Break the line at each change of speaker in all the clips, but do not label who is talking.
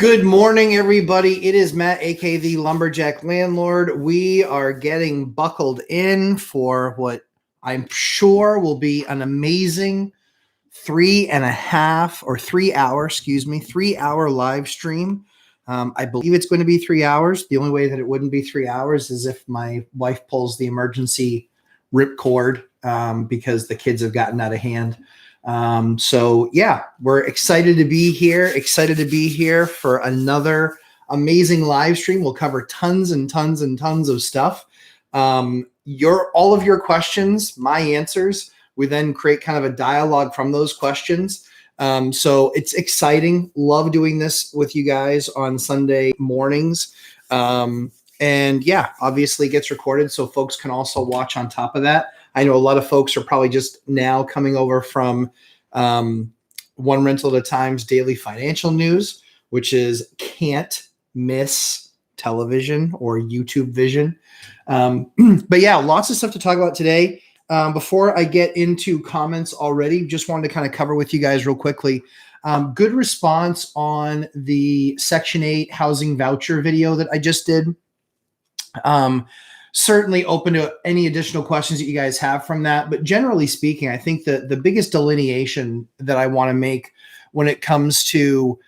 Good morning, everybody. It is Matt, aka the Lumberjack Landlord. We are getting buckled in for what I'm sure will be an amazing 3-hour live stream. I believe it's going to be 3 hours. The only way that it wouldn't be 3 hours is if my wife pulls the emergency ripcord because the kids have gotten out of hand. So yeah, we're excited to be here for another amazing live stream. We'll cover tons and tons and tons of stuff. All of your questions, my answers. We then create kind of a dialogue from those questions. So it's exciting. Love doing this with you guys on Sunday mornings. And yeah, obviously it gets recorded so folks can also watch on top of that. I know a lot of folks are probably just now coming over from One Rental at a Time's daily financial news, which is can't miss television or YouTube vision. But yeah, lots of stuff to talk about today. Before I get into comments already, just wanted to kind of cover with you guys real quickly. Good response on the Section 8 housing voucher video that I just did. Certainly open to any additional questions that you guys have from that. But generally speaking, I think that the biggest delineation that I want to make when it comes to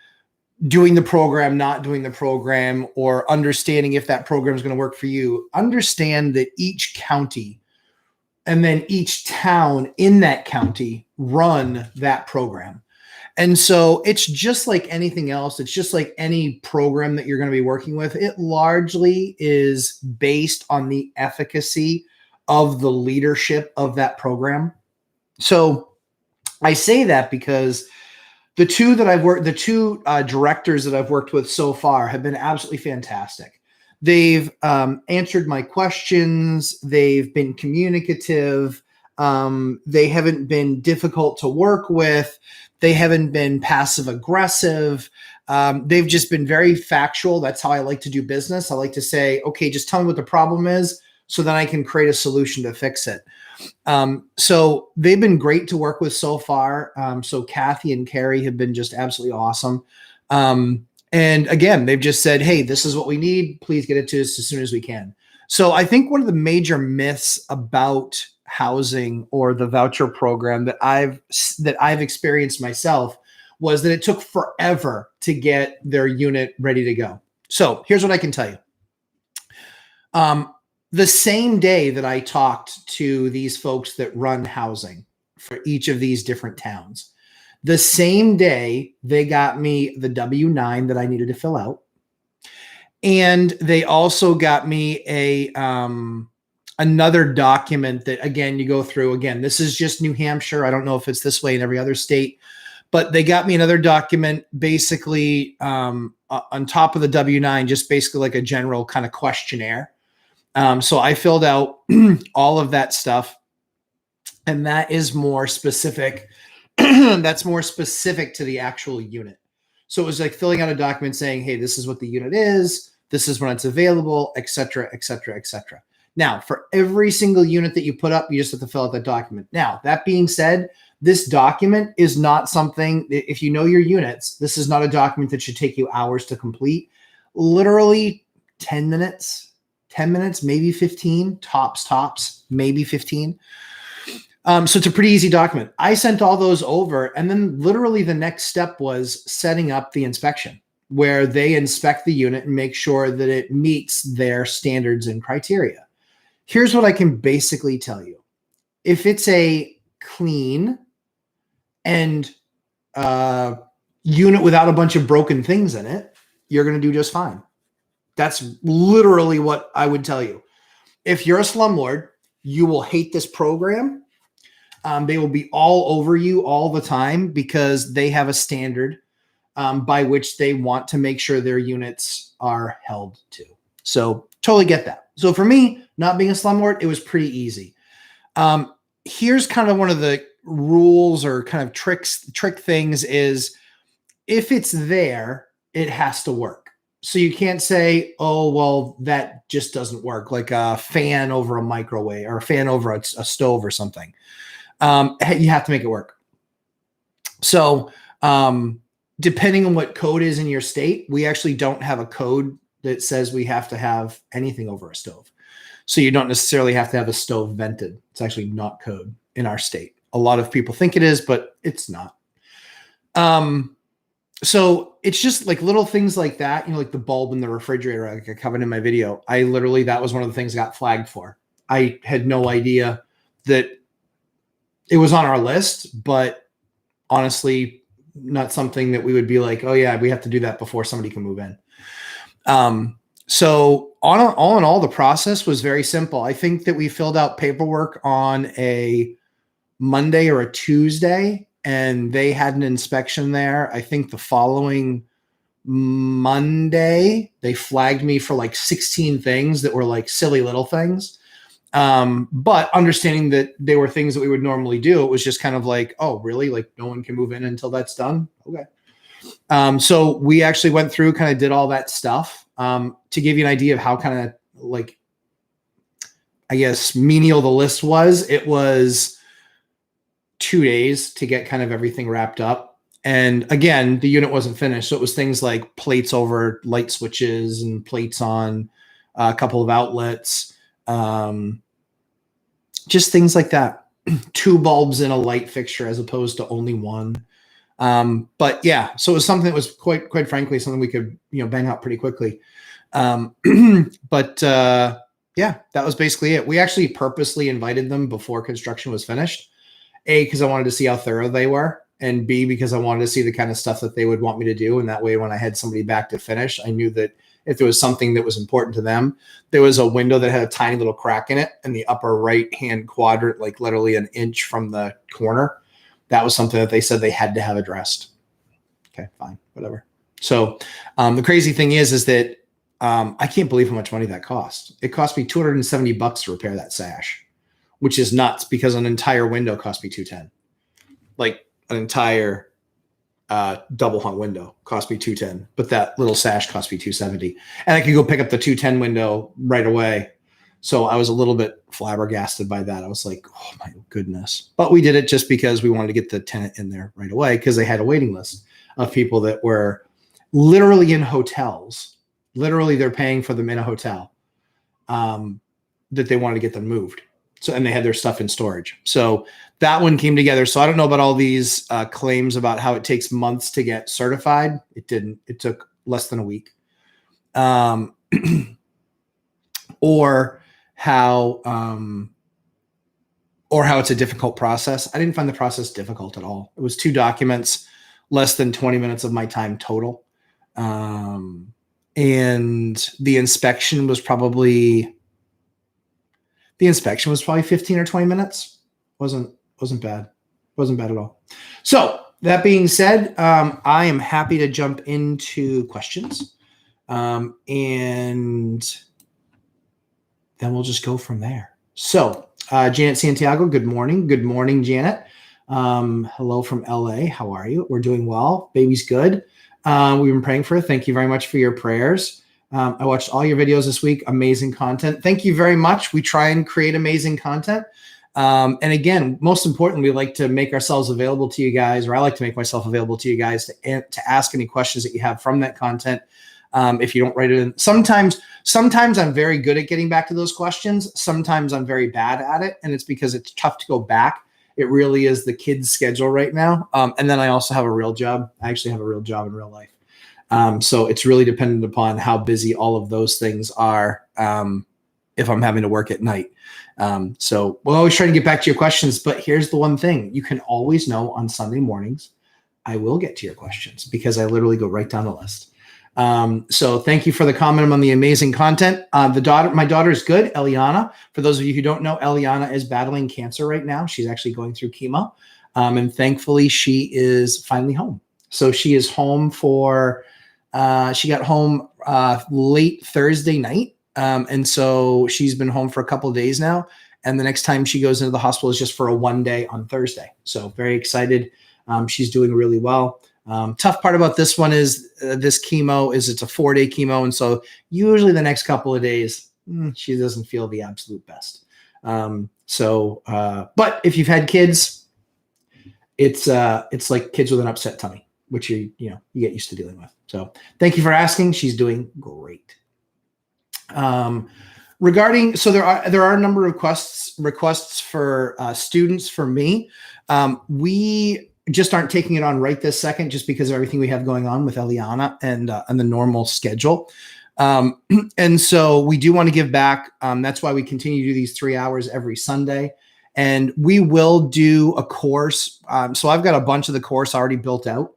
doing the program, not doing the program, or understanding if that program is going to work for you, understand that each county and then each town in that county run that program. And so it's just like anything else. It's just like any program that you're going to be working with. It largely is based on the efficacy of the leadership of that program. So I say that because the two directors that I've worked with so far have been absolutely fantastic. They've answered my questions. They've been communicative. They haven't been difficult to work with. They haven't been passive aggressive. They've just been very factual. That's how I like to do business. I like to say, okay, just tell me what the problem is so then I can create a solution to fix it. So they've been great to work with so far. So Kathy and Carrie have been just absolutely awesome. And again, they've just said, hey, this is what we need. Please get it to us as soon as we can. So I think one of the major myths about housing or the voucher program that I've experienced myself was that it took forever to get their unit ready to go. So here's what I can tell you. The same day that I talked to these folks that run housing for each of these different towns, the same day they got me the W-9 that I needed to fill out. And they also got me another document that, again, you go through. Again, this is just New Hampshire. I don't know if it's this way in every other state, but they got me another document basically on top of the W-9, just basically like a general kind of questionnaire. So I filled out all of that stuff, and that is more specific. That's more specific to the actual unit. So it was like filling out a document saying, hey, this is what the unit is. This is when it's available, et cetera, et cetera, et cetera. Now, for every single unit that you put up, you just have to fill out that document. Now, that being said, this document is not something, if you know your units, this is not a document that should take you hours to complete. Literally 10 minutes, maybe 15, tops, maybe 15. So it's a pretty easy document. I sent all those over, and then literally the next step was setting up the inspection, where they inspect the unit and make sure that it meets their standards and criteria. Here's what I can basically tell you. If it's a clean and unit without a bunch of broken things in it, you're going to do just fine. That's literally what I would tell you. If you're a slumlord, you will hate this program. They will be all over you all the time because they have a standard by which they want to make sure their units are held to. So totally get that. So for me, not being a slumlord, it was pretty easy. Here's kind of one of the rules or kind of trick things is if it's there, it has to work. So you can't say, oh, well, that just doesn't work, like a fan over a microwave or a fan over a stove or something. You have to make it work. So depending on what code is in your state, we actually don't have a code that says we have to have anything over a stove. So you don't necessarily have to have a stove vented. It's actually not code in our state. A lot of people think it is, but it's not. So it's just like little things like that, like the bulb in the refrigerator, like I covered in my video. That was one of the things I got flagged for. I had no idea that it was on our list, but honestly, not something that we would be like, oh yeah, we have to do that before somebody can move in. So all in all, the process was very simple. I think that we filled out paperwork on a Monday or a Tuesday, and they had an inspection there. I think the following Monday, they flagged me for like 16 things that were like silly little things. But understanding that they were things that we would normally do, it was just kind of like, oh, really? Like no one can move in until that's done? Okay. So we actually went through, kind of did all that stuff. To give you an idea of how kind of like, I guess, menial the list was, it was 2 days to get kind of everything wrapped up. And again, the unit wasn't finished. So it was things like plates over light switches and plates on a couple of outlets. Just things like that. 2 bulbs in a light fixture as opposed to only 1. But yeah, so it was something that was quite frankly, something we could, bang out pretty quickly. But yeah, that was basically it. We actually purposely invited them before construction was finished. A, because I wanted to see how thorough they were, and B, because I wanted to see the kind of stuff that they would want me to do. And that way, when I had somebody back to finish, I knew that if there was something that was important to them, there was a window that had a tiny little crack in it in the upper right-hand quadrant, like literally an inch from the corner. That was something that they said they had to have addressed. Okay, fine, whatever. So the crazy thing is that I can't believe how much money that cost. It cost me $270 to repair that sash, which is nuts because an entire window cost me $210. Like an entire double hung window cost me $210, but that little sash cost me $270, and I could go pick up the $210 window right away. So I was a little bit flabbergasted by that. I was like, oh my goodness. But we did it just because we wanted to get the tenant in there right away, because they had a waiting list of people that were literally in hotels. Literally, they're paying for them in a hotel that they wanted to get them moved. So, and they had their stuff in storage. So that one came together. So I don't know about all these claims about how it takes months to get certified. It didn't. It took less than a week. Or how it's a difficult process. I didn't find the process difficult at all. It was 2 documents, less than 20 minutes of my time total. And the inspection was probably 15 or 20 minutes. Wasn't bad. Wasn't bad at all. So that being said, I am happy to jump into questions. And then we'll just go from there. So Janet Santiago, good morning. Good morning, Janet. Hello from LA. How are you? We're doing well. Baby's good. We've been praying for her. Thank you very much for your prayers. I watched all your videos this week. Amazing content. Thank you very much. We try and create amazing content. And again, most importantly, we like to make ourselves available to you guys, or I like to make myself available to you guys to ask any questions that you have from that content. If you don't write it in, sometimes I'm very good at getting back to those questions. Sometimes I'm very bad at it. And it's because it's tough to go back. It really is the kids' schedule right now. And then I also have a real job. I actually have a real job in real life. So it's really dependent upon how busy all of those things are. If I'm having to work at night. So we'll always try to get back to your questions, but here's the one thing you can always know: on Sunday mornings, I will get to your questions because I literally go right down the list. So thank you for the comment on the amazing content. My daughter is good. Eliana, for those of you who don't know, Eliana is battling cancer right now. She's actually going through chemo. And thankfully she is finally home. So she is home she got home, late Thursday night. And so she's been home for a couple of days now. And the next time she goes into the hospital is just for a 1 day on Thursday. So very excited. She's doing really well. Tough part about this one is this chemo is it's a 4-day chemo. And so usually the next couple of days, she doesn't feel the absolute best. But if you've had kids, it's like kids with an upset tummy. which you get used to dealing with. So thank you for asking. She's doing great. Regarding, so there are a number of requests for students for me. We just aren't taking it on right this second, just because of everything we have going on with Eliana and the normal schedule. And so we do want to give back. That's why we continue to do these 3 hours every Sunday. And we will do a course. So I've got a bunch of the course already built out.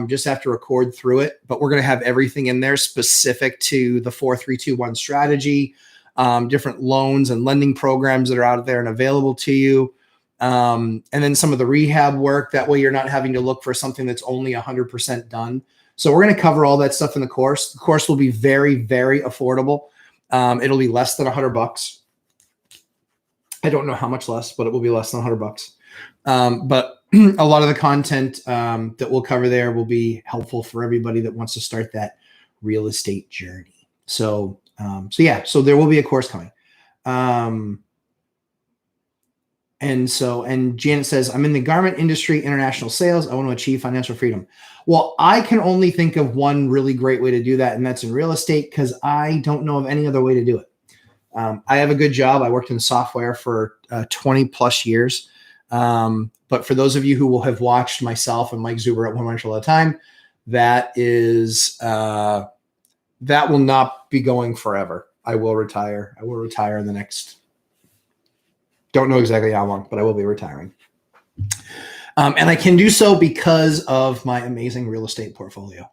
Just have to record through it, but we're going to have everything in there specific to the 4-3-2-1 strategy, different loans and lending programs that are out there and available to you. And then some of the rehab work. That way you're not having to look for something that's only 100% done. So we're going to cover all that stuff in the course. The course will be very, very affordable. It'll be less than $100. I don't know how much less, but it will be less than $100. But a lot of the content that we'll cover there will be helpful for everybody that wants to start that real estate journey. So there will be a course coming. And Janet says, I'm in the garment industry, international sales. I want to achieve financial freedom. Well, I can only think of one really great way to do that, and that's in real estate, because I don't know of any other way to do it. I have a good job. I worked in software for 20 plus years. But for those of you who will have watched myself and Mike Zuber at One Rental at a Time, that will not be going forever. I will retire. I will retire in the next, don't know exactly how long, but I will be retiring. And I can do so because of my amazing real estate portfolio,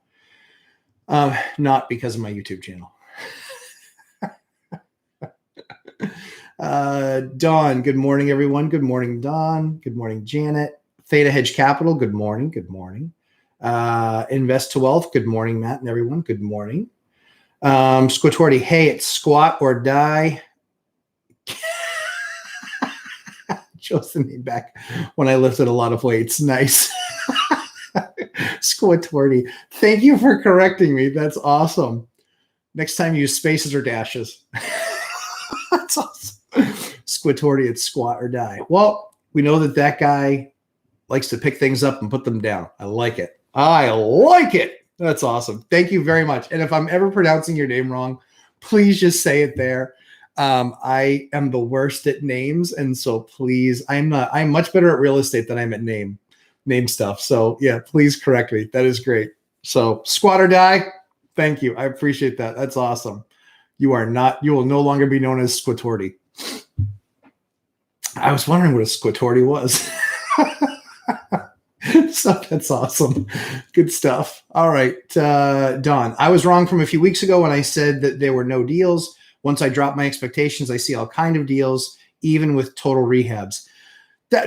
not because of my YouTube channel. Dawn, good morning, everyone. Good morning, Dawn. Good morning, Janet. Theta Hedge Capital, good morning. Good morning. Invest to Wealth, good morning, Matt and everyone. Good morning. Squatorty, hey, it's squat or die. Chose the name back when I lifted a lot of weights. Nice. Squatorty, thank you for correcting me. That's awesome. Next time use spaces or dashes. That's awesome. Squatorty, it's squat or die. Well, we know that guy likes to pick things up and put them down. I like it. I like it. That's awesome. Thank you very much. And if I'm ever pronouncing your name wrong, please just say it there. I am the worst at names. And so please, I'm much better at real estate than I'm at name stuff. So yeah, please correct me. That is great. So squat or die. Thank you. I appreciate that. That's awesome. You will no longer be known as Squatorty. I was wondering what a Squatorty was. So that's awesome. Good stuff. All right. Don, I was wrong from a few weeks ago when I said that there were no deals. Once I drop my expectations, I see all kind of deals, even with total rehabs.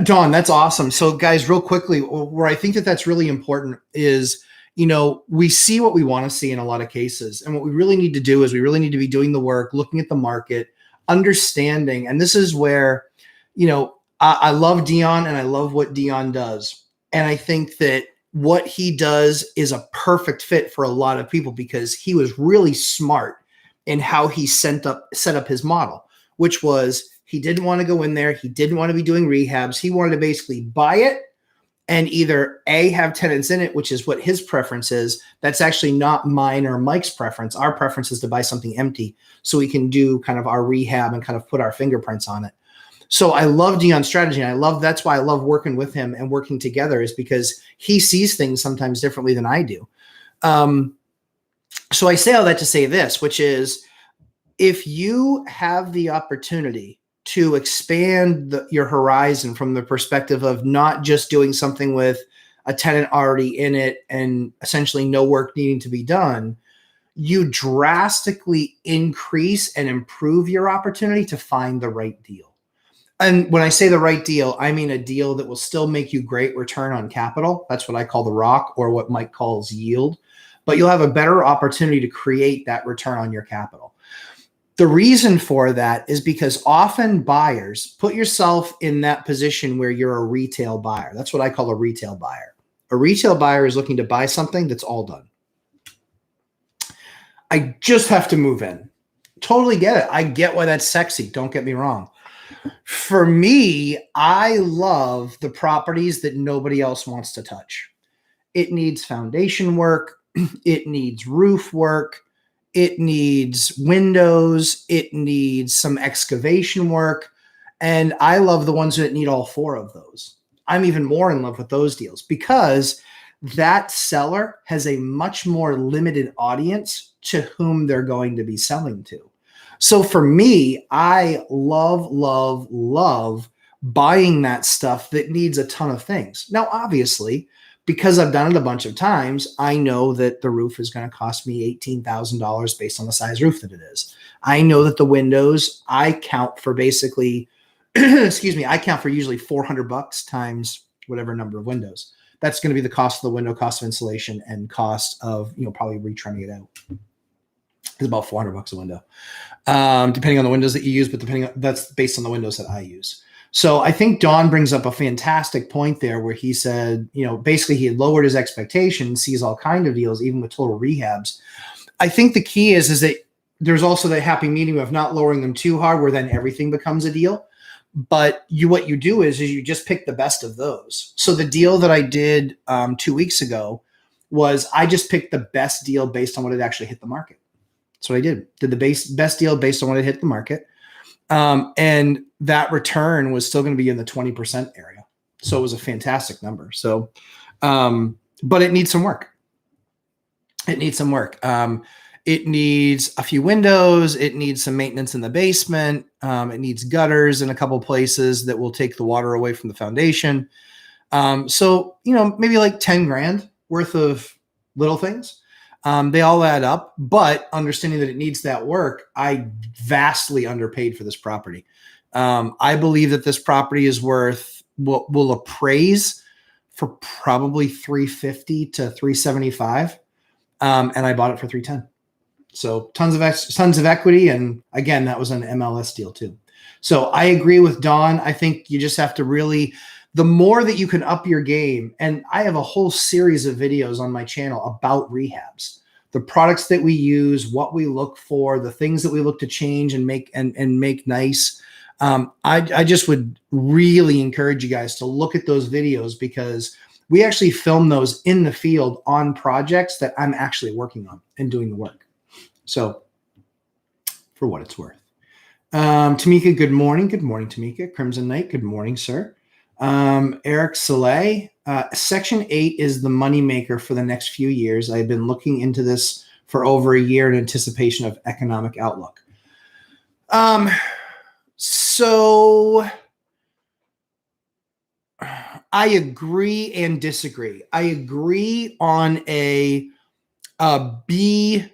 Don, that's awesome. So guys, real quickly, where I think that's really important is, we see what we want to see in a lot of cases. And what we really need to do is we really need to be doing the work, looking at the market, understanding. And this is where, I love Dion and I love what Dion does. And I think that what he does is a perfect fit for a lot of people because he was really smart in how he set up his model, which was he didn't want to go in there. He didn't want to be doing rehabs. He wanted to basically buy it and either A, have tenants in it, which is what his preference is. That's actually not mine or Mike's preference. Our preference is to buy something empty so we can do kind of our rehab and kind of put our fingerprints on it. So I love Dion's strategy. And that's why I love working with him and working together, is because he sees things sometimes differently than I do. So I say all that to say this, which is if you have the opportunity to expand your horizon from the perspective of not just doing something with a tenant already in it and essentially no work needing to be done, you drastically increase and improve your opportunity to find the right deal. And when I say the right deal, I mean a deal that will still make you great return on capital. That's what I call the rock, or what Mike calls yield. But you'll have a better opportunity to create that return on your capital. The reason for that is because often buyers, put yourself in that position where you're a retail buyer. That's what I call a retail buyer. A retail buyer is looking to buy something that's all done. I just have to move in. Totally get it. I get why that's sexy. Don't get me wrong. For me, I love the properties that nobody else wants to touch. it needs foundation work, it needs roof work, it needs windows, it needs some excavation work. And I love the ones that need all 4 of those. I'm even more in love with those deals because that seller has a much more limited audience to whom they're going to be selling to. So for me, I love buying that stuff that needs a ton of things. Now, obviously, because I've done it a bunch of times, I know that the roof is going to cost me $18,000 based on the size roof that it is. I know that the windows, I count for basically, excuse me, I count for usually $400 times whatever number of windows. That's going to be the cost of the window, cost of insulation, and cost of, probably retrimming it out. It's about $400 a window, depending on the windows that you use, but that's based on the windows that I use. So I think Don brings up a fantastic point there where he said, basically he had lowered his expectations, sees all kinds of deals, even with total rehabs. I think the key is that there's also the happy medium of not lowering them too hard where then everything becomes a deal. But what you do is you just pick the best of those. So the deal that I did 2 weeks ago was I just picked the best deal based on what had actually hit the market. That's what I did. Did the best deal based on what had hit the market. And that return was still going to be in the 20% area. So it was a fantastic number. So, but it needs some work. It needs some work. It needs a few windows. It needs some maintenance in the basement. It needs gutters in a couple places that will take the water away from the foundation. So, maybe like 10 grand worth of little things. They all add up, but understanding that it needs that work, I vastly underpaid for this property. I believe that this property is worth what will appraise for probably 350 to 375. And I bought it for 310. So tons of equity. And again, that was an MLS deal too. So I agree with Don. I think you just have to really, the more that you can up your game, and I have a whole series of videos on my channel about rehabs, the products that we use, what we look for, the things that we look to change and make and make nice. I just would really encourage you guys to look at those videos because we actually film those in the field on projects that I'm actually working on and doing the work. So for what it's worth. Tamika, good morning. Good morning, Tamika. Crimson Knight, good morning, sir. Eric Soleil, Section 8 is the moneymaker for the next few years. I've been looking into this for over a year in anticipation of economic outlook. So I agree and disagree. I agree on a B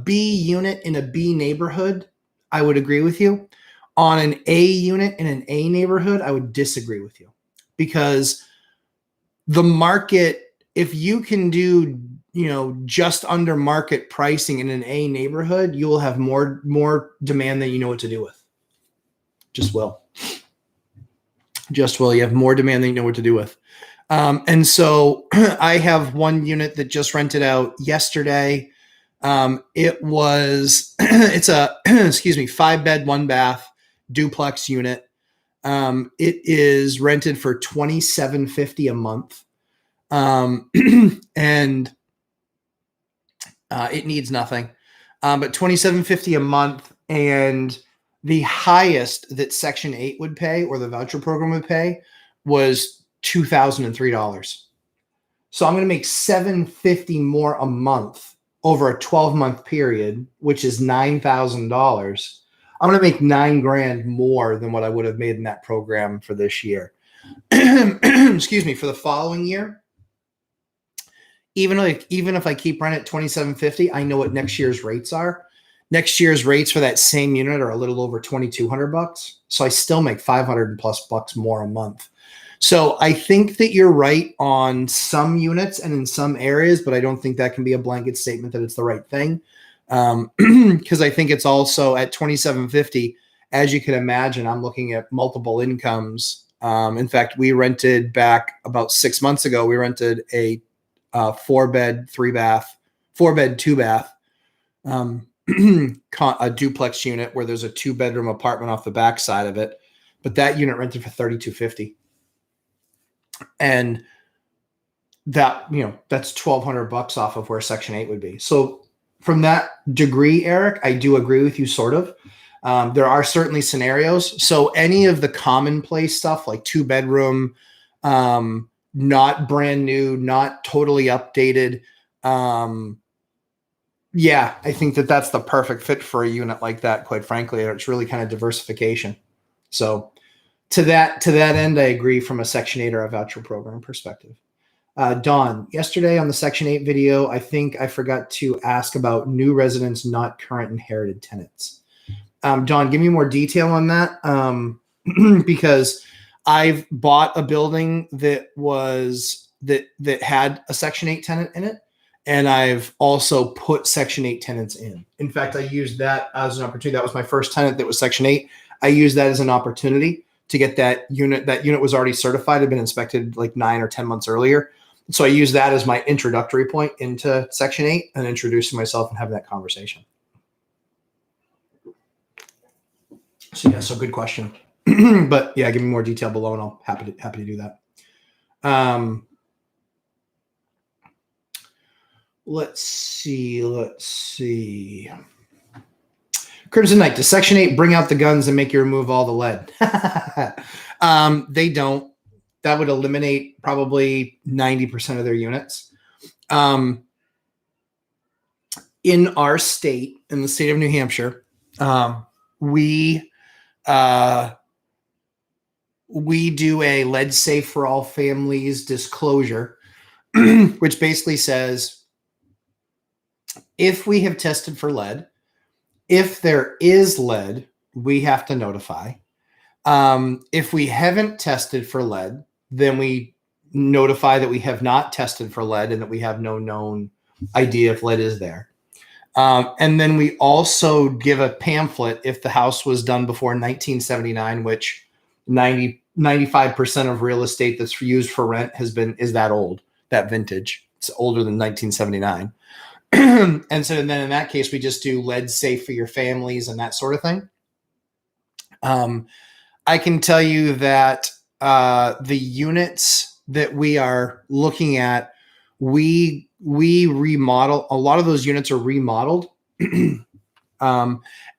unit in a B neighborhood. I would agree with you. On an A unit in an A neighborhood, I would disagree with you because the market, if you can do, just under market pricing in an A neighborhood, you will have more demand than you know what to do with. Just will. You have more demand than you know what to do with. And so I have one unit that just rented out yesterday. It's a, 5-bed, 1-bath duplex unit. It is rented for $2,750 a month. And it needs nothing. But $2,750 a month, and the highest that Section 8 would pay or the voucher program would pay was $2,003. So I'm going to make $750 more a month over a 12-month period, which is $9,000. I'm going to make $9,000 more than what I would have made in that program for this year. Excuse me, for the following year. Even if I keep running at $2,750, I know what next year's rates are. Next year's rates for that same unit are a little over $2,200. So I still make $500+ more a month. So I think that you're right on some units and in some areas, but I don't think that can be a blanket statement that it's the right thing. Because I think it's also at $2,750, as you can imagine, I'm looking at multiple incomes. In fact, we rented back about 6 months ago, we rented a 4-bed, 3-bath, 4-bed, 2-bath, a duplex unit where there's a 2-bedroom apartment off the back side of it. But that unit rented for $3,250. And that, that's $1,200 off of where Section 8 would be. So from that degree, Eric, I do agree with you sort of. There are certainly scenarios. So any of the commonplace stuff like 2-bedroom, not brand new, not totally updated. Yeah, I think that's the perfect fit for a unit like that, quite frankly. It's really kind of diversification. So to that end, I agree from a Section 8 or a voucher program perspective. Dawn, yesterday on the Section 8 video, I think I forgot to ask about new residents, not current inherited tenants. Dawn, give me more detail on that, because I've bought a building that had a Section 8 tenant in it, and I've also put Section 8 tenants in. In fact, I used that as an opportunity. That was my first tenant that was Section 8. I used that as an opportunity to get that unit. That unit was already certified, had been inspected like 9 or 10 months earlier. So I used that as my introductory point into Section 8 and introducing myself and having that conversation. So yeah, so good question. But yeah, give me more detail below and I'll happy to do that. Let's see. Crimson Knight, does Section 8 bring out the guns and make you remove all the lead? They don't. That would eliminate probably 90% of their units. In our state, in the state of New Hampshire, we do a lead safe for all families disclosure, which basically says if we have tested for lead, if there is lead, we have to notify. If we haven't tested for lead, then we notify that we have not tested for lead and that we have no known idea if lead is there. And then we also give a pamphlet if the house was done before 1979, which 95% of real estate that's used for rent is that old, that vintage. It's older than 1979. And so then in that case, we just do lead safe for your families and that sort of thing. I can tell you that the units that we are looking at, we remodel. A lot of those units are remodeled.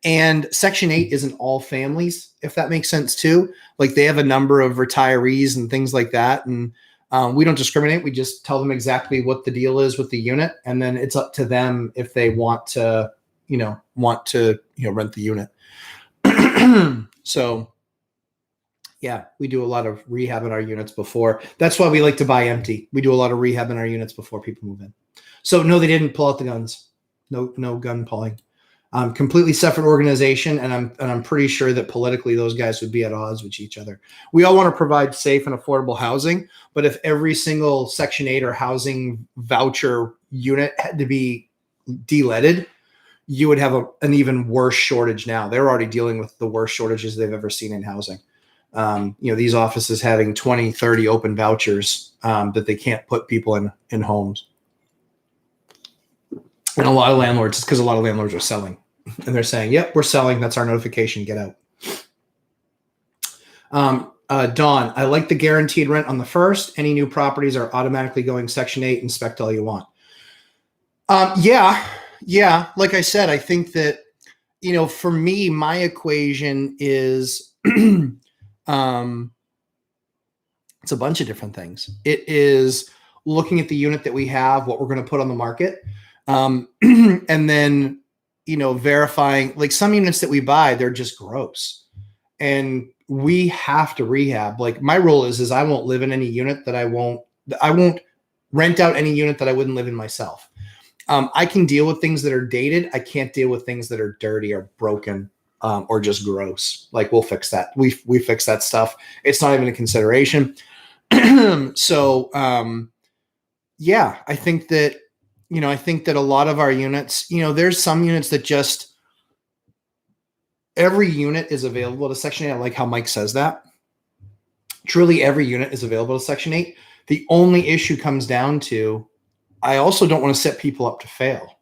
And Section 8 isn't all families, if that makes sense too. Like they have a number of retirees and things like that. And we don't discriminate. We just tell them exactly what the deal is with the unit. And then it's up to them if they want to rent the unit. So yeah, we do a lot of rehab in our units before. That's why we like to buy empty. We do a lot of rehab in our units before people move in. So no, they didn't pull out the guns. No gun pulling. Completely separate organization, and I'm pretty sure that politically those guys would be at odds with each other. We all want to provide safe and affordable housing, but if every single Section 8 or housing voucher unit had to be de-leaded, you would have an even worse shortage now. They're already dealing with the worst shortages they've ever seen in housing. These offices having 20, 30 open vouchers that they can't put people in homes. And a lot of landlords, it's because a lot of landlords are selling. And they're saying, yep, we're selling. That's our notification. Get out. Dawn, I like the guaranteed rent on the first. Any new properties are automatically going Section 8. Inspect all you want. Yeah. Like I said, I think that, for me, my equation is it's a bunch of different things. It is looking at the unit that we have, what we're going to put on the market. And then, verifying, like some units that we buy, they're just gross and we have to rehab. Like my rule is I won't live in any unit I won't rent out any unit that I wouldn't live in myself. I can deal with things that are dated. I can't deal with things that are dirty or broken, or just gross. Like we'll fix that. We fix that stuff. It's not even a consideration. So, yeah, I think that a lot of our units, there's some units that just every unit is available to Section 8. I like how Mike says that. Truly every unit is available to Section 8. The only issue comes down to, I also don't want to set people up to fail.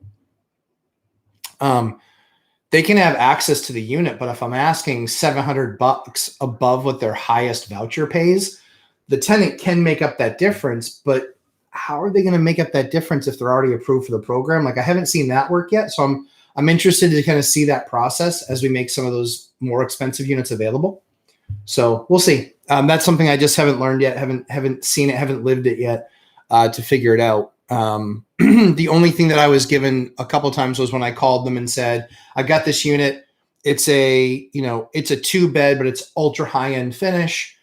They can have access to the unit, but if I'm asking $700 above what their highest voucher pays, the tenant can make up that difference, but how are they going to make up that difference if they're already approved for the program? Like I haven't seen that work yet. So I'm interested to kind of see that process as we make some of those more expensive units available. So we'll see. That's something I just haven't learned yet. Haven't seen it, haven't lived it yet to figure it out. The only thing that I was given a couple of times was when I called them and said, I've got this unit. It's a 2-bed, but it's ultra high-end finish.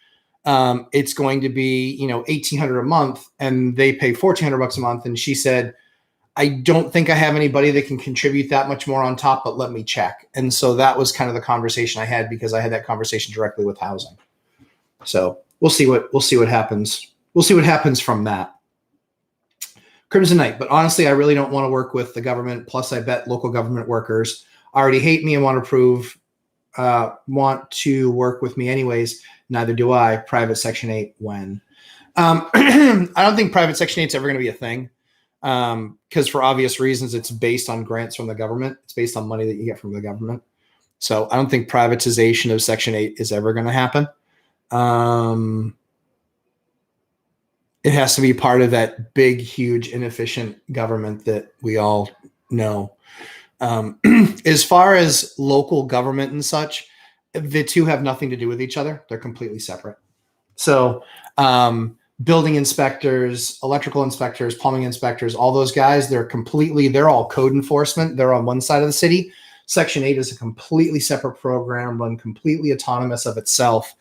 It's going to be, $1,800 a month, and they pay $1,400 a month. And she said, I don't think I have anybody that can contribute that much more on top, but let me check. And so that was kind of the conversation I had, because I had that conversation directly with housing. So we'll see what happens. We'll see what happens from that. Crimson Knight, but honestly, I really don't want to work with the government. Plus, I bet local government workers already hate me and want to work with me anyways. Neither do I. Private Section 8 when. I don't think private Section 8 is ever going to be a thing. Because for obvious reasons, it's based on grants from the government. It's based on money that you get from the government. So I don't think privatization of Section 8 is ever going to happen. It has to be part of that big, huge, inefficient government that we all know. As far as local government and such, the two have nothing to do with each other. They're completely separate. So, building inspectors, electrical inspectors, plumbing inspectors, all those guys, they're all code enforcement. They're on one side of the city. Section 8 is a completely separate program, run completely autonomous of itself.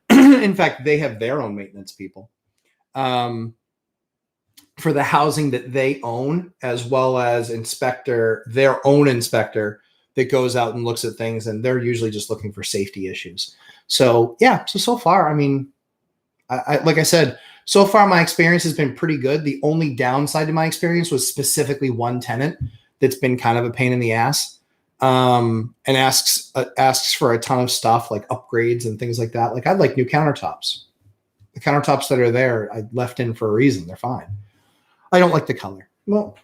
In fact, they have their own maintenance people for the housing that they own, as well as their own inspector that goes out and looks at things, and they're usually just looking for safety issues. So yeah, so far, I mean, I like I said, so far my experience has been pretty good. The only downside to my experience was specifically one tenant that's been kind of a pain in the ass, and asks for a ton of stuff like upgrades and things like that. Like I'd like new countertops. The countertops that are there, I left in for a reason. They're fine. I don't like the color. Well,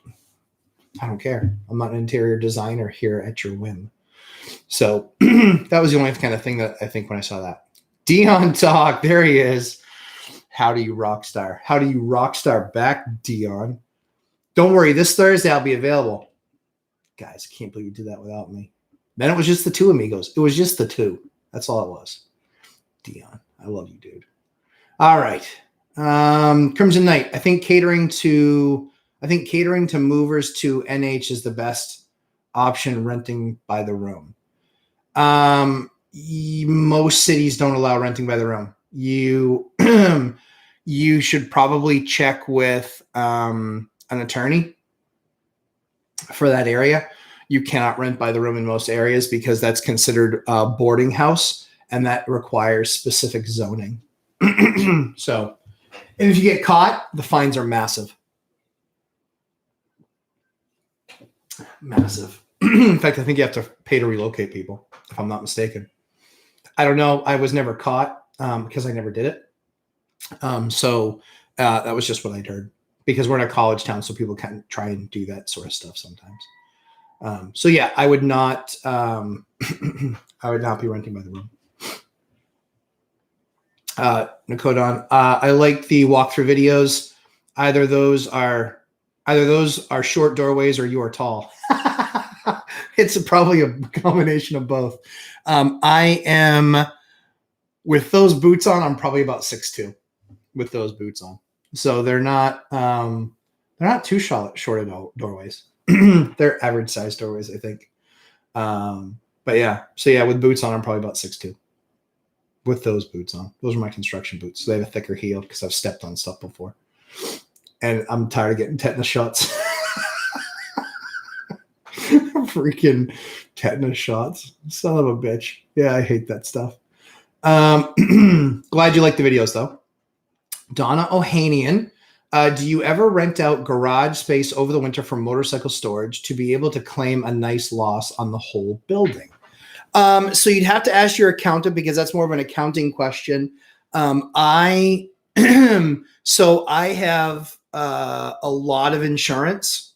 I don't care. I'm not an interior designer here at your whim. So that was the only kind of thing that I think when I saw that. Dion Talk, there he is. How do you rockstar? How do you rockstar back, Dion? Don't worry, this Thursday I'll be available. Guys, I can't believe you did that without me. Then it was just the two amigos. It was just the two. That's all it was. Dion, I love you, dude. All right. Crimson Knight. I think catering to movers to NH is the best option, renting by the room. Most cities don't allow renting by the room. You should probably check with an attorney for that area. You cannot rent by the room in most areas because that's considered a boarding house, and that requires specific zoning. So, and if you get caught, the fines are massive. Massive. In fact, I think you have to pay to relocate people, if I'm not mistaken. I don't know. I was never caught because I never did it. So that was just what I'd heard, because we're in a college town, so people can try and do that sort of stuff sometimes. So yeah, I would not I would not be renting by the room. Nikodon, I like the walkthrough videos. Either those are short doorways or you are tall. It's probably a combination of both. I am, with those boots on, I'm probably about 6'2" with those boots on. So they're not too short of doorways. They're average size doorways, I think. But yeah, so yeah, with boots on, I'm probably about 6'2" with those boots on. Those are my construction boots. So they have a thicker heel because I've stepped on stuff before. And I'm tired of getting tetanus shots. Freaking tetanus shots. Son of a bitch. Yeah, I hate that stuff. Glad you like the videos, though. Donna Ohanian. Do you ever rent out garage space over the winter for motorcycle storage to be able to claim a nice loss on the whole building? So you'd have to ask your accountant, because that's more of an accounting question. I have a lot of insurance.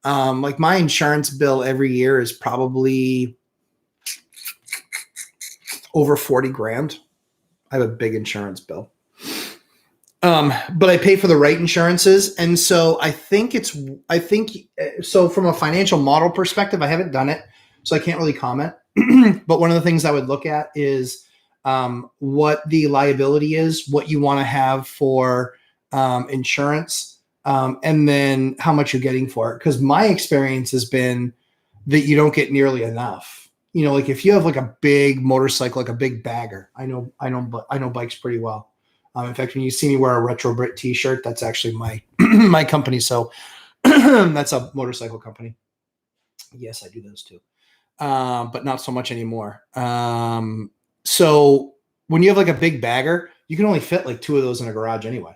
Like my insurance bill every year is probably over 40 grand. I have a big insurance bill. But I pay for the right insurances. And so so from a financial model perspective, I haven't done it, so I can't really comment. But one of the things I would look at is what the liability is, what you want to have for insurance, and then how much you're getting for it. Because my experience has been that you don't get nearly enough. You know, like if you have like a big motorcycle, like a big bagger, I know bikes pretty well. In fact, when you see me wear a Retro Brit t-shirt, that's actually my my company. So that's a motorcycle company. Yes, I do those too, but not so much anymore. So when you have like a big bagger, you can only fit like 2 of those in a garage anyway,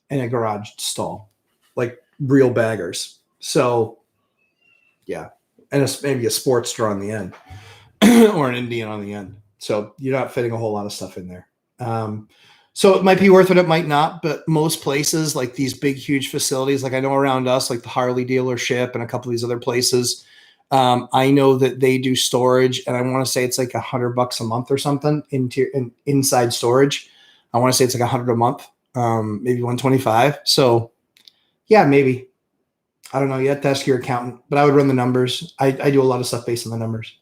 in a garage stall, like real baggers. So yeah, and maybe a Sportster on the end or an Indian on the end. So you're not fitting a whole lot of stuff in there. So it might be worth it, it might not, but most places like these big, huge facilities, like I know around us, like the Harley dealership and a couple of these other places, I know that they do storage, and I want to say it's like $100 a month or something inside storage. I want to say it's like $100 a month, maybe 125. So yeah, maybe. I don't know yet. Ask your accountant, but I would run the numbers. I do a lot of stuff based on the numbers.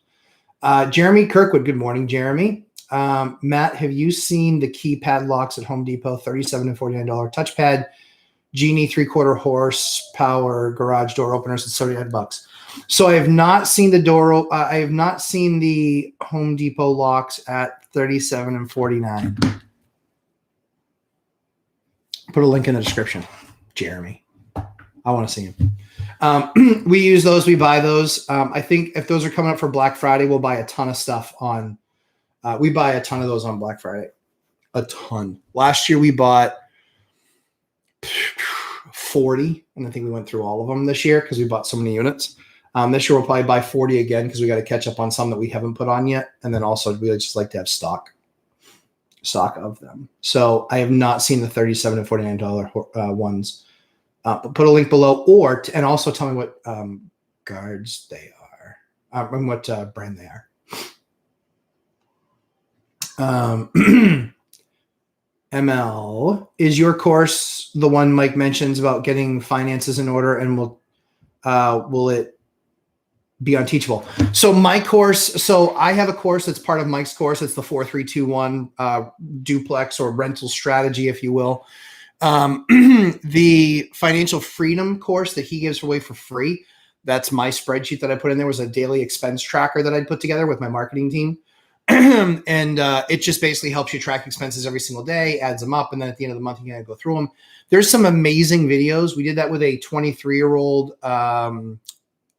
Jeremy Kirkwood. Good morning, Jeremy. Matt, have you seen the keypad locks at Home Depot? $37 and $49 touchpad, Genie 3/4 horsepower garage door openers at $79. So I have not seen the door. I have not seen the Home Depot locks at $37 and $49. Put a link in the description, Jeremy. I want to see them. We use those. We buy those. I think if those are coming up for Black Friday, we'll buy a ton of stuff on. We buy a ton of those on Black Friday. A ton. Last year we bought 40, and I think we went through all of them this year because we bought so many units. This year we'll probably buy 40 again because we got to catch up on some that we haven't put on yet. And then also we just like to have stock of them. So I have not seen the $37 and $49 ones. Put a link below, and also tell me what guards they are, and what brand they are. ML, is your course the one Mike mentions about getting finances in order, and will it be unteachable? So my course, so I have a course that's part of Mike's course. It's the 4321 duplex or rental strategy, if you will. The financial freedom course that he gives away for free, that's my spreadsheet that I put in there, was a daily expense tracker that I'd put together with my marketing team. And it just basically helps you track expenses every single day, adds them up, and then at the end of the month, you can go through them. There's some amazing videos. We did that with a 23-year-old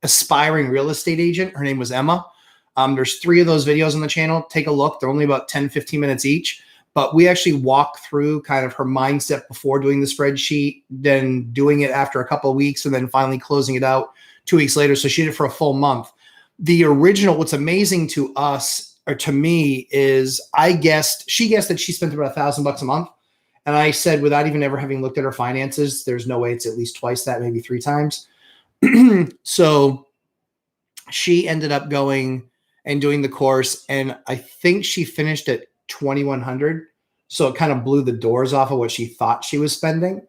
aspiring real estate agent. Her name was Emma. There's 3 of those videos on the channel. Take a look. They're only about 10, 15 minutes each. But we actually walk through kind of her mindset before doing the spreadsheet, then doing it after a couple of weeks, and then finally closing it out 2 weeks later. So she did it for a full month. The original, what's amazing to us, or to me, is she guessed that she spent about $1,000 a month. And I said, without even ever having looked at her finances, there's no way it's at least twice that, maybe 3 times. So she ended up going and doing the course, and I think she finished at $2,100. So it kind of blew the doors off of what she thought she was spending.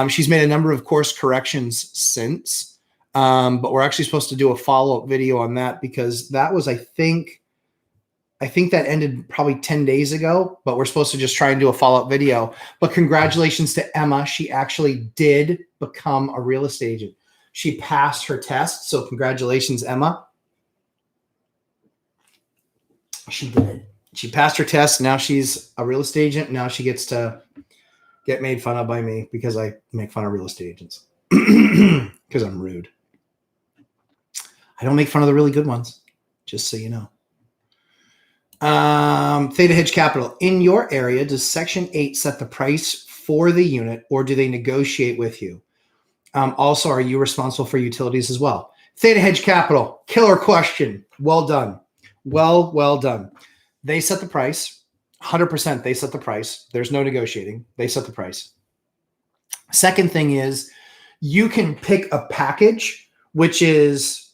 She's made a number of course corrections since, but we're actually supposed to do a follow-up video on that, because that was, I think that ended probably 10 days ago, but we're supposed to just try and do a follow-up video. But congratulations to Emma. She actually did become a real estate agent. She passed her test. So congratulations, Emma. She did. She passed her test. Now she's a real estate agent. Now she gets to get made fun of by me because I make fun of real estate agents because I'm rude. I don't make fun of the really good ones, just so you know. Theta Hedge Capital. In your area, does Section 8 set the price for the unit, or do they negotiate with you? Also, are you responsible for utilities as well? Theta Hedge Capital. Killer question. Well done. Well done. They set the price. 100% they set the price. There's no negotiating. They set the price. Second thing is, you can pick a package, which is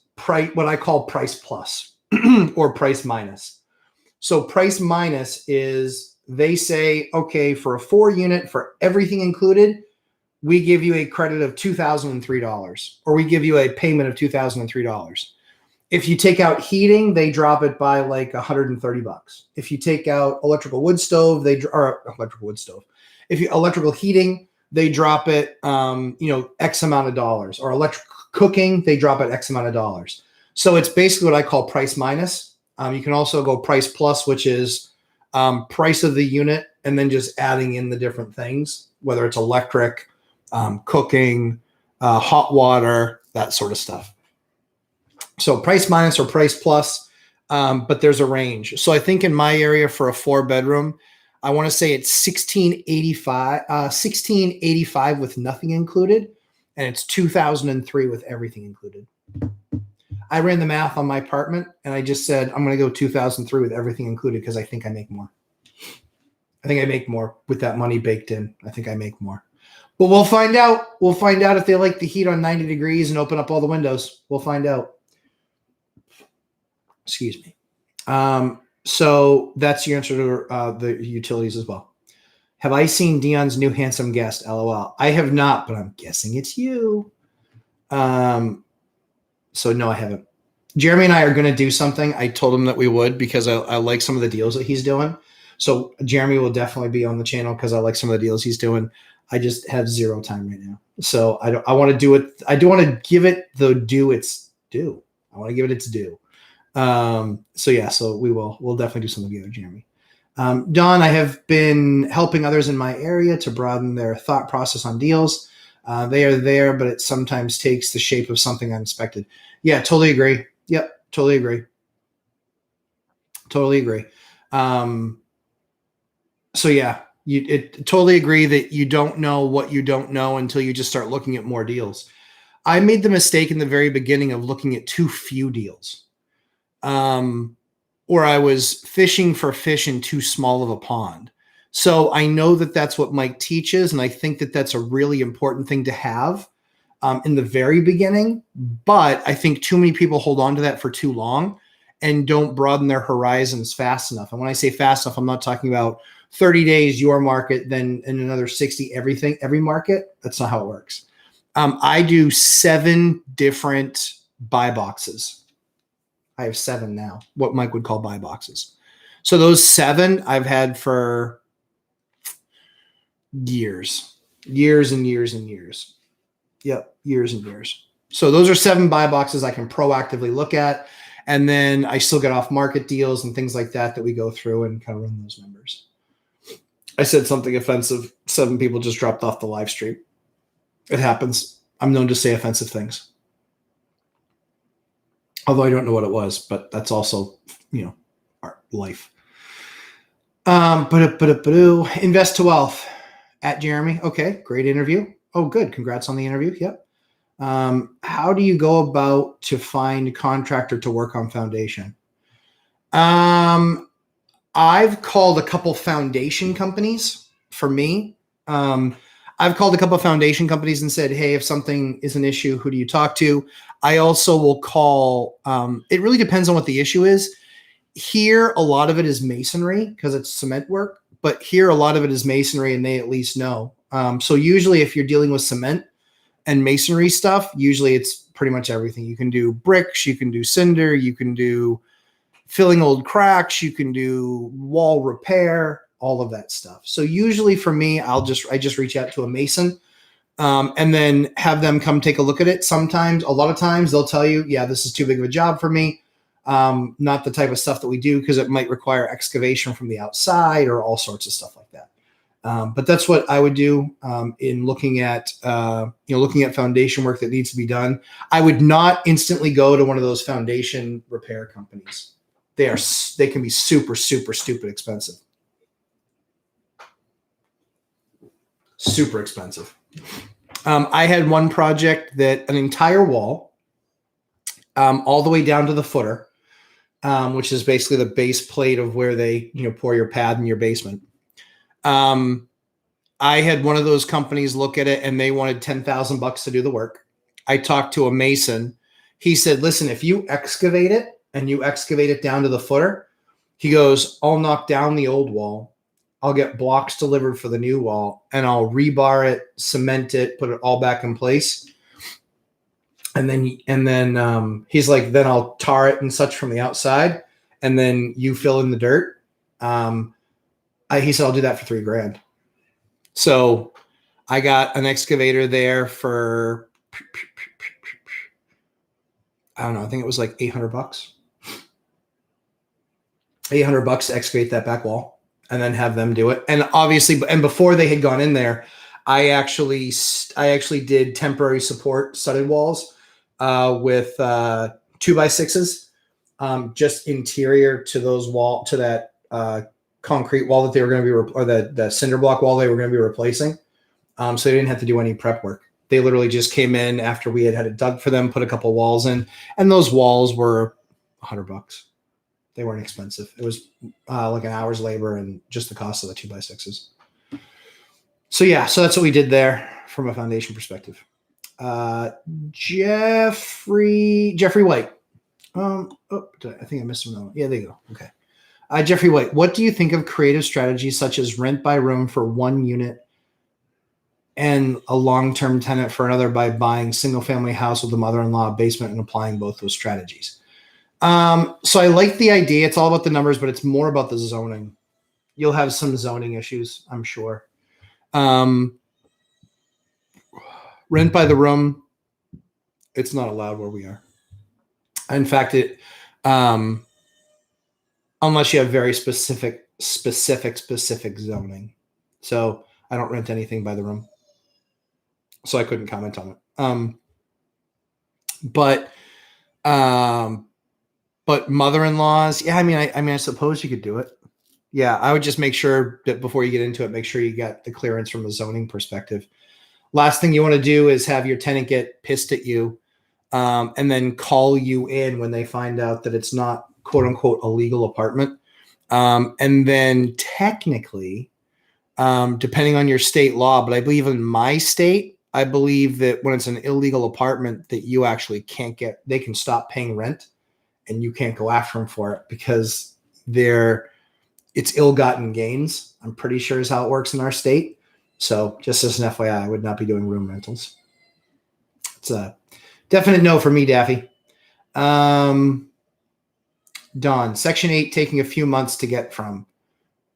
what I call price plus or price minus. So price minus is they say, okay, for a 4-unit, for everything included, we give you a credit of $2,003, or we give you a payment of $2,003. If you take out heating, they drop it by like $130. If you take out electrical wood stove, if you electrical heating, they drop it, X amount of dollars, or electric cooking, they drop it X amount of dollars. So it's basically what I call price minus. You can also go price plus, which is price of the unit, and then just adding in the different things, whether it's electric, cooking, hot water, that sort of stuff. So price minus or price plus, but there's a range. So I think in my area for a 4-bedroom, I want to say it's $1,685 with nothing included, and it's $2,003 with everything included. I ran the math on my apartment, and I just said I'm going to go $2,003 with everything included because I think I make more. I think I make more with that money baked in. I think I make more. But we'll find out. We'll find out if they like the heat on 90 degrees and open up all the windows. We'll find out. Excuse me. So that's your answer to the utilities as well. Have I seen Dion's new handsome guest? LOL. I have not, but I'm guessing it's you. So no, I haven't. Jeremy and I are going to do something. I told him that we would because I like some of the deals that he's doing. So Jeremy will definitely be on the channel because I like some of the deals he's doing. I just have zero time right now. So I want to do it. I do want to give it the due its due. I want to give it its due. So yeah, so we'll definitely do something together, Jeremy. Don, I have been helping others in my area to broaden their thought process on deals. They are there, but it sometimes takes the shape of something unexpected. Yeah, totally agree. Yep, totally agree. Totally agree. So yeah, totally agree that you don't know what you don't know until you just start looking at more deals. I made the mistake in the very beginning of looking at too few deals. Or I was fishing for fish in too small of a pond. So I know that that's what Mike teaches, and I think that that's a really important thing to have in the very beginning. But I think too many people hold on to that for too long and don't broaden their horizons fast enough. And when I say fast enough, I'm not talking about 30 days your market, then in another 60 every market. That's not how it works. I do 7 different buy boxes. I have 7 now, what Mike would call buy boxes. So those 7 I've had for years and years and years. Yep, years and years. So those are 7 buy boxes I can proactively look at. And then I still get off market deals and things like that we go through and kind of run those numbers. I said something offensive. 7 people just dropped off the live stream. It happens. I'm known to say offensive things. Although I don't know what it was, but that's also, our life. Invest to wealth at Jeremy. Okay, great interview. Oh, good. Congrats on the interview. Yep. How do you go about to find contractor to work on foundation? I've called a couple foundation companies for me. I've called a couple of foundation companies and said, hey, if something is an issue, who do you talk to? I also will call, it really depends on what the issue is. Here, a lot of it is masonry because it's cement work, but here a lot of it is masonry and they at least know. So usually if you're dealing with cement and masonry stuff, usually it's pretty much everything. You can do bricks, you can do cinder, you can do filling old cracks, you can do wall repair, all of that stuff. So usually for me, I just reach out to a mason and then have them come take a look at it. Sometimes, a lot of times they'll tell you, yeah, this is too big of a job for me. Not the type of stuff that we do because it might require excavation from the outside or all sorts of stuff like that. But that's what I would do in looking at foundation work that needs to be done. I would not instantly go to one of those foundation repair companies. They can be super, super, stupid expensive. Super expensive. I had one project that an entire wall, all the way down to the footer, which is basically the base plate of where they pour your pad in your basement. I had one of those companies look at it and they wanted $10,000 to do the work. I talked to a mason. He said, listen, if you excavate it and you excavate it down to the footer, he goes, I'll knock down the old wall I'll get blocks delivered for the new wall, and I'll rebar it, cement it, put it all back in place. And then he's like, then I'll tar it and such from the outside, and then you fill in the dirt. He said, I'll do that for $3,000. So I got an excavator there for, I don't know, I think it was like $800. $800 to excavate that back wall and then have them do it. And obviously, and before they had gone in there, I actually did temporary support studded walls with 2x6s, just interior to that concrete wall that they were going to be, or the cinder block wall they were going to be replacing. So they didn't have to do any prep work. They literally just came in after we had it dug for them, put a couple walls in, and those walls were $100. They weren't expensive. It was like an hour's labor and just the cost of the 2x6s. So yeah, so that's what we did there from a foundation perspective. Jeffrey White. I think I missed him. Yeah, there you go. Okay. Jeffrey White, what do you think of creative strategies such as rent by room for one unit and a long-term tenant for another by buying single-family house with a mother-in-law basement and applying both those strategies? So I like the idea. It's all about the numbers, but it's more about the zoning. You'll have some zoning issues, I'm sure. Rent by the room, it's not allowed where we are. In fact, unless you have very specific zoning. So I don't rent anything by the room. So I couldn't comment on it. But mother-in-laws, yeah, I mean, I suppose you could do it. Yeah, I would just make sure that before you get into it, make sure you got the clearance from a zoning perspective. Last thing you want to do is have your tenant get pissed at you and then call you in when they find out that it's not quote unquote a legal apartment. And then technically, depending on your state law, but I believe in my state, I believe that when it's an illegal apartment that you actually they can stop paying rent and you can't go after them for it because it's ill-gotten gains. I'm pretty sure is how it works in our state. So just as an FYI, I would not be doing room rentals. It's a definite no for me, Daffy. Don, Section 8 taking a few months to get from.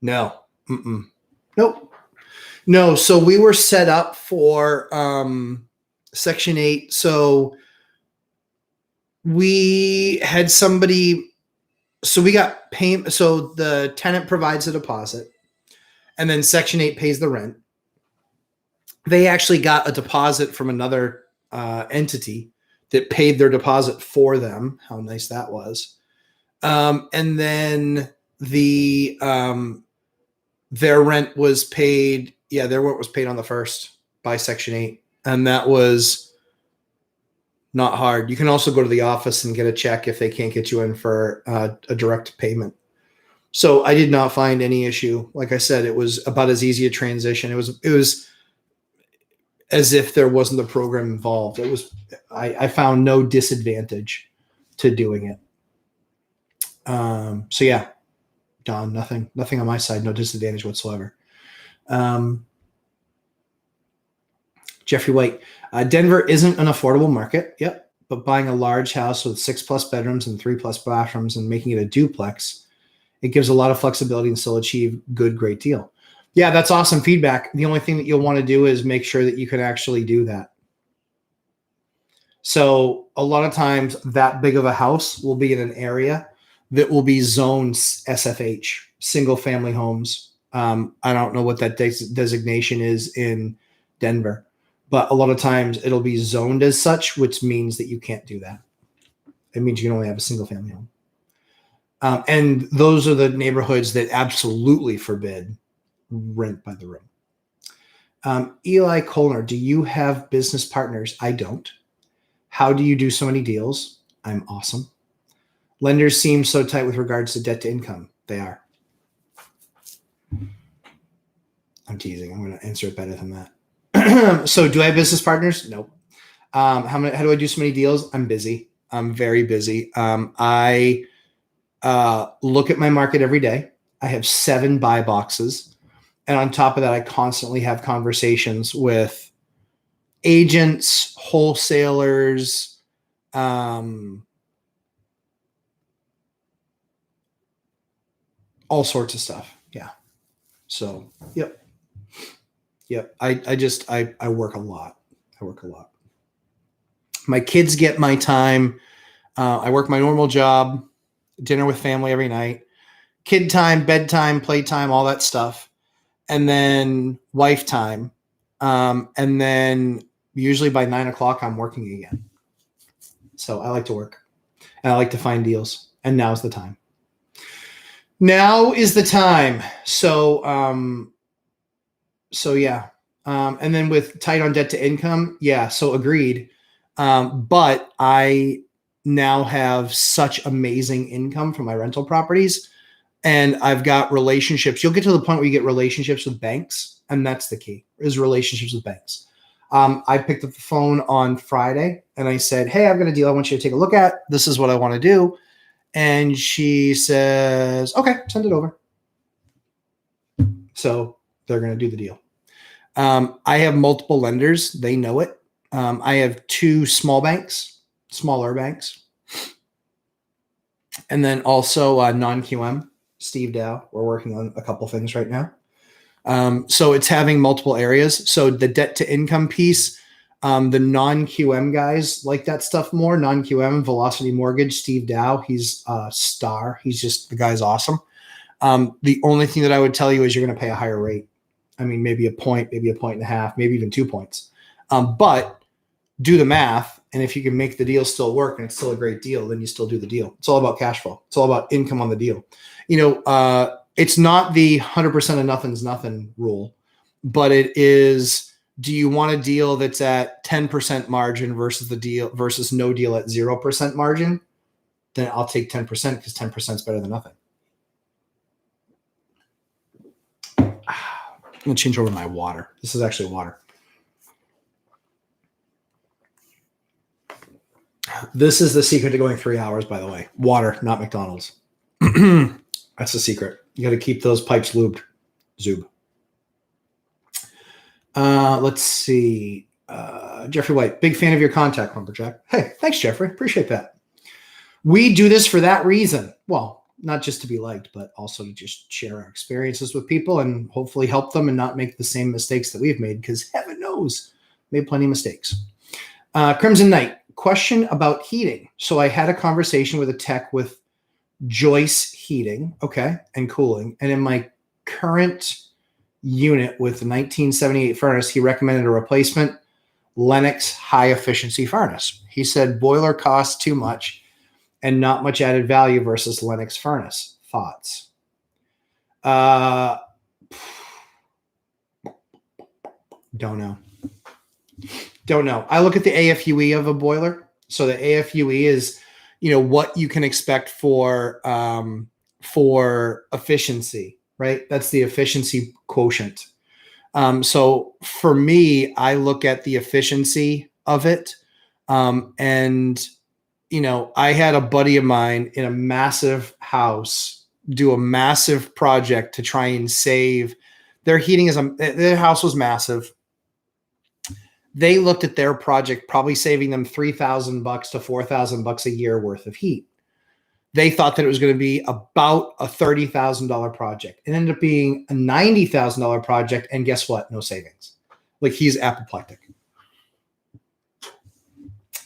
No. Nope. No, so we were set up for Section 8. So we had somebody, so we got payment. So the tenant provides a deposit and then Section 8 pays the rent. They actually got a deposit from another entity that paid their deposit for them. How nice that was. And then their rent was paid. Yeah, their rent was paid on the 1st by Section 8. And that was not hard. You can also go to the office and get a check if they can't get you in for a direct payment. So I did not find any issue. Like I said, it was about as easy a transition. It was as if there wasn't a program involved. I found no disadvantage to doing it. So yeah, Don, nothing on my side, no disadvantage whatsoever. Jeffrey White, Denver isn't an affordable market. Yep. But buying a large house with 6+ bedrooms and 3+ bathrooms and making it a duplex, it gives a lot of flexibility and still achieve great deal. Yeah, that's awesome feedback. The only thing that you'll want to do is make sure that you can actually do that. So a lot of times that big of a house will be in an area that will be zoned SFH, single family homes. I don't know what that designation is in Denver, but a lot of times it'll be zoned as such, which means that you can't do that. It means you can only have a single family home. And those are the neighborhoods that absolutely forbid rent by the room. Eli Kolner, do you have business partners? I don't. How do you do so many deals? I'm awesome. Lenders seem so tight with regards to debt to income. They are. I'm teasing. I'm going to answer it better than that. So do I have business partners? Nope. How do I do so many deals? I'm busy. I'm very busy. I look at my market every day. I have 7 buy boxes. And on top of that, I constantly have conversations with agents, wholesalers, all sorts of stuff. Yeah. So, yep. I work a lot. My kids get my time. I work my normal job, dinner with family every night, kid time, bedtime, playtime, all that stuff. And then wife time. And then usually by 9 o'clock, I'm working again. So I like to work and I like to find deals. And now's the time. Now is the time. So yeah. And then with tight on debt to income. Yeah. So agreed. But I now have such amazing income from my rental properties, and I've got relationships. You'll get to the point where you get relationships with banks, and that's the key, is relationships with banks. I picked up the phone on Friday and I said, hey, I've got a deal I want you to take a look at. This is what I want to do. And she says, okay, send it over. So they're going to do the deal. I have multiple lenders. They know it. I have 2 smaller banks. And then also non-QM, Steve Dow. We're working on a couple things right now. So it's having multiple areas. So the debt to income piece, the non-QM guys like that stuff more. Non-QM, Velocity Mortgage, Steve Dow, he's a star. The guy's awesome. The only thing that I would tell you is you're going to pay a higher rate. I mean, maybe a point, maybe a point and a half, maybe even 2 points. But do the math. And if you can make the deal still work and it's still a great deal, then you still do the deal. It's all about cash flow. It's all about income on the deal. It's not the 100% of nothing's nothing rule, but it is, do you want a deal that's at 10% margin versus no deal at 0% margin? Then I'll take 10% because 10% is better than nothing. I'm going to change over my water. This is actually water. This is the secret to going 3 hours, by the way. Water, not McDonald's. That's the secret. You got to keep those pipes lubed. Zoob. Let's see. Jeffrey White, big fan of your contact, Lumberjack. Hey, thanks, Jeffrey. Appreciate that. We do this for that reason. Well, not just to be liked, but also to just share our experiences with people and hopefully help them and not make the same mistakes that we've made, because heaven knows, made plenty of mistakes. Crimson Knight, question about heating. So I had a conversation with a tech with Joyce Heating, okay, and cooling. And in my current unit with the 1978 furnace, he recommended a replacement Lennox high efficiency furnace. He said boiler costs too much and not much added value versus Lennox furnace. Thoughts? Don't know. I look at the AFUE of a boiler. So the AFUE is, what you can expect for efficiency, right? That's the efficiency quotient. So for me, I look at the efficiency of it. And I had a buddy of mine in a massive house do a massive project to try and save their heating. Their house was massive. They looked at their project probably saving them $3,000 to $4,000 a year worth of heat. They thought that it was going to be about a $30,000 project. It ended up being a $90,000 project. And guess what? No savings. Like, he's apoplectic.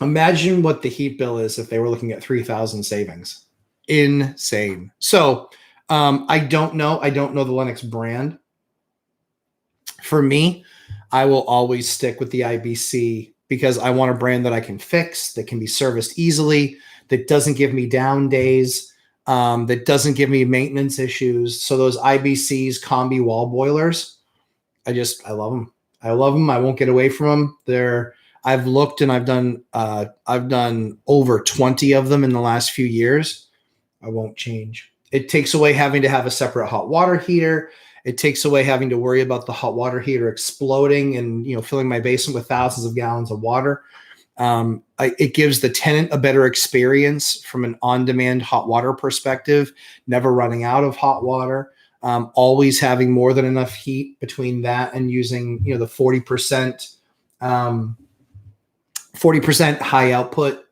Imagine what the heat bill is if they were looking at 3,000 savings. Insane. So I don't know. I don't know the Lennox brand. For me, I will always stick with the IBC because I want a brand that I can fix, that can be serviced easily, that doesn't give me down days, that doesn't give me maintenance issues. So those IBCs, combi wall boilers, I love them. I love them. I won't get away from them. I've looked and I've done over 20 of them in the last few years. I won't change. It takes away having to have a separate hot water heater. It takes away having to worry about the hot water heater exploding and filling my basement with thousands of gallons of water. It gives the tenant a better experience from an on-demand hot water perspective, never running out of hot water. Always having more than enough heat between that and using, the 40% 40% high output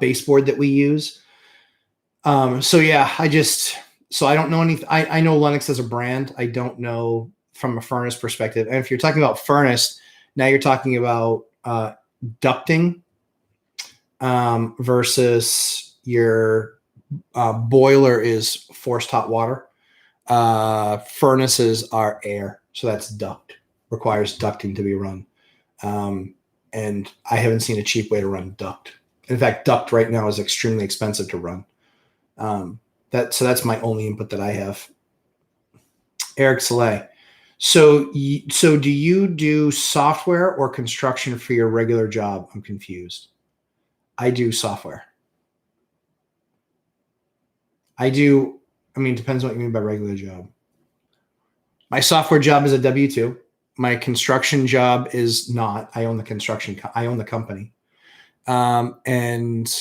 baseboard that we use. So yeah, I don't know anything. I know Lennox as a brand. I don't know from a furnace perspective. And if you're talking about furnace, now you're talking about ducting versus your boiler is forced hot water. Furnaces are air. So that's duct, requires ducting to be run. And I haven't seen a cheap way to run duct. In fact, duct right now is extremely expensive to run. So that's my only input that I have. Eric Saleh. So do you do software or construction for your regular job? I'm confused. I do software. Depends on what you mean by regular job. My software job is a W-2. My construction job is not. I own the company. And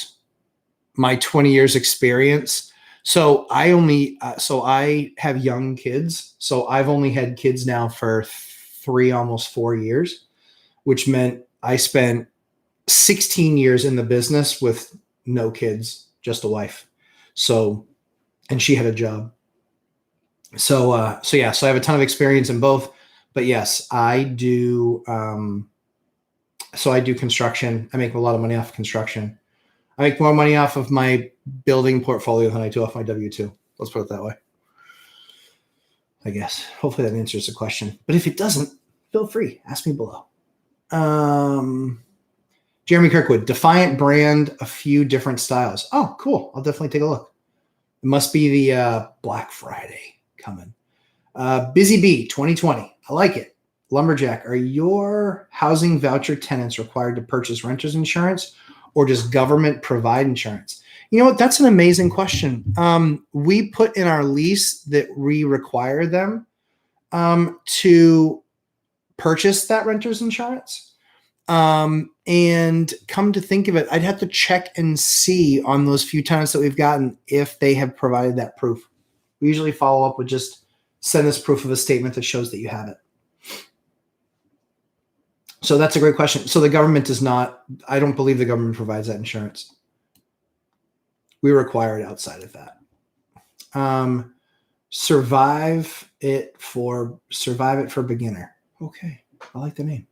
my 20 years experience. So I have young kids. So I've only had kids now for 3, almost 4 years, which meant I spent 16 years in the business with no kids, just a wife. And she had a job. So I have a ton of experience in both, but yes, I do. So I do construction. I make a lot of money off construction. I make more money off of my building portfolio than I do off my W-2. Let's put it that way. I guess. Hopefully that answers the question. But if it doesn't, feel free. Ask me below. Jeremy Kirkwood, Defiant brand, a few different styles. Oh, cool. I'll definitely take a look. It must be the Black Friday coming. Busy Bee 2020. I like it. Lumberjack, are your housing voucher tenants required to purchase renter's insurance, or does government provide insurance? You know what? That's an amazing question. We put in our lease that we require them to purchase that renter's insurance. And come to think of it, I'd have to check and see on those few tenants that we've gotten if they have provided that proof. We usually follow up with just send us proof of a statement that shows that you have it. So that's a great question. So the government does not, I don't believe the government provides that insurance. We require it outside of that. Survive it for beginner. Okay. I like the name.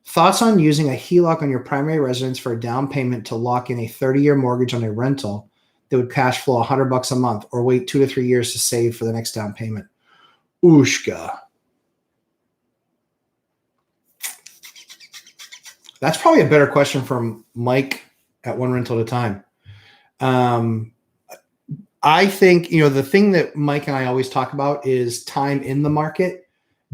Thoughts on using a HELOC on your primary residence for a down payment to lock in a 30-year mortgage on a rental that would cash flow $100 a month, or wait 2 to 3 years to save for the next down payment? Ooshka. That's probably a better question from Mike at One Rental at a Time. I think, the thing that Mike and I always talk about is time in the market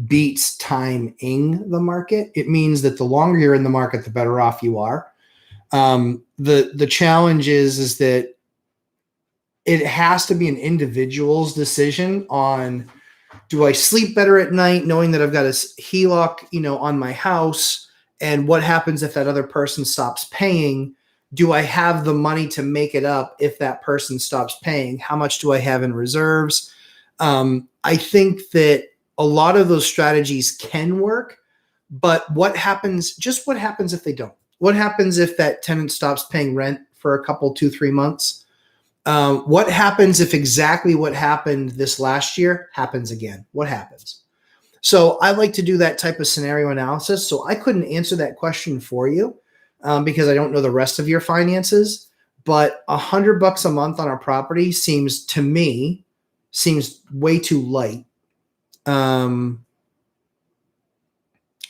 beats timing the market. It means that the longer you're in the market, the better off you are. The challenge is that it has to be an individual's decision on, do I sleep better at night knowing that I've got a HELOC, on my house? And what happens if that other person stops paying? Do I have the money to make it up if that person stops paying? How much do I have in reserves? I think that a lot of those strategies can work, but what happens if they don't? What happens if that tenant stops paying rent for a couple, 2-3 months? What happens if exactly what happened this last year happens again? What happens? So I like to do that type of scenario analysis. So I couldn't answer that question for you because I don't know the rest of your finances, but $100 a month on our property seems way too light.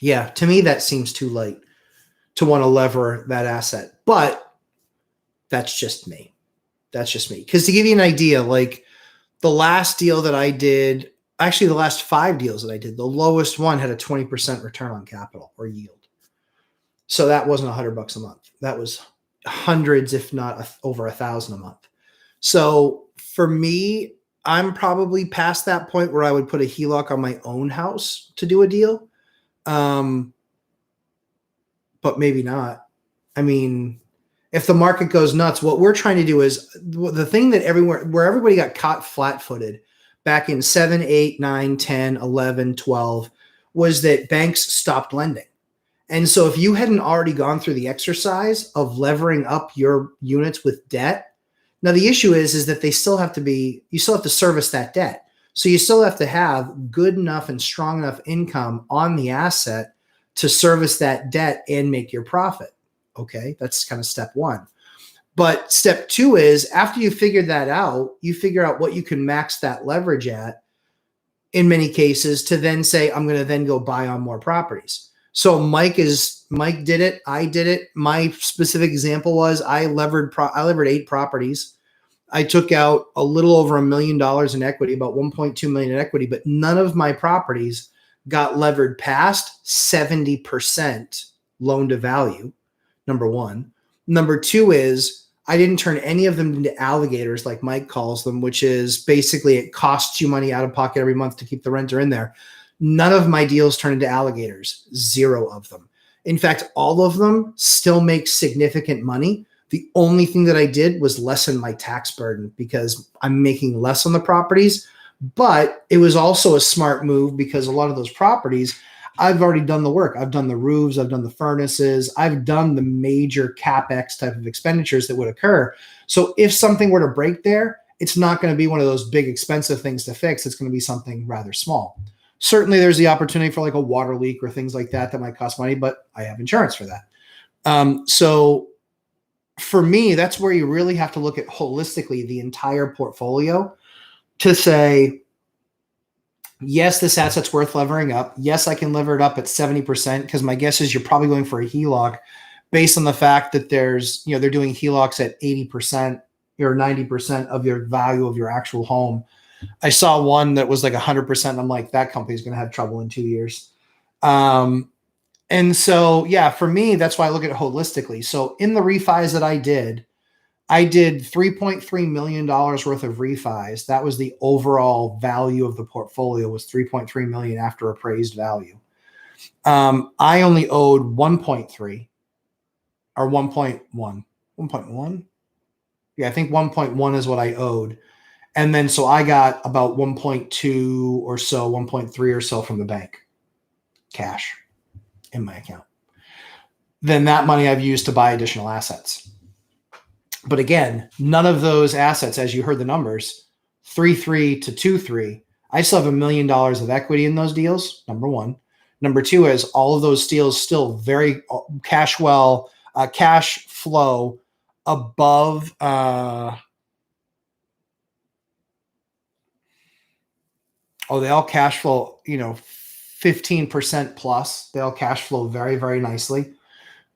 Yeah, to me, that seems too light to want to lever that asset, but that's just me. Because to give you an idea, like the last deal that I did, actually the last 5 deals that I did, the lowest one had a 20% return on capital or yield. So that wasn't $100 a month. That was hundreds, if not over 1,000 a month. So for me, I'm probably past that point where I would put a HELOC on my own house to do a deal. But maybe not. I mean, if the market goes nuts, what we're trying to do is the thing that where everybody got caught flat-footed back in 7, 8, 9, 10, 11, 12 was that banks stopped lending. And so if you hadn't already gone through the exercise of levering up your units with debt, now the issue is that you still have to service that debt. So you still have to have good enough and strong enough income on the asset to service that debt and make your profit. Okay, that's kind of step one. But step two is after you figure that out, you figure out what you can max that leverage at in many cases to then say, I'm going to then go buy on more properties. So Mike did it. I did it. My specific example was I levered 8 properties. I took out a little over $1 million in equity, about 1.2 million in equity, but none of my properties got levered past 70% loan to value. Number one. Number two is I didn't turn any of them into alligators like Mike calls them, which is basically it costs you money out of pocket every month to keep the renter in there. None of my deals turn into alligators, 0 of them. In fact, all of them still make significant money. The only thing that I did was lessen my tax burden because I'm making less on the properties, but it was also a smart move because a lot of those properties, I've already done the work. I've done the roofs, I've done the furnaces, I've done the major CapEx type of expenditures that would occur. So if something were to break there, it's not going to be one of those big expensive things to fix. It's going to be something rather small. Certainly there's the opportunity for like a water leak or things like that might cost money, but I have insurance for that. So for me, that's where you really have to look at holistically the entire portfolio to say, yes, this asset's worth levering up. Yes, I can lever it up at 70% because my guess is you're probably going for a HELOC based on the fact that they're doing HELOCs at 80% or 90% of your value of your actual home. I saw one that was like 100%. And I'm like, that company's going to have trouble in 2 years. And so, yeah, for me, that's why I look at it holistically. So in the refis that I did $3.3 million worth of refis. That was the overall value of the portfolio was $3.3 million after appraised value. I only owed 1.3 or 1.1. Yeah, I think 1.1 is what I owed. And then so I got about 1.2 or so, 1.3 or so from the bank, cash in my account. Then that money I've used to buy additional assets. But again, none of those assets, as you heard the numbers, 3.3 to 2.3, I still have $1 million of equity in those deals, number one. Number two is all of those deals still very cash flow above they all cash flow, 15% plus. They all cash flow very, very nicely.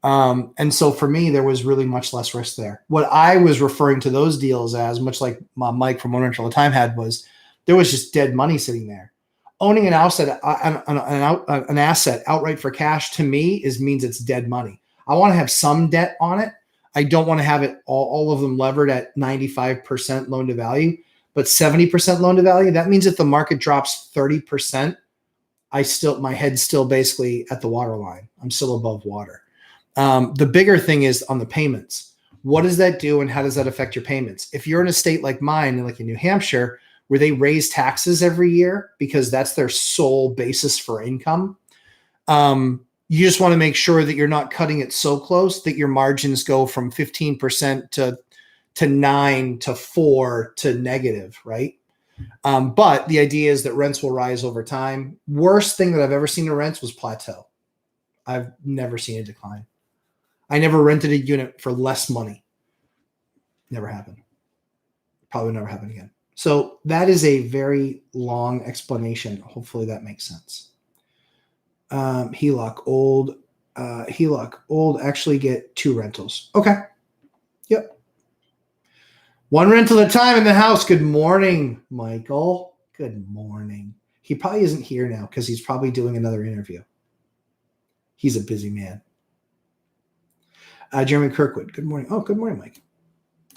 And so for me, there was really much less risk there. What I was referring to those deals as, much like Mike from One Rental at a Time had, was there was just dead money sitting there. Owning an asset outright for cash to me means it's dead money. I want to have some debt on it. I don't want to have it all of them levered at 95% loan to value, but 70% loan to value. That means if the market drops 30%, my head's still basically at the water line. I'm still above water. The bigger thing is on the payments. What does that do and how does that affect your payments? If you're in a state like mine, like in New Hampshire, where they raise taxes every year because that's their sole basis for income, you just want to make sure that you're not cutting it so close that your margins go from 15% to 9 to 4 to negative, right? But the idea is that rents will rise over time. Worst thing that I've ever seen in rents was plateau. I've never seen a decline. I never rented a unit for less money. Never happened. Probably never happen again. So that is a very long explanation. Hopefully that makes sense. HELOC old actually get 2 rentals. Okay. Yep. 1 rental at a time in the house. Good morning, Michael. Good morning. He probably isn't here now because he's probably doing another interview. He's a busy man. Jeremy Kirkwood. Good morning. Oh, good morning, Mike.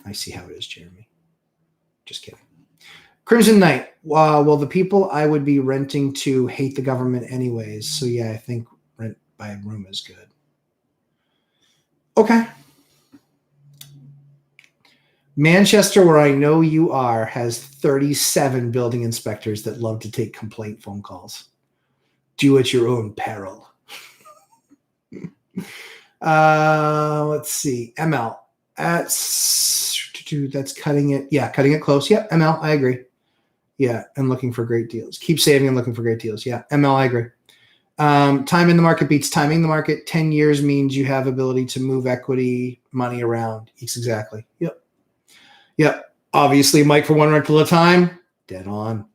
I see how it is, Jeremy. Just kidding. Crimson Knight. Well, the people I would be renting to hate the government anyways. So yeah, I think rent by a room is good. Okay. Manchester, where I know you are, has 37 building inspectors that love to take complaint phone calls. Do at your own peril. Let's see. ML. That's cutting it. Yeah, cutting it close. Yeah, ML, I agree. Yeah, and looking for great deals. Keep saving and looking for great deals. Yeah, ML, I agree. Time in the market beats timing the market. 10 years means you have ability to move equity money around. Exactly. Yep. Yep. Obviously, Mike, for one rental at a time, dead on.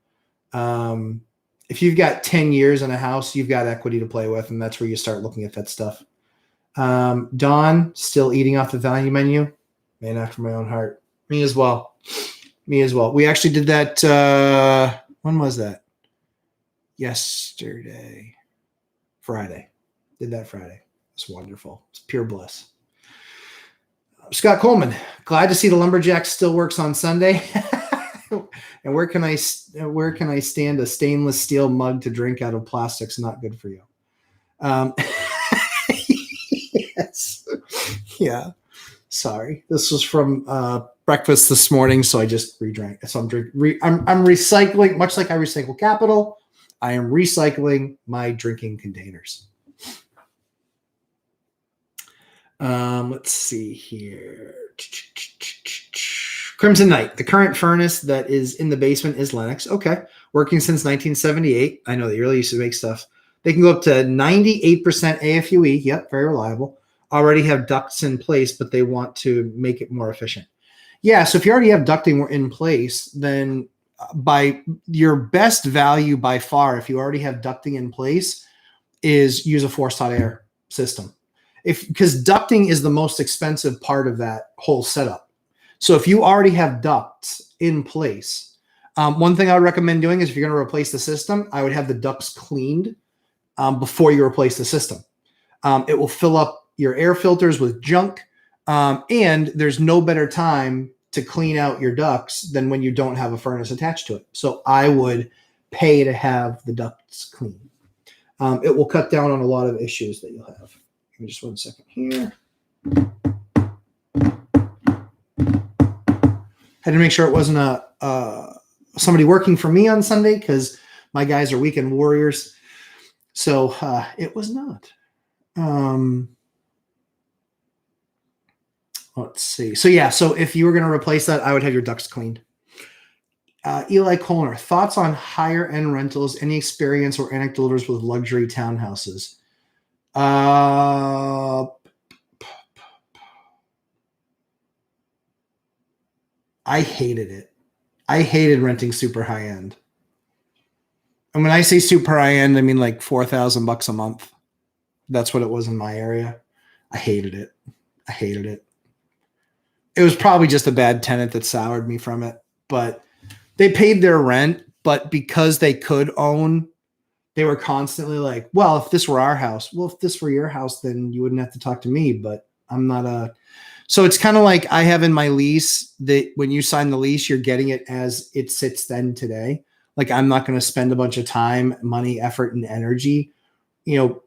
If you've got 10 years in a house, you've got equity to play with, and that's where you start looking at that stuff. Don, still eating off the value menu. Man after my own heart. Me as well. Me as well. We actually did that. When was that? Yesterday. Friday. Did that Friday. It's wonderful. It's pure bliss. Scott Coleman, glad to see the Lumberjack still works on Sunday. And where can I stand a stainless steel mug to drink out of plastic's not good for you. Yes. Yeah. Sorry. This was from breakfast this morning, so I just redrank. So I'm recycling, much like I recycle capital. I am recycling my drinking containers. Let's see here. Crimson Knight. The current furnace that is in the basement is Lennox. Okay. Working since 1978. I know they really used to make stuff. They can go up to 98% AFUE. Yep, very reliable. Already have ducts in place, but they want to make it more efficient. Yeah, so if you already have ducting in place, then by your best value by far, if you already have ducting in place, is use a forced hot air system. Because ducting is the most expensive part of that whole setup. So if you already have ducts in place, one thing I would recommend doing is if you're going to replace the system, I would have the ducts cleaned before you replace the system. It will fill up your air filters with junk, and there's no better time to clean out your ducts than when you don't have a furnace attached to it. So I would pay to have the ducts clean. It will cut down on a lot of issues that you'll have. Give me just 1 second here. Had to make sure it wasn't somebody working for me on Sunday because my guys are weekend warriors. So it was not. Let's see. So yeah, so if you were going to replace that, I would have your ducts cleaned. Eli Kolner, thoughts on higher end rentals, any experience or anecdotes with luxury townhouses? I hated it. I hated renting super high end. And when I say super high end, I mean like $4,000 a month. That's what it was in my area. I hated it. I hated it. It was probably just a bad tenant that soured me from it, but they paid their rent, but because they could own, they were constantly like, well, if this were our house, well, if this were your house, then you wouldn't have to talk to me, but I'm not a, so it's kind of like I have in my lease that when you sign the lease, you're getting it as it sits then today. Like I'm not going to spend a bunch of time, money, effort, and energy,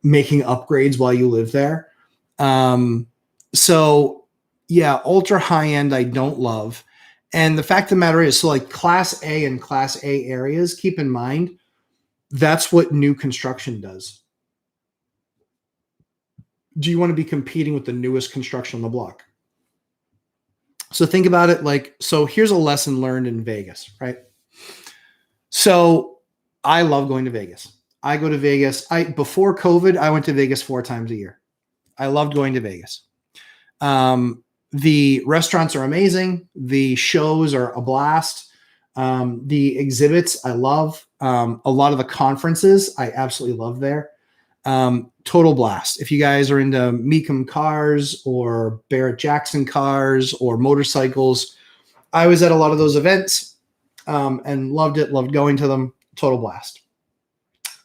making upgrades while you live there. So yeah, ultra high end, I don't love. And the fact of the matter is, so like class A and class A areas, keep in mind, that's what new construction does. Do you want to be competing with the newest construction on the block? So think about it like, so here's a lesson learned in Vegas, right? So I love going to Vegas. I go to Vegas. Before COVID, I went to Vegas 4 times a year. I loved going to Vegas. The restaurants are amazing. The shows are a blast. The exhibits I love. A lot of the conferences I absolutely love there. Total blast. If you guys are into Meekum cars or Barrett Jackson cars or motorcycles, I was at a lot of those events and loved it. Loved going to them. Total blast.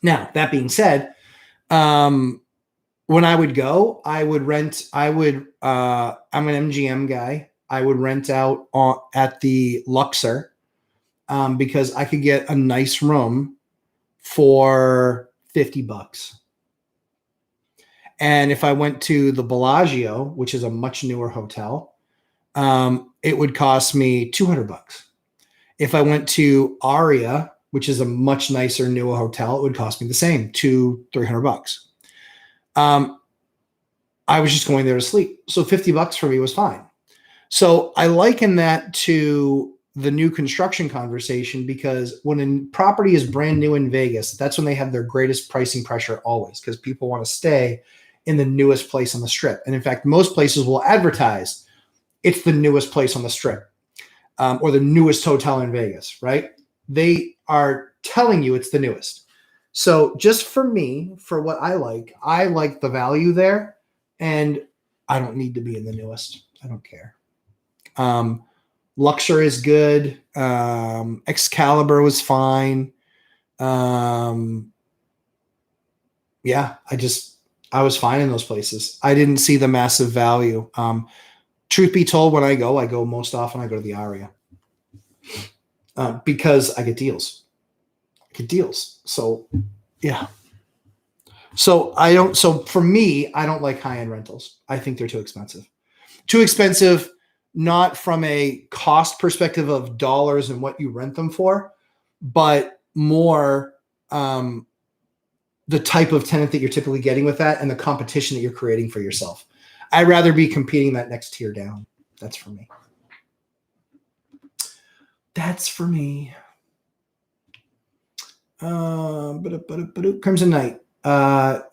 Now, that being said, when I would go, I'm an MGM guy. I would rent out at the Luxor because I could get a nice room for $50. And if I went to the Bellagio, which is a much newer hotel, it would cost me $200. If I went to Aria, which is a much nicer, newer hotel, it would cost me the same, $200-300. I was just going there to sleep. So $50 for me was fine. So I liken that to the new construction conversation, because when a property is brand new in Vegas, that's when they have their greatest pricing pressure always, because people want to stay in the newest place on the strip. And in fact, most places will advertise it's the newest place on the strip, or the newest hotel in Vegas, right? They are telling you it's the newest. So just for me, for what I like the value there, and I don't need to be in the newest. I don't care. Luxor is good. Excalibur was fine. Yeah, I was fine in those places. I didn't see the massive value. Truth be told, when I go most often, I go to the Aria. Because I get deals. So yeah. So for me, I don't like high-end rentals. I think they're too expensive. Too expensive, not from a cost perspective of dollars and what you rent them for, but more the type of tenant that you're typically getting with that and the competition that you're creating for yourself. I'd rather be competing that next tier down. That's for me. Crimson Knight.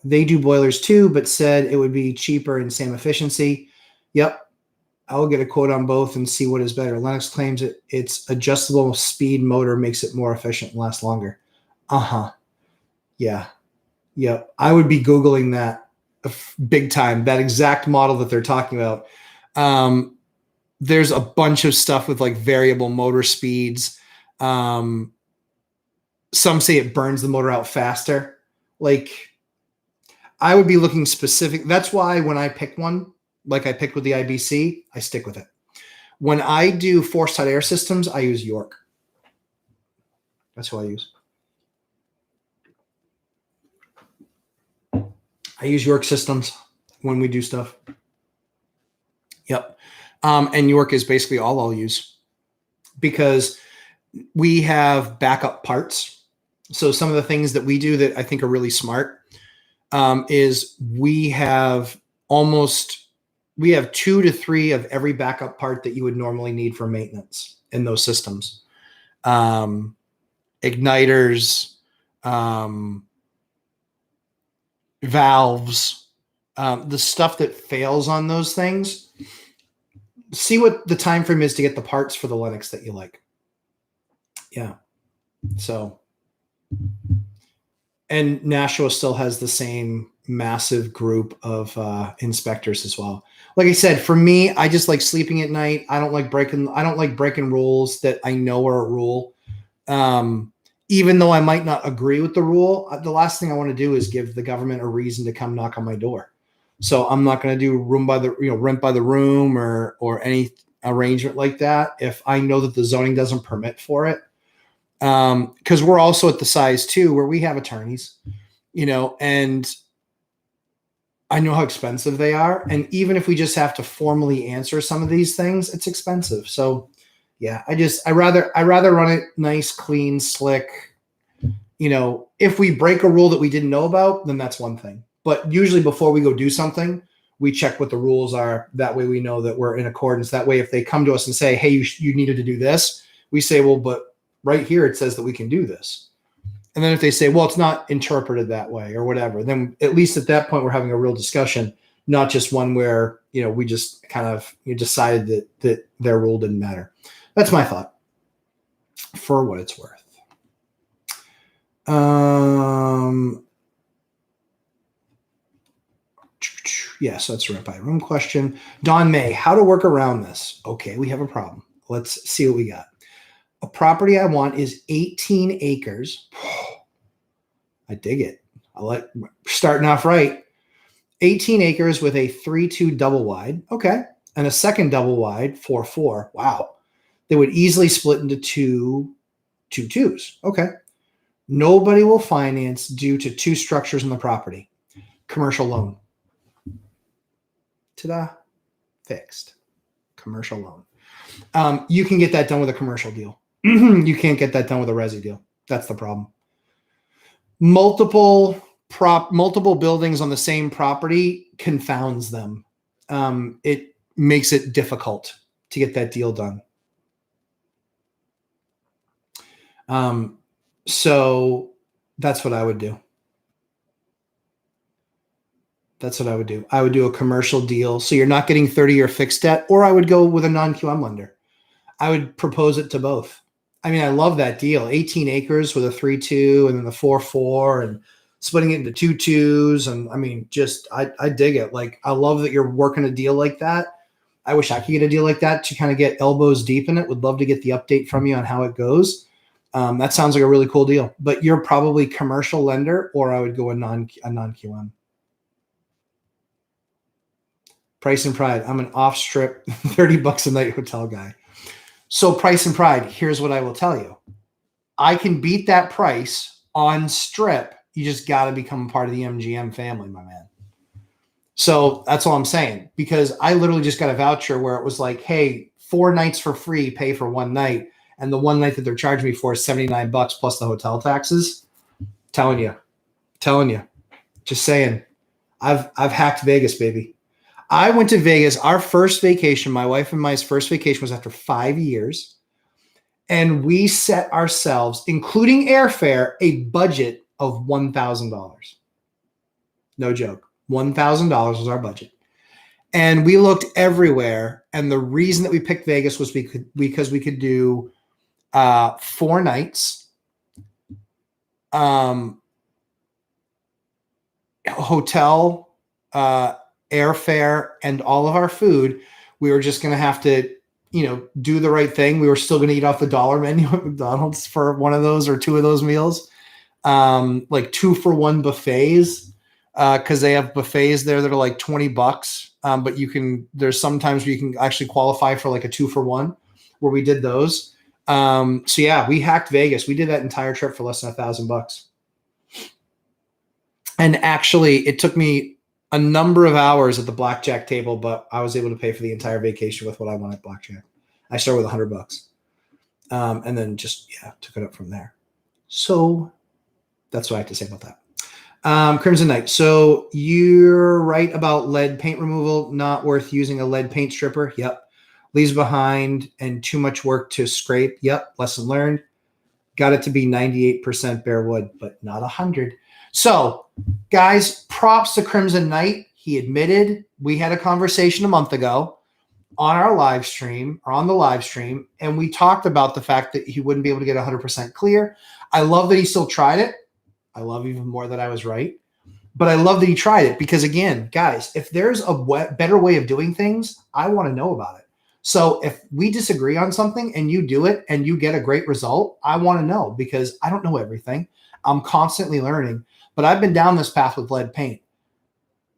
They do boilers too, but said it would be cheaper and same efficiency. Yep. I will get a quote on both and see what is better. Lennox claims its adjustable speed motor makes it more efficient and lasts longer. Yeah. Yep. I would be Googling that big time, that exact model that they're talking about. There's a bunch of stuff with like variable motor speeds. Some say it burns the motor out faster. Like, I would be looking specific. That's why when I pick one, like I picked with the IBC, I stick with it. When I do forced hot air systems, I use York. That's who I use. I use York systems when we do stuff. Yep. And York is basically all I'll use, because we have backup parts. So some of the things that we do that I think are really smart is we have 2 to 3 of every backup part that you would normally need for maintenance in those systems. Igniters, valves, the stuff that fails on those things. See what the time frame is to get the parts for the Lennox that you like. Yeah. So, and Nashua still has the same massive group of inspectors as well. Like I said, for me, I just like sleeping at night. I don't like breaking rules that I know are a rule. Even though I might not agree with the rule, the last thing I want to do is give the government a reason to come knock on my door. So I'm not going to do rent by the room or any arrangement like that if I know that the zoning doesn't permit for it. Because we're also at the size too where we have attorneys, and I know how expensive they are. And even if we just have to formally answer some of these things, it's expensive. So yeah, I rather run it nice, clean, slick. If we break a rule that we didn't know about, then that's one thing. But usually before we go do something, we check what the rules are. That way we know that we're in accordance. That way, if they come to us and say, hey, you needed to do this, we say, well, but right here it says that we can do this. And then if they say, well, it's not interpreted that way or whatever, then at least at that point we're having a real discussion, not just one where, we just kind of decided that their rule didn't matter. That's my thought, for what it's worth. Yes, that's a by room question. Don May, how to work around this? Okay, we have a problem. Let's see what we got. A property I want is 18 acres. I dig it. I like starting off right. 18 acres with a 3-2 double wide. Okay. And a second double wide, 4-4. Wow. They would easily split into two 2s. Okay. Nobody will finance due to 2 structures in the property. Commercial loan. Ta-da. Fixed. commercial loan. You can get that done with a commercial deal. You can't get that done with a resi deal. That's the problem. Multiple buildings on the same property confounds them. It makes it difficult to get that deal done. So that's what I would do. That's what I would do. I would do a commercial deal. So you're not getting 30-year fixed debt, or I would go with a non-QM lender. I would propose it to both. I mean, I love that deal. 18 acres with a 3-2 and then the 4-4 and splitting it into 2-2s. And I mean, just, I dig it. Like, I love that you're working a deal like that. I wish I could get a deal like that to kind of get elbows deep in it. Would love to get the update from you on how it goes. That sounds like a really cool deal, but you're probably commercial lender, or I would go a non-QM. Price and Pride. I'm an off strip $30 a night hotel guy. So Price and Pride, here's what I will tell you. I can beat that price on strip. You just got to become part of the MGM family, my man. So that's all I'm saying, because I literally just got a voucher where it was like, hey, 4 nights for free, pay for 1 night. And the 1 night that they're charging me for is $79 plus the hotel taxes. Telling you, just saying, I've hacked Vegas, baby. I went to Vegas. Our first vacation, my wife and my first vacation, was after 5 years. And we set ourselves, including airfare, a budget of $1,000. No joke. $1,000 was our budget. And we looked everywhere. And the reason that we picked Vegas was because we could do 4 nights, hotel, airfare, and all of our food. We were just going to have to, do the right thing. We were still going to eat off the dollar menu at McDonald's for one of those or 2 of those meals, like 2-for-1 buffets, because they have buffets there that are like $20. But there's sometimes where you can actually qualify for like a 2-for-1, where we did those. So yeah, we hacked Vegas. We did that entire trip for less than $1,000. And actually, it took me a number of hours at the blackjack table, but I was able to pay for the entire vacation with what I won at blackjack. I started with $100, and then just took it up from there. So that's what I have to say about that. Crimson Knight. So you're right about lead paint removal. Not worth using a lead paint stripper. Yep. Leaves behind and too much work to scrape. Yep. Lesson learned. Got it to be 98% bare wood, but not 100. So, guys, props to Crimson Knight. He admitted, we had a conversation a month ago on our live stream, or on the live stream, and we talked about the fact that he wouldn't be able to get 100% clear. I love that he still tried it. I love even more that I was right. But I love that he tried it because, again, guys, if there's a better way of doing things, I want to know about it. So if we disagree on something and you do it and you get a great result, I want to know, because I don't know everything. I'm constantly learning. But I've been down this path with lead paint.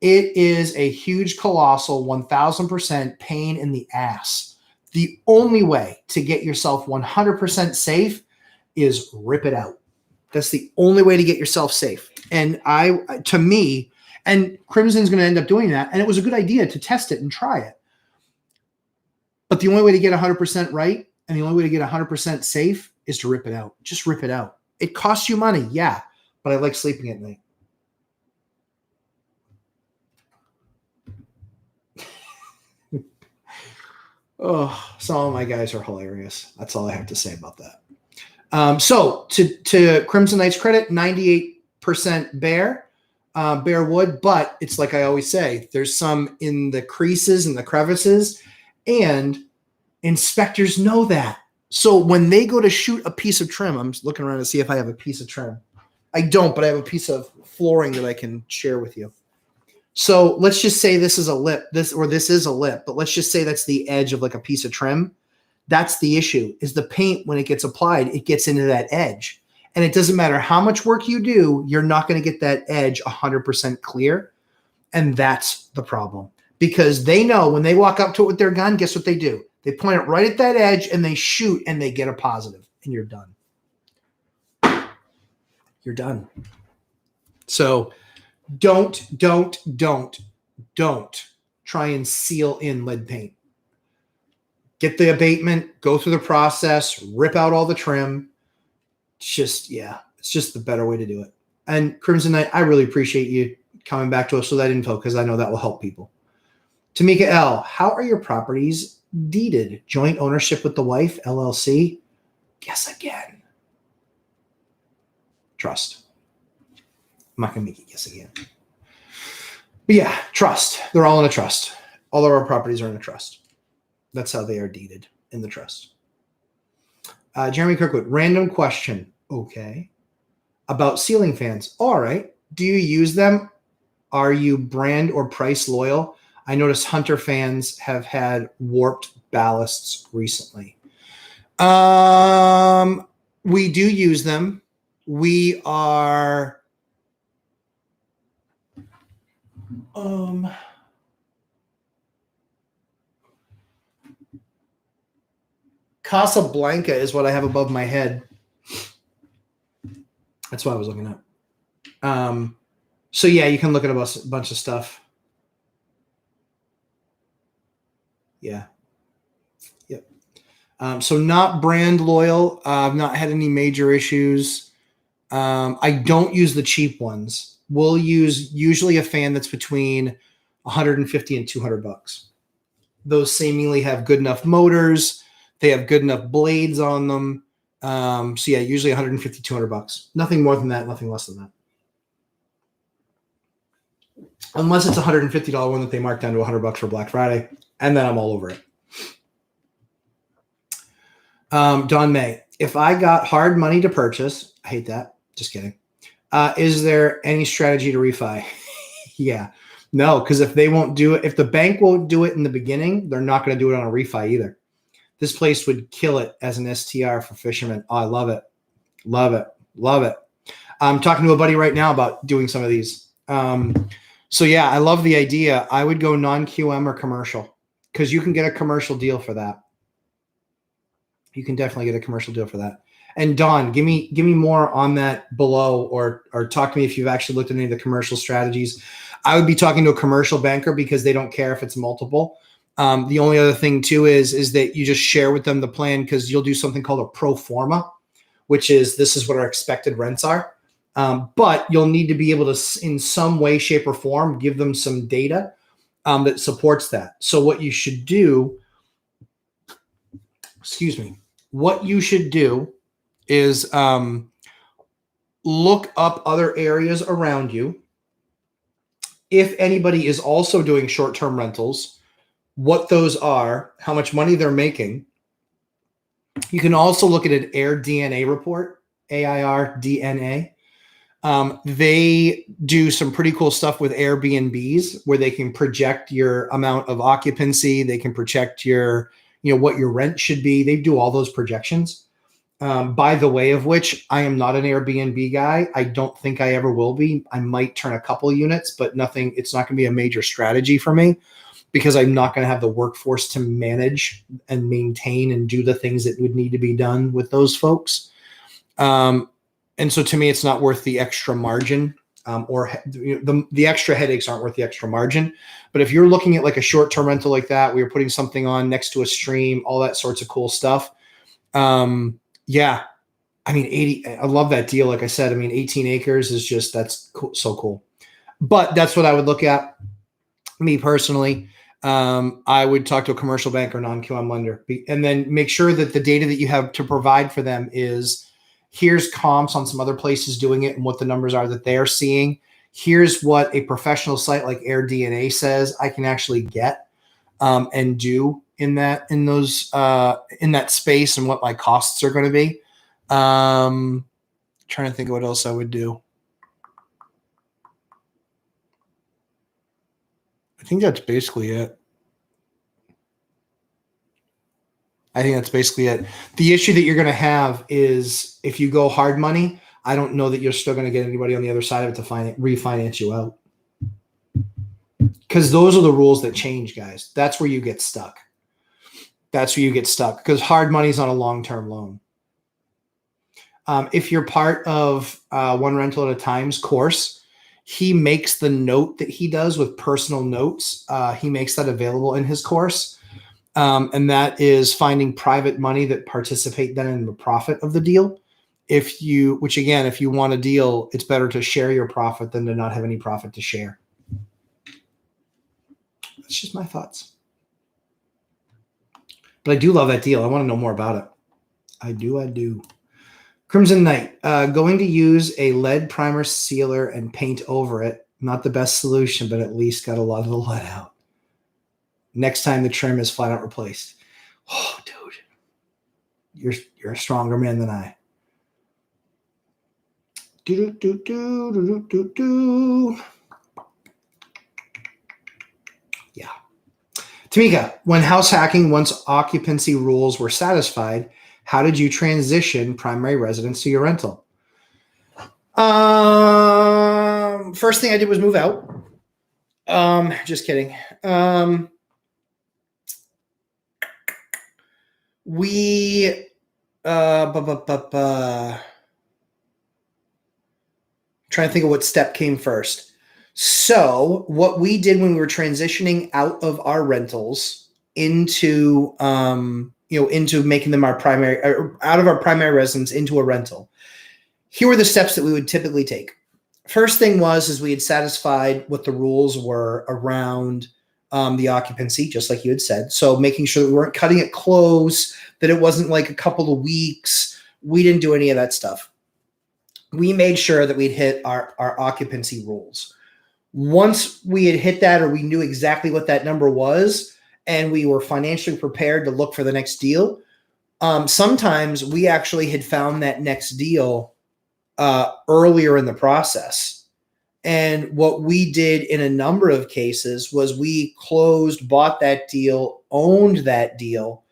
It is a huge, colossal 1,000% pain in the ass. The only way to get yourself 100% safe is rip it out. That's the only way to get yourself safe. And to me, and Crimson's going to end up doing that. And it was a good idea to test it and try it. But the only way to get 100% right and the only way to get 100% safe is to rip it out. Just rip it out. It costs you money, yeah. But I like sleeping at night. Oh, some of my guys are hilarious. That's all I have to say about that. So to Crimson Knight's credit, 98% bare wood, but it's like I always say, there's some in the creases and the crevices, and inspectors know that. So when they go to shoot a piece of trim, I'm looking around to see if I have a piece of trim. I don't, but I have a piece of flooring that I can share with you. So let's just say this is a lip, this is a lip, but let's just say that's the edge of like a piece of trim. That's the issue, is the paint, when it gets applied, it gets into that edge. And it doesn't matter how much work you do, you're not going to get that edge 100% clear. And that's the problem, because they know when they walk up to it with their gun, guess what they do? They point it right at that edge and they shoot and they get a positive, and you're done. You're done. So don't try and seal in lead paint. get the abatement, go through the process, rip out all the trim. It's just the better way to do it. And Crimson Knight, I really appreciate you coming back to us with that info because I know that will help people. Tamika L., how are your properties deeded? Joint ownership with the wife, LLC? Guess again. Trust. I'm not going to make you guess again. But yeah, trust. They're all in a trust. All of our properties are in a trust. That's how they are deeded, in the trust. Jeremy Kirkwood, random question. Okay. About ceiling fans. All right. Do you use them? Are you brand or price loyal? I noticed Hunter fans have had warped ballasts recently. We do use them. We are Casablanca is what I have above my head. That's what I was looking at. So yeah, you can look at a bunch of stuff. Yeah. Yep. So not brand loyal. I've not had any major issues. I don't use the cheap ones. We'll use usually a fan that's between 150 and 200 bucks. Those seemingly have good enough motors. They have good enough blades on them. So yeah, usually 150, 200 bucks. Nothing more than that, nothing less than that. Unless it's a $150 one that they mark down to 100 bucks for Black Friday, and then I'm all over it. Don May, if I got hard money to purchase, I hate that. Just kidding. Is there any strategy to refi? Yeah, no, because if they won't do it, if the bank won't do it in the beginning, they're not going to do it on a refi either. This place would kill it as an STR for fishermen. Oh, I love it. Love it. Love it. I'm talking to a buddy right now about doing some of these. So yeah, I love the idea. I would go non-QM or commercial because you can get a commercial deal for that. You can definitely get a commercial deal for that. And Don, give me more on that below, or talk to me if you've actually looked at any of the commercial strategies. I would be talking to a commercial banker because they don't care if it's multiple. The only other thing too is that you just share with them the plan, because you'll do something called a pro forma, which is this is what our expected rents are. But you'll need to be able to, in some way, shape, or form, give them some data that supports that. So what you should do, what you should do is look up other areas around you. If anybody is also doing short-term rentals, what those are, how much money they're making. You can also look at an AIR DNA report, AIR DNA. They do some pretty cool stuff with Airbnbs where they can project your amount of occupancy. They can project your, what your rent should be. They do all those projections. By the way of which, I am not an Airbnb guy. I don't think I ever will be. I might turn a couple units, but nothing. It's not going to be a major strategy for me because I'm not going to have the workforce to manage and maintain and do the things that would need to be done with those folks. And so to me, it's not worth the extra margin, or the extra headaches aren't worth the extra margin. But if you're looking at like a short-term rental like that, we are putting something on next to a stream, all that sorts of cool stuff. Yeah, I mean, I love that deal. Like I said, 18 acres is just, that's cool, so cool. But that's what I would look at. Me personally, I would talk to a commercial bank or non-QM lender, and then make sure that the data that you have to provide for them is, here's comps on some other places doing it and what the numbers are that they're seeing. Here's what a professional site like AirDNA says I can actually get and do in that space, and what my costs are going to be. Trying to think of what else I would do. I think that's basically it. The issue that you're going to have is if you go hard money, I don't know that you're still going to get anybody on the other side of it to refinance you out. Because those are the rules that change, guys. That's where you get stuck. Because hard money is on a long-term loan. If you're part of One Rental at a Time's course, he makes the note that he does with personal notes. He makes that available in his course. And that is finding private money that participate then in the profit of the deal. If you want a deal, it's better to share your profit than to not have any profit to share. That's just my thoughts. But I do love that deal. I want to know more about it. I do. Crimson Knight, going to use a lead primer sealer and paint over it. Not the best solution, but at least got a lot of the lead out. Next time the trim is flat out replaced. Oh, dude, you're a stronger man than I. Yeah. Tamika, when house hacking, once occupancy rules were satisfied, how did you transition primary residence to your rental? First thing I did was move out. Just kidding. We trying to think of what step came first. So what we did when we were transitioning out of our rentals into into making them our primary, or out of our primary residence into a rental, here were the steps that we would typically take. First thing was we had satisfied what the rules were around the occupancy, just like you had said. So making sure that we weren't cutting it close, that it wasn't like a couple of weeks. We didn't do any of that stuff. We made sure that we'd hit our occupancy rules. Once we had hit that, or we knew exactly what that number was, and we were financially prepared to look for the next deal, sometimes we actually had found that next deal earlier in the process. And what we did in a number of cases was we bought that deal, owned that deal,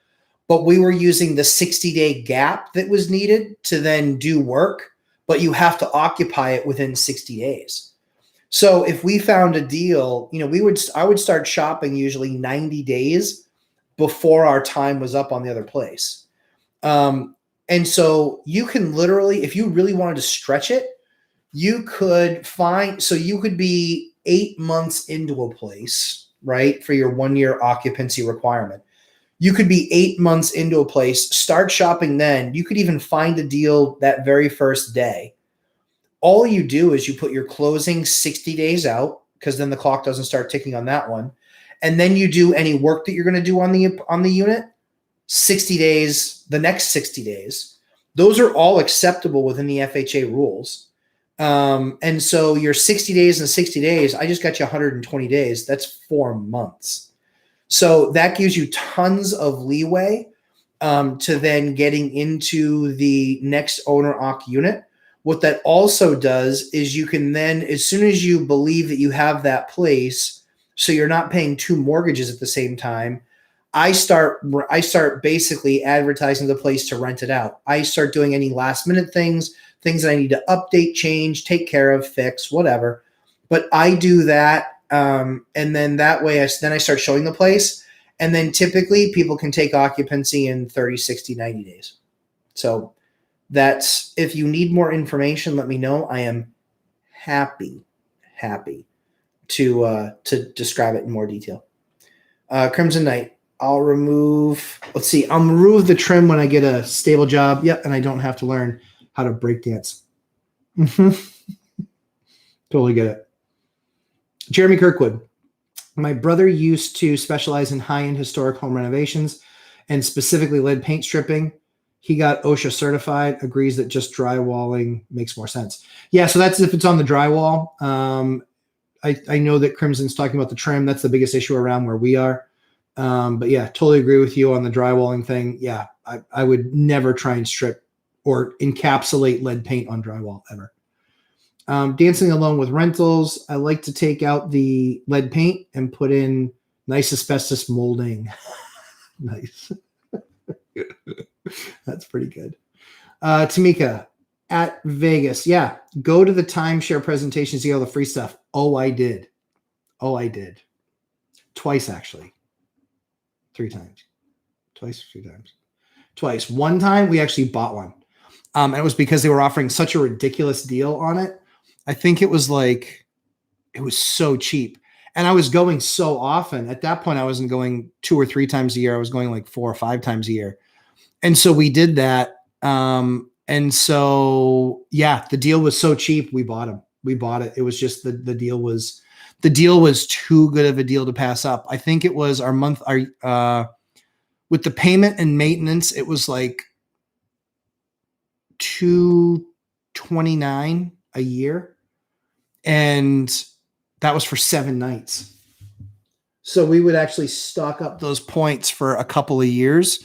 but we were using the 60-day gap that was needed to then do work, but you have to occupy it within 60 days. So if we found a deal, I would start shopping usually 90 days before our time was up on the other place. And so you can literally, if you really wanted to stretch it, you could be 8 months into a place, right? For your 1 year occupancy requirement. You could be 8 months into a place, start shopping then. You could even find a deal that very first day. All you do is you put your closing 60 days out, because then the clock doesn't start ticking on that one. And then you do any work that you're going to do on the unit, 60 days, the next 60 days. Those are all acceptable within the FHA rules. And so your 60 days and 60 days, I just got you 120 days. That's 4 months. So that gives you tons of leeway to then getting into the next owner-occ unit. What that also does is you can then, as soon as you believe that you have that place, so you're not paying 2 mortgages at the same time, I start basically advertising the place to rent it out. I start doing any last minute things that I need to update, change, take care of, fix, whatever. But I do that. And then that way, I start showing the place. And then typically people can take occupancy in 30, 60, 90 days. So that's, if you need more information, let me know. I am happy to describe it in more detail. Crimson Knight, I'll remove the trim when I get a stable job. Yep. And I don't have to learn how to break dance. Totally get it. Jeremy Kirkwood. My brother used to specialize in high-end historic home renovations and specifically lead paint stripping. He got OSHA certified, agrees that just drywalling makes more sense. Yeah, so that's if it's on the drywall. I know that Crimson's talking about the trim. That's the biggest issue around where we are. But yeah, totally agree with you on the drywalling thing. Yeah, I would never try and strip or encapsulate lead paint on drywall ever. Dancing alone with rentals. I like to take out the lead paint and put in nice asbestos molding. Nice. That's pretty good. Tamika at Vegas. Yeah. Go to the timeshare presentation, see all the free stuff. Oh, I did. Twice, actually. 3 times. Twice, 3 times. Twice. One time we actually bought one. And it was because they were offering such a ridiculous deal on it. I think it was so cheap. And I was going so often. At that point, I wasn't going 2 or 3 times a year. I was going like 4 or 5 times a year. And so we did that. And so, yeah, the deal was so cheap. We bought them. We bought it. It was just the deal was too good of a deal to pass up. I think it was with the payment and maintenance, it was like $229 a year. And that was for 7 nights. So we would actually stock up those points for a couple of years.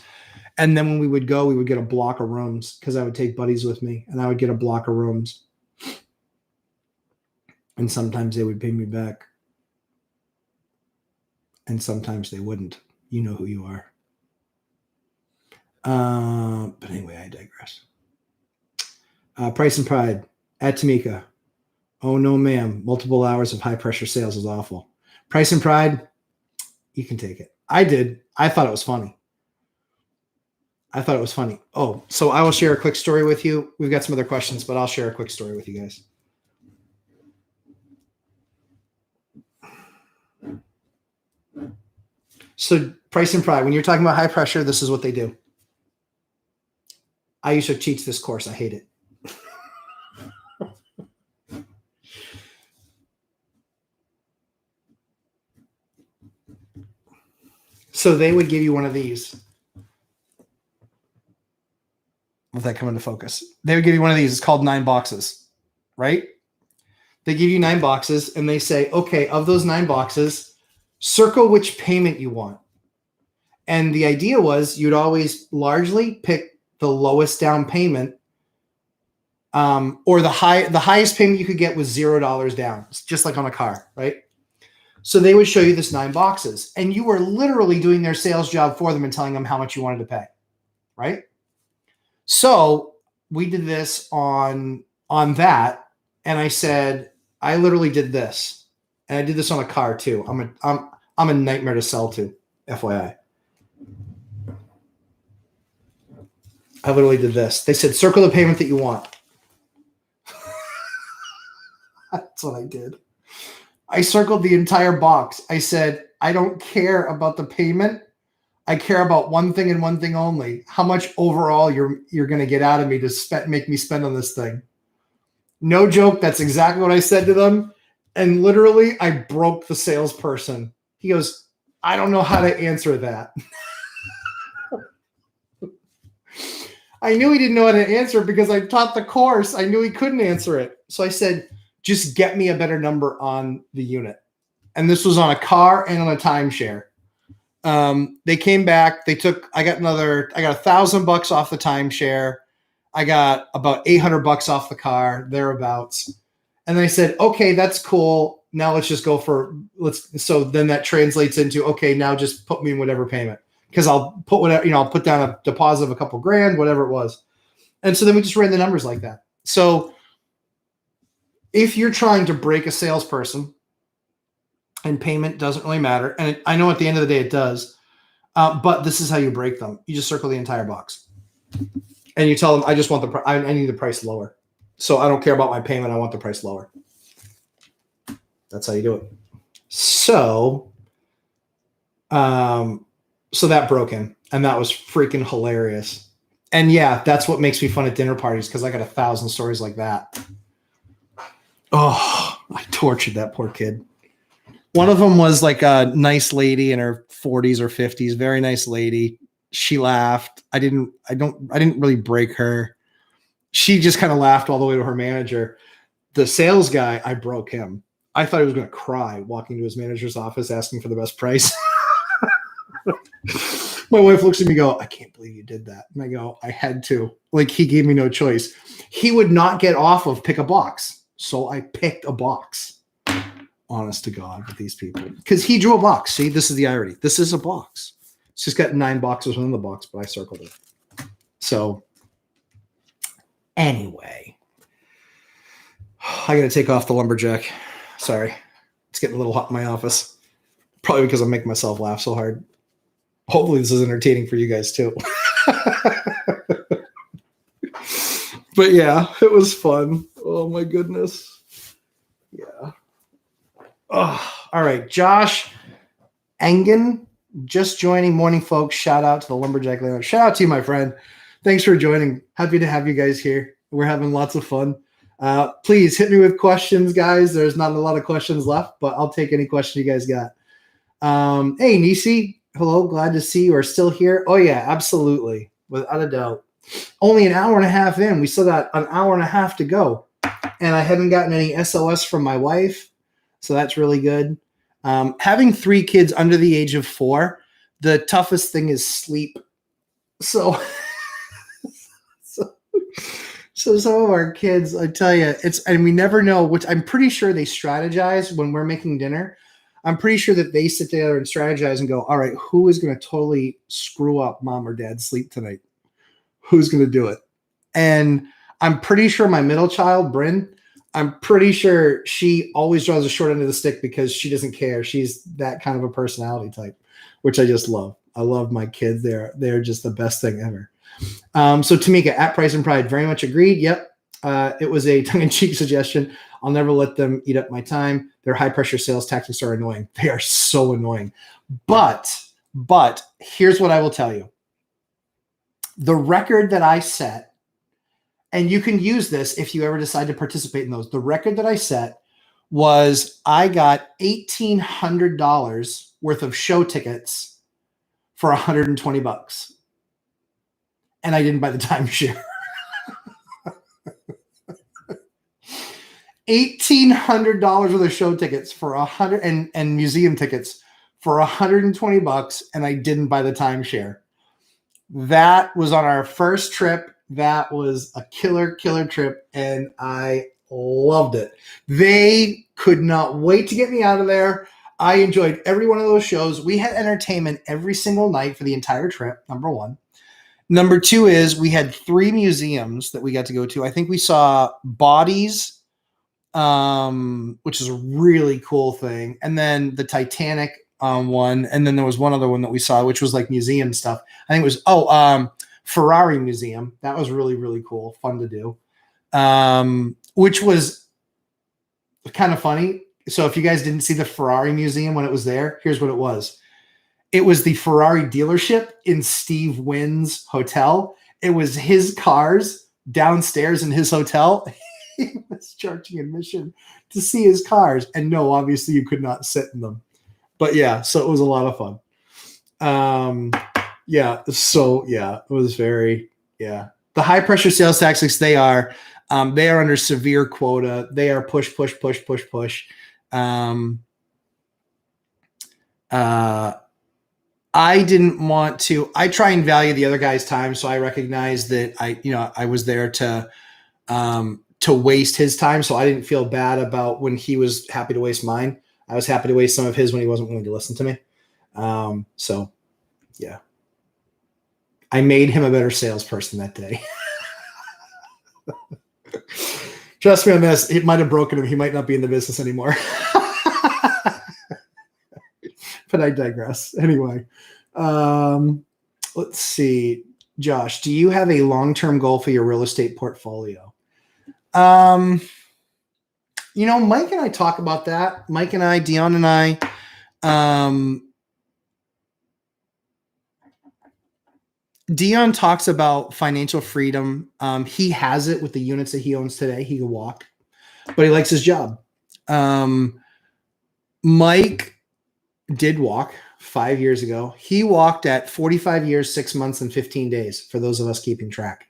And then when we would go, we would get a block of rooms because I would take buddies with me and I would get a block of rooms. And sometimes they would pay me back. And sometimes they wouldn't. You know who you are. But anyway, I digress. Price and Pride at Tamika. Oh, no, ma'am. Multiple hours of high pressure sales is awful. Price and Pride, you can take it. I did. I thought it was funny. Oh, so I will share a quick story with you. We've got some other questions, but I'll share a quick story with you guys. So Price and Pride, when you're talking about high pressure, this is what they do. I used to teach this course. I hate it. So they would give you one of these. Let that come into focus. They would give you one of these. It's called 9 boxes, right? They give you 9 boxes and they say, okay, of those 9 boxes, circle which payment you want. And the idea was you'd always largely pick the lowest down payment, or the highest payment you could get was $0 down. It's just like on a car, right? So they would show you this 9 boxes and you were literally doing their sales job for them and telling them how much you wanted to pay, right? So we did this on that. And I said, I literally did this. And I did this on a car too. I'm a nightmare to sell to, FYI. I literally did this. They said, circle the payment that you want. That's what I did. I circled the entire box. I said, I don't care about the payment. I care about one thing and one thing only. How much overall you're going to get out of me to make me spend on this thing. No joke. That's exactly what I said to them. And literally, I broke the salesperson. He goes, I don't know how to answer that. I knew he didn't know how to answer it because I taught the course. I knew he couldn't answer it. So I said, just get me a better number on the unit. And this was on a car and on a timeshare. They came back. I got $1,000 off the timeshare. I got about $800 off the car, thereabouts. And I said, okay, that's cool. Now let's just go so then that translates into, okay, now just put me in whatever payment. Because I'll put whatever, I'll put down a deposit of a couple grand, whatever it was. And so then we just ran the numbers like that. So if you're trying to break a salesperson, and payment doesn't really matter, and I know at the end of the day it does, but this is how you break them. You just circle the entire box. And you tell them, I just want I need the price lower. So I don't care about my payment. I want the price lower. That's how you do it. So, so that broke him, and that was freaking hilarious. And yeah, that's what makes me fun at dinner parties because I got 1,000 stories like that. Oh, I tortured that poor kid. One of them was like a nice lady in her 40s or 50s, very nice lady. She laughed. I didn't really break her. She just kind of laughed all the way to her manager. The sales guy, I broke him. I thought he was going to cry walking to his manager's office asking for the best price. My wife looks at me and go, I can't believe you did that. And I go, I had to. Like, he gave me no choice. He would not get off of pick a box. So I picked a box. Honest to God with these people. Because he drew a box. See, this is the irony. This is a box. It's just got 9 boxes within the box, but I circled it. So anyway, I got to take off the lumberjack. Sorry. It's getting a little hot in my office. Probably because I'm making myself laugh so hard. Hopefully this is entertaining for you guys too. But yeah, it was fun. Oh my goodness. Yeah. Oh, all right. Josh Engen, just joining. Morning, folks. Shout out to the Lumberjack Landlord. Shout out to you, my friend. Thanks for joining. Happy to have you guys here. We're having lots of fun. Please hit me with questions, guys. There's not a lot of questions left, but I'll take any question you guys got. Hey, Nisi. Hello. Glad to see you are still here. Oh, yeah, absolutely. Without a doubt. Only an hour and a half in. We still got an hour and a half to go. And I haven't gotten any SOS from my wife. So that's really good. Having 3 kids under the age of 4, the toughest thing is sleep. So some of our kids, I tell you, and we never know which. I'm pretty sure they strategize when we're making dinner. I'm pretty sure that they sit together and strategize and go, all right, who is going to totally screw up mom or dad's sleep tonight? Who's going to do it? And I'm pretty sure my middle child, Bryn, I'm pretty sure she always draws the short end of the stick because she doesn't care. She's that kind of a personality type, which I just love. I love my kids. They're just the best thing ever. So Tamika, at Price and Pride, very much agreed. Yep. It was a tongue-in-cheek suggestion. I'll never let them eat up my time. Their high-pressure sales tactics are annoying. They are so annoying. But here's what I will tell you. The record that I set, and you can use this if you ever decide to participate in those. The record that I set was I got $1,800 worth of show tickets for $120. And I didn't buy the timeshare. $1,800 worth of show tickets for $100 and museum tickets for $120, and I didn't buy the timeshare. That was on our first trip. That was a killer trip, and I loved it. They could not wait to get me out of there. I enjoyed every one of those shows. We had entertainment every single night for the entire trip, number one. Number two is we had 3 museums that we got to go to. I think we saw Bodies, which is a really cool thing, and then the Titanic one, and then there was one other one that we saw, which was like museum stuff. I think it was Ferrari Museum. That was really cool, fun to do, which was kind of funny. So if you guys didn't see the Ferrari Museum when it was there, here's what it was. It was the Ferrari dealership in Steve Wynn's hotel. It was his cars downstairs in his hotel. He was charging admission to see his cars. And no, obviously you could not sit in them. But yeah, so it was a lot of fun. It was very, The high pressure sales tactics, they are under severe quota. They are push. I didn't want to. I try and value the other guy's time, so I recognize that I was there to waste his time, so I didn't feel bad about when he was happy to waste mine. I was happy to waste some of his when he wasn't willing to listen to me. I made him a better salesperson that day. Trust me on this. It might have broken him. He might not be in the business anymore. But I digress. Anyway, let's see. Josh, do you have a long-term goal for your real estate portfolio? Mike and I talk about that. Mike and I, Dion and I, Dion talks about financial freedom. He has it with the units that he owns today. He can walk, but he likes his job. Mike did walk 5 years ago. He walked at 45 years, 6 months, and 15 days for those of us keeping track.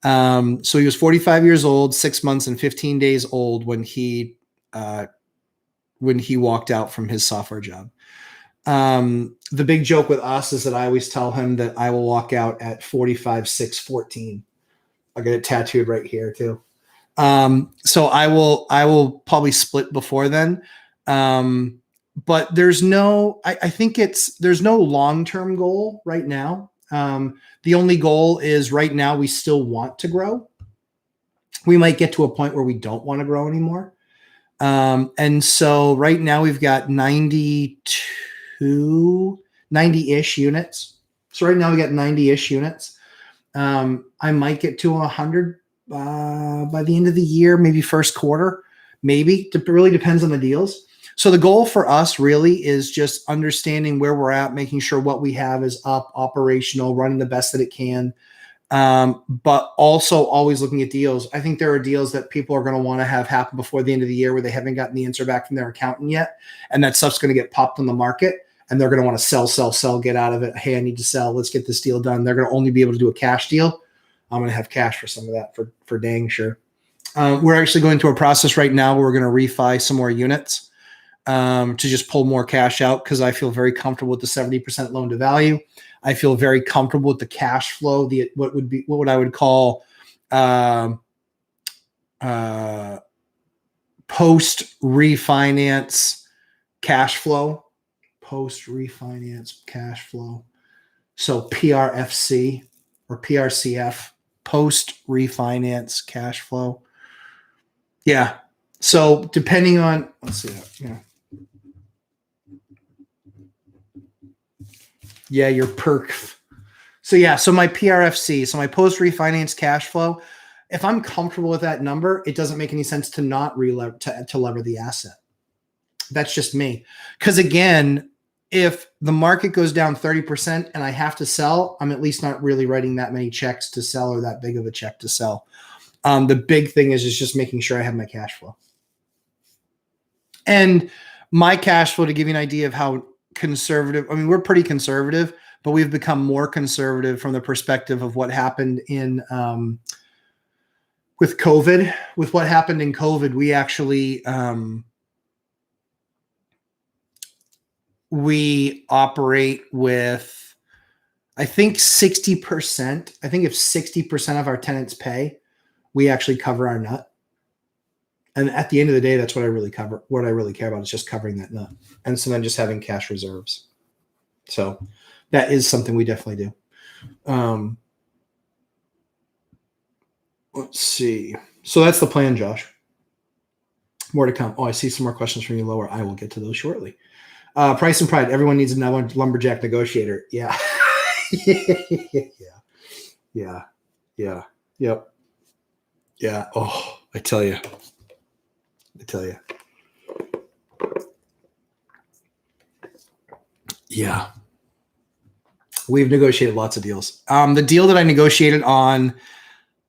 So he was 45 years old, 6 months, and 15 days old when he walked out from his software job. The big joke with us is that I always tell him that I will walk out at 45, 6, 14. I'll get it tattooed right here too. So I will probably split before then. But there's no long-term goal right now. The only goal is right now we still want to grow. We might get to a point where we don't want to grow anymore. And so right now we've got 90-ish units. So right now we got 90-ish units. I might get to 100 by the end of the year, maybe first quarter, maybe. It really depends on the deals. So the goal for us really is just understanding where we're at, making sure what we have is up, operational, running the best that it can. But also always looking at deals. I think there are deals that people are going to want to have happen before the end of the year where they haven't gotten the answer back from their accountant yet. And that stuff's going to get popped on the market and they're going to want to sell, get out of it. Hey, I need to sell. Let's get this deal done. They're going to only be able to do a cash deal. I'm going to have cash for some of that for dang sure. We're actually going through a process right now where we're going to refi some more units to just pull more cash out because I feel very comfortable with the 70% loan to value. I feel very comfortable with the cash flow, what I would call post refinance cash flow. Post refinance cash flow. So PRFC or PRCF, post refinance cash flow. Yeah. So depending on, let's see that. Yeah. Yeah, your perk. So yeah, so my PRFC, so my post refinance cash flow, if I'm comfortable with that number, it doesn't make any sense to not to lever the asset. That's just me. Because again, if the market goes down 30% and I have to sell, I'm at least not really writing that many checks to sell or that big of a check to sell. The big thing is just making sure I have my cash flow. And my cash flow, to give you an idea of how conservative, I mean, we're pretty conservative, but we've become more conservative from the perspective of what happened in with COVID. With what happened in COVID, we actually we operate with, I think 60%. I think if 60% of our tenants pay, we actually cover our nut. And at the end of the day, that's what I really cover. What I really care about is just covering that nut. And so then just having cash reserves. So that is something we definitely do. Let's see. So that's the plan, Josh. More to come. Oh, I see some more questions from you lower. I will get to those shortly. Price and pride. Everyone needs another lumberjack negotiator. Yeah. Yeah. Yep. Yeah. Oh, I tell you. Yeah. We've negotiated lots of deals. The deal that I negotiated on,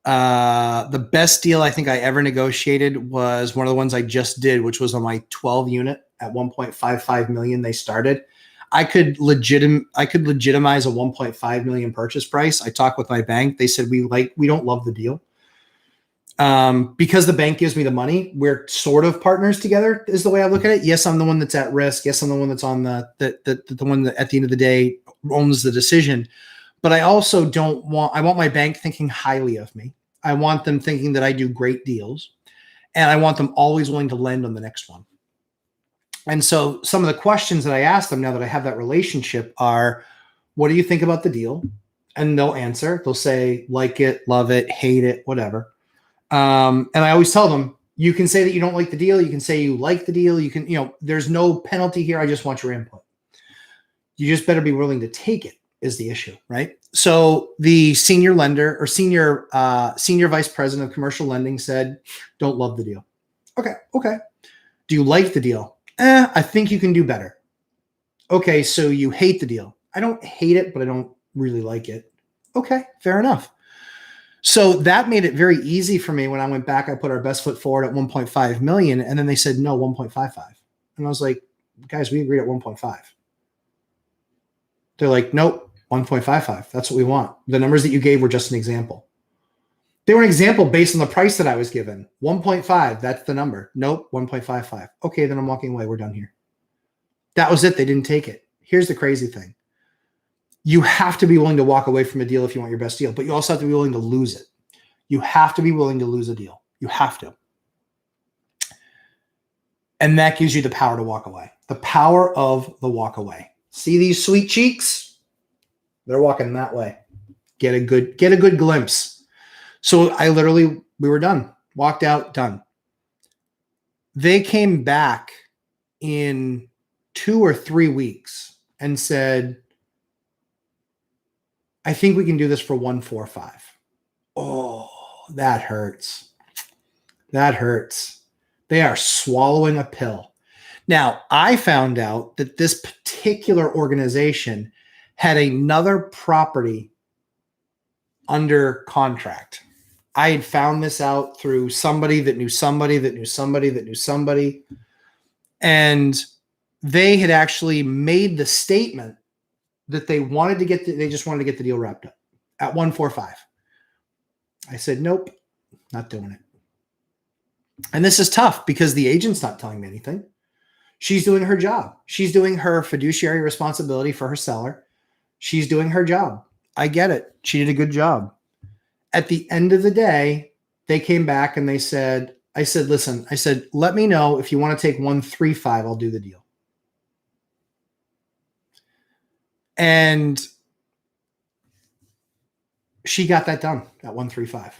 the best deal I think I ever negotiated was one of the ones I just did, which was on my 12 unit at 1.55 million. They started. I could legitimize a 1.5 million purchase price. I talked with my bank. They said we don't love the deal. Because the bank gives me the money, we're sort of partners together is the way I look at it. Yes, I'm the one that's at risk. Yes, I'm the one that's on the one that at the end of the day owns the decision. But I also I want my bank thinking highly of me. I want them thinking that I do great deals, and I want them always willing to lend on the next one. And so some of the questions that I ask them now that I have that relationship are, what do you think about the deal? And they'll answer. They'll say, like it, love it, hate it, whatever. And I always tell them, you can say that you don't like the deal. You can say you like the deal. You can, there's no penalty here. I just want your input. You just better be willing to take it is the issue, right? So the senior lender or senior vice president of commercial lending said, don't love the deal. Okay. Do you like the deal? I think you can do better. Okay. So you hate the deal. I don't hate it, but I don't really like it. Okay. Fair enough. So that made it very easy for me. When I went back, I put our best foot forward at 1.5 million. And then they said, no, 1.55. And I was like, guys, we agreed at 1.5. They're like, nope, 1.55. That's what we want. The numbers that you gave were just an example. They were an example based on the price that I was given. 1.5, that's the number. Nope, 1.55. Okay, then I'm walking away. We're done here. That was it. They didn't take it. Here's the crazy thing. You have to be willing to walk away from a deal if you want your best deal, but you also have to be willing to lose it. You have to be willing to lose a deal. You have to. And that gives you the power to walk away. The power of the walk away. See these sweet cheeks? They're walking that way. Get a good glimpse. So we were done. Walked out, done. They came back in 2 or 3 weeks and said, I think we can do this for 145. Oh, that hurts. That hurts. They are swallowing a pill. Now, I found out that this particular organization had another property under contract. I had found this out through somebody that knew somebody that knew somebody that knew somebody. And they had actually made the statement that they wanted to get they just wanted to get the deal wrapped up at 145. I said, nope, not doing it. And this is tough because the agent's not telling me anything. She's doing her job. She's doing her fiduciary responsibility for her seller. She's doing her job. I get it. She did a good job. At the end of the day, they came back and they said, I said, listen, I said, let me know if you want to take 135, I'll do the deal. And she got that done at 135.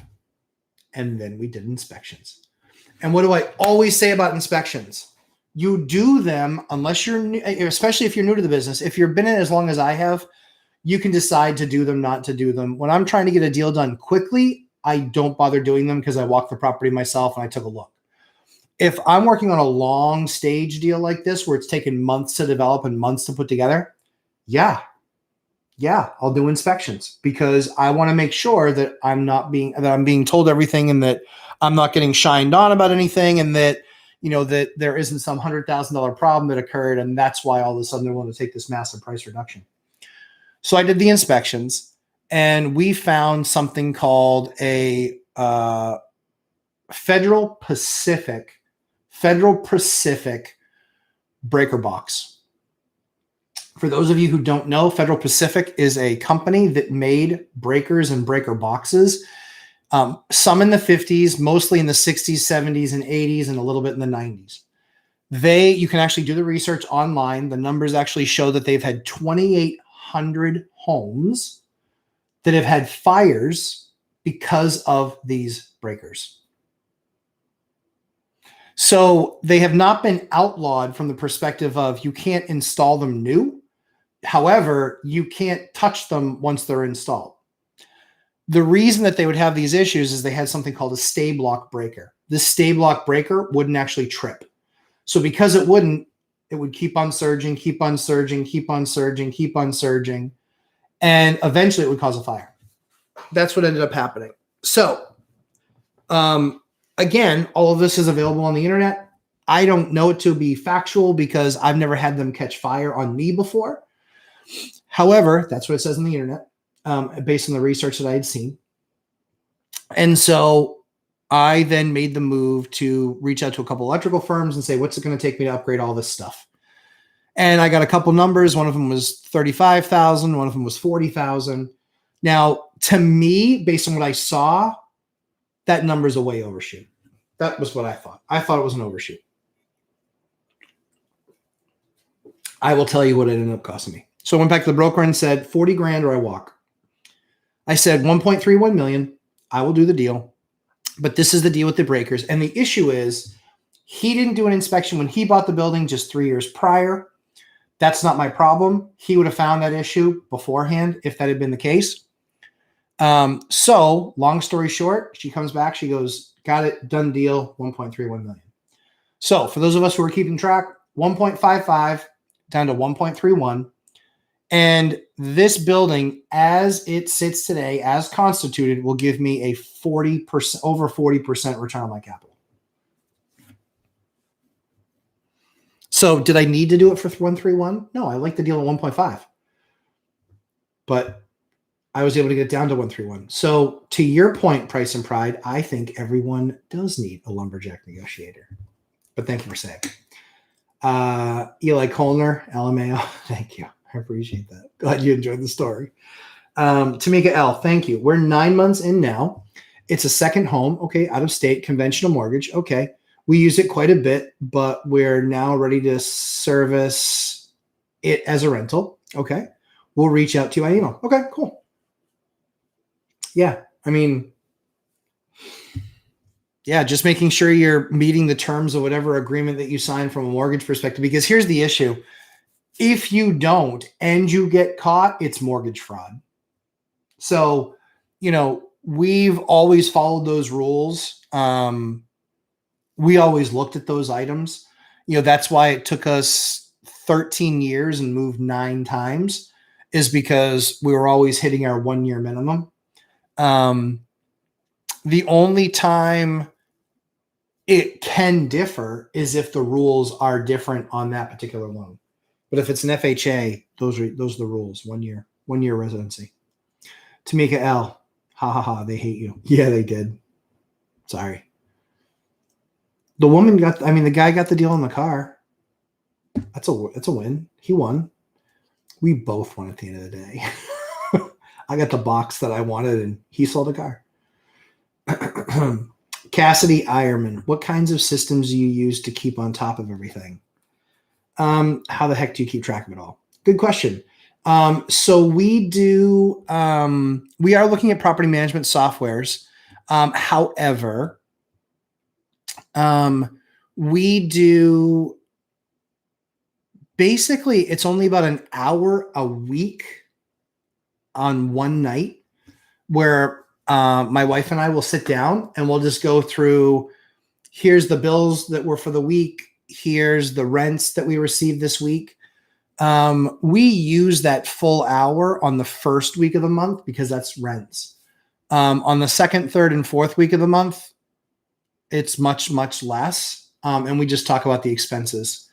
And then we did inspections. And what do I always say about inspections? You do them unless you're new, especially if you're new to the business. If you've been in it as long as I have, you can decide to do them, not to do them. When I'm trying to get a deal done quickly, I don't bother doing them because I walk the property myself and I took a look. If I'm working on a long stage deal like this, where it's taken months to develop and months to put together, yeah, I'll do inspections because I want to make sure that I'm being told everything and that I'm not getting shined on about anything, and that, you know, that there isn't some $100,000 problem that occurred and that's why all of a sudden they want to take this massive price reduction. So I did the inspections and we found something called a Federal Pacific breaker box. For those of you who don't know, Federal Pacific is a company that made breakers and breaker boxes, some in the 50s, mostly in the 60s, 70s, and 80s, and a little bit in the 90s. You can actually do the research online. The numbers actually show that they've had 2,800 homes that have had fires because of these breakers. So they have not been outlawed from the perspective of you can't install them new. However, you can't touch them once they're installed. The reason that they would have these issues is they had something called a stay block breaker. This stay block breaker wouldn't actually trip. So because it wouldn't, it would keep on surging, keep on surging, keep on surging, keep on surging, and eventually it would cause a fire. That's what ended up happening. So, again, all of this is available on the internet. I don't know it to be factual because I've never had them catch fire on me before. However, that's what it says on the internet, based on the research that I had seen. And so I then made the move to reach out to a couple electrical firms and say, what's it going to take me to upgrade all this stuff? And I got a couple numbers. One of them was 35,000. One of them was 40,000. Now, to me, based on what I saw, that number's a way overshoot. That was what I thought. I thought it was an overshoot. I will tell you what it ended up costing me. So I went back to the broker and said, 40 grand or I walk. I said 1.31 million. I will do the deal. But this is the deal with the breakers. And the issue is he didn't do an inspection when he bought the building just 3 years prior. That's not my problem. He would have found that issue beforehand if that had been the case. So long story short, she comes back, she goes, got it, done deal, 1.31 million. So for those of us who are keeping track, 1.55 down to 1.31. And this building, as it sits today, as constituted, will give me a 40%, over 40% return on my capital. So did I need to do it for 131? No, I like the deal at 1.5. But I was able to get down to 131. So to your point, Price and Pride, I think everyone does need a lumberjack negotiator. But thank you for saying. Eli Kolner, LMAO, thank you. I appreciate that. Glad you enjoyed the story. Tamika L, thank you. We're 9 months in now. It's a second home. Okay, out of state, conventional mortgage. Okay. We use it quite a bit, but we're now ready to service it as a rental. Okay. We'll reach out to you by email. Okay, cool. Yeah. I mean, yeah, just making sure you're meeting the terms of whatever agreement that you sign from a mortgage perspective, because here's the issue. If you don't and you get caught, it's mortgage fraud. So, you know, we've always followed those rules. We always looked at those items. That's why it took us 13 years and moved 9 times, is because we were always hitting our 1 year minimum. The only time it can differ is if the rules are different on that particular loan. But if it's an FHA, those are the rules. 1 year residency. Tamika L. Ha ha ha. They hate you. Yeah, they did. Sorry. The guy got the deal on the car. It's a win. He won. We both won at the end of the day. I got the box that I wanted and he sold a car. Cassidy Ironman. What kinds of systems do you use to keep on top of everything? How the heck do you keep track of it all? Good question. So we do, we are looking at property management softwares. However, we do, basically it's only about an hour a week on one night where my wife and I will sit down and we'll just go through, here's the bills that were for the week. Here's the rents that we received this week. We use that full hour on the first week of the month because that's rents. On the second, third, and fourth week of the month, it's much, much less. And we just talk about the expenses.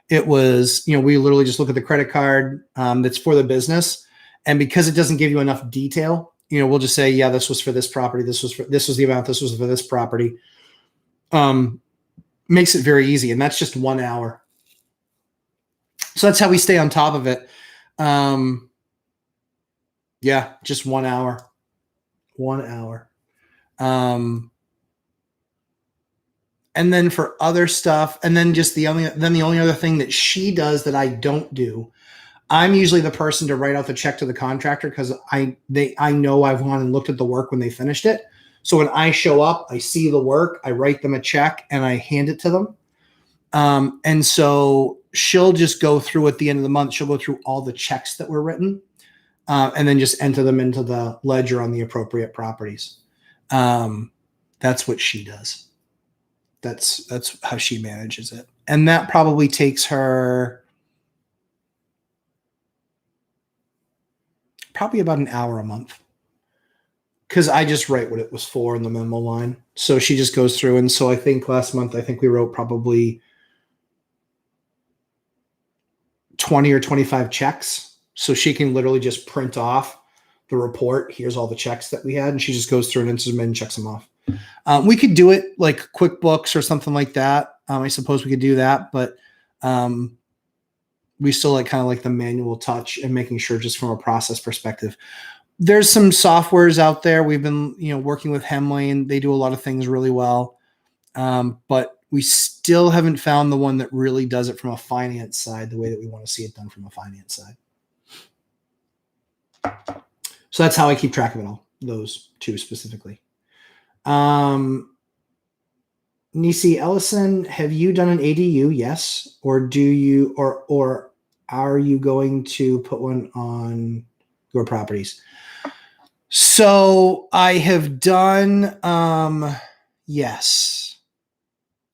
It was, we literally just look at the credit card that's for the business. And because it doesn't give you enough detail, we'll just say, yeah, this was for this property. This was the amount. This was for this property. Makes it very easy. And that's just 1 hour. So that's how we stay on top of it. Yeah, just 1 hour. 1 hour. And then for other stuff, and then just the only other thing that she does that I don't do, I'm usually the person to write out the check to the contractor because I know I've gone and looked at the work when they finished it. So when I show up, I see the work, I write them a check and I hand it to them. And so she'll just go through at the end of the month, she'll go through all the checks that were written and then just enter them into the ledger on the appropriate properties. That's what she does. That's how she manages it. And that probably takes her probably about an hour a month because I just write what it was for in the memo line. So she just goes through. And so I think last month, we wrote probably 20 or 25 checks. So she can literally just print off the report. Here's all the checks that we had. And she just goes through and enters them in and checks them off. We could do it like QuickBooks or something like that. I suppose we could do that, but we still like the manual touch and making sure just from a process perspective. There's some softwares out there. We've been, working with Hemley and they do a lot of things really well. But we still haven't found the one that really does it from a finance side, the way that we want to see it done from a finance side. So that's how I keep track of it all, those two specifically. Nisi Ellison, have you done an ADU? Yes. Or do you, or are you going to put one on your properties? So I have done, yes.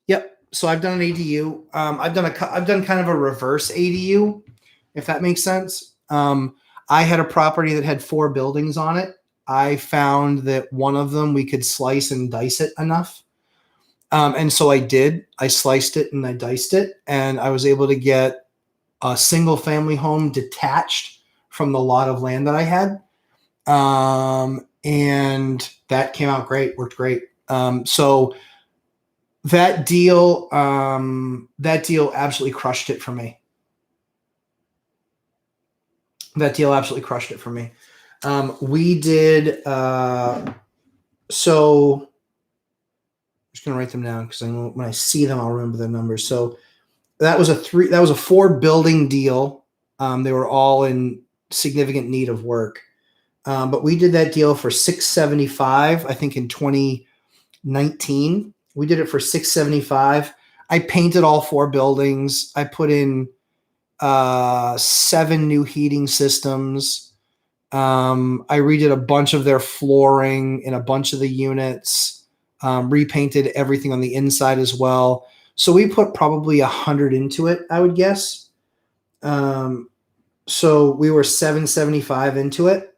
Yep. So I've done an ADU. I've done kind of a reverse ADU, if that makes sense. I had a property that had 4 buildings on it. I found that one of them we could slice and dice it enough. And so I did. I sliced it and I diced it. And I was able to get a single family home detached from the lot of land that I had. And that came out great, worked great. So that deal absolutely crushed it for me. We did, so I'm just going to write them down because I know when I see them, I'll remember the numbers. So that was a 4 building deal. They were all in significant need of work. But we did that deal for $675, I think in 2019. We did it for $675. I painted all 4 buildings. I put in 7 new heating systems. I redid a bunch of their flooring in a bunch of the units, repainted everything on the inside as well. So we put probably 100 into it, I would guess. So we were 775 into it.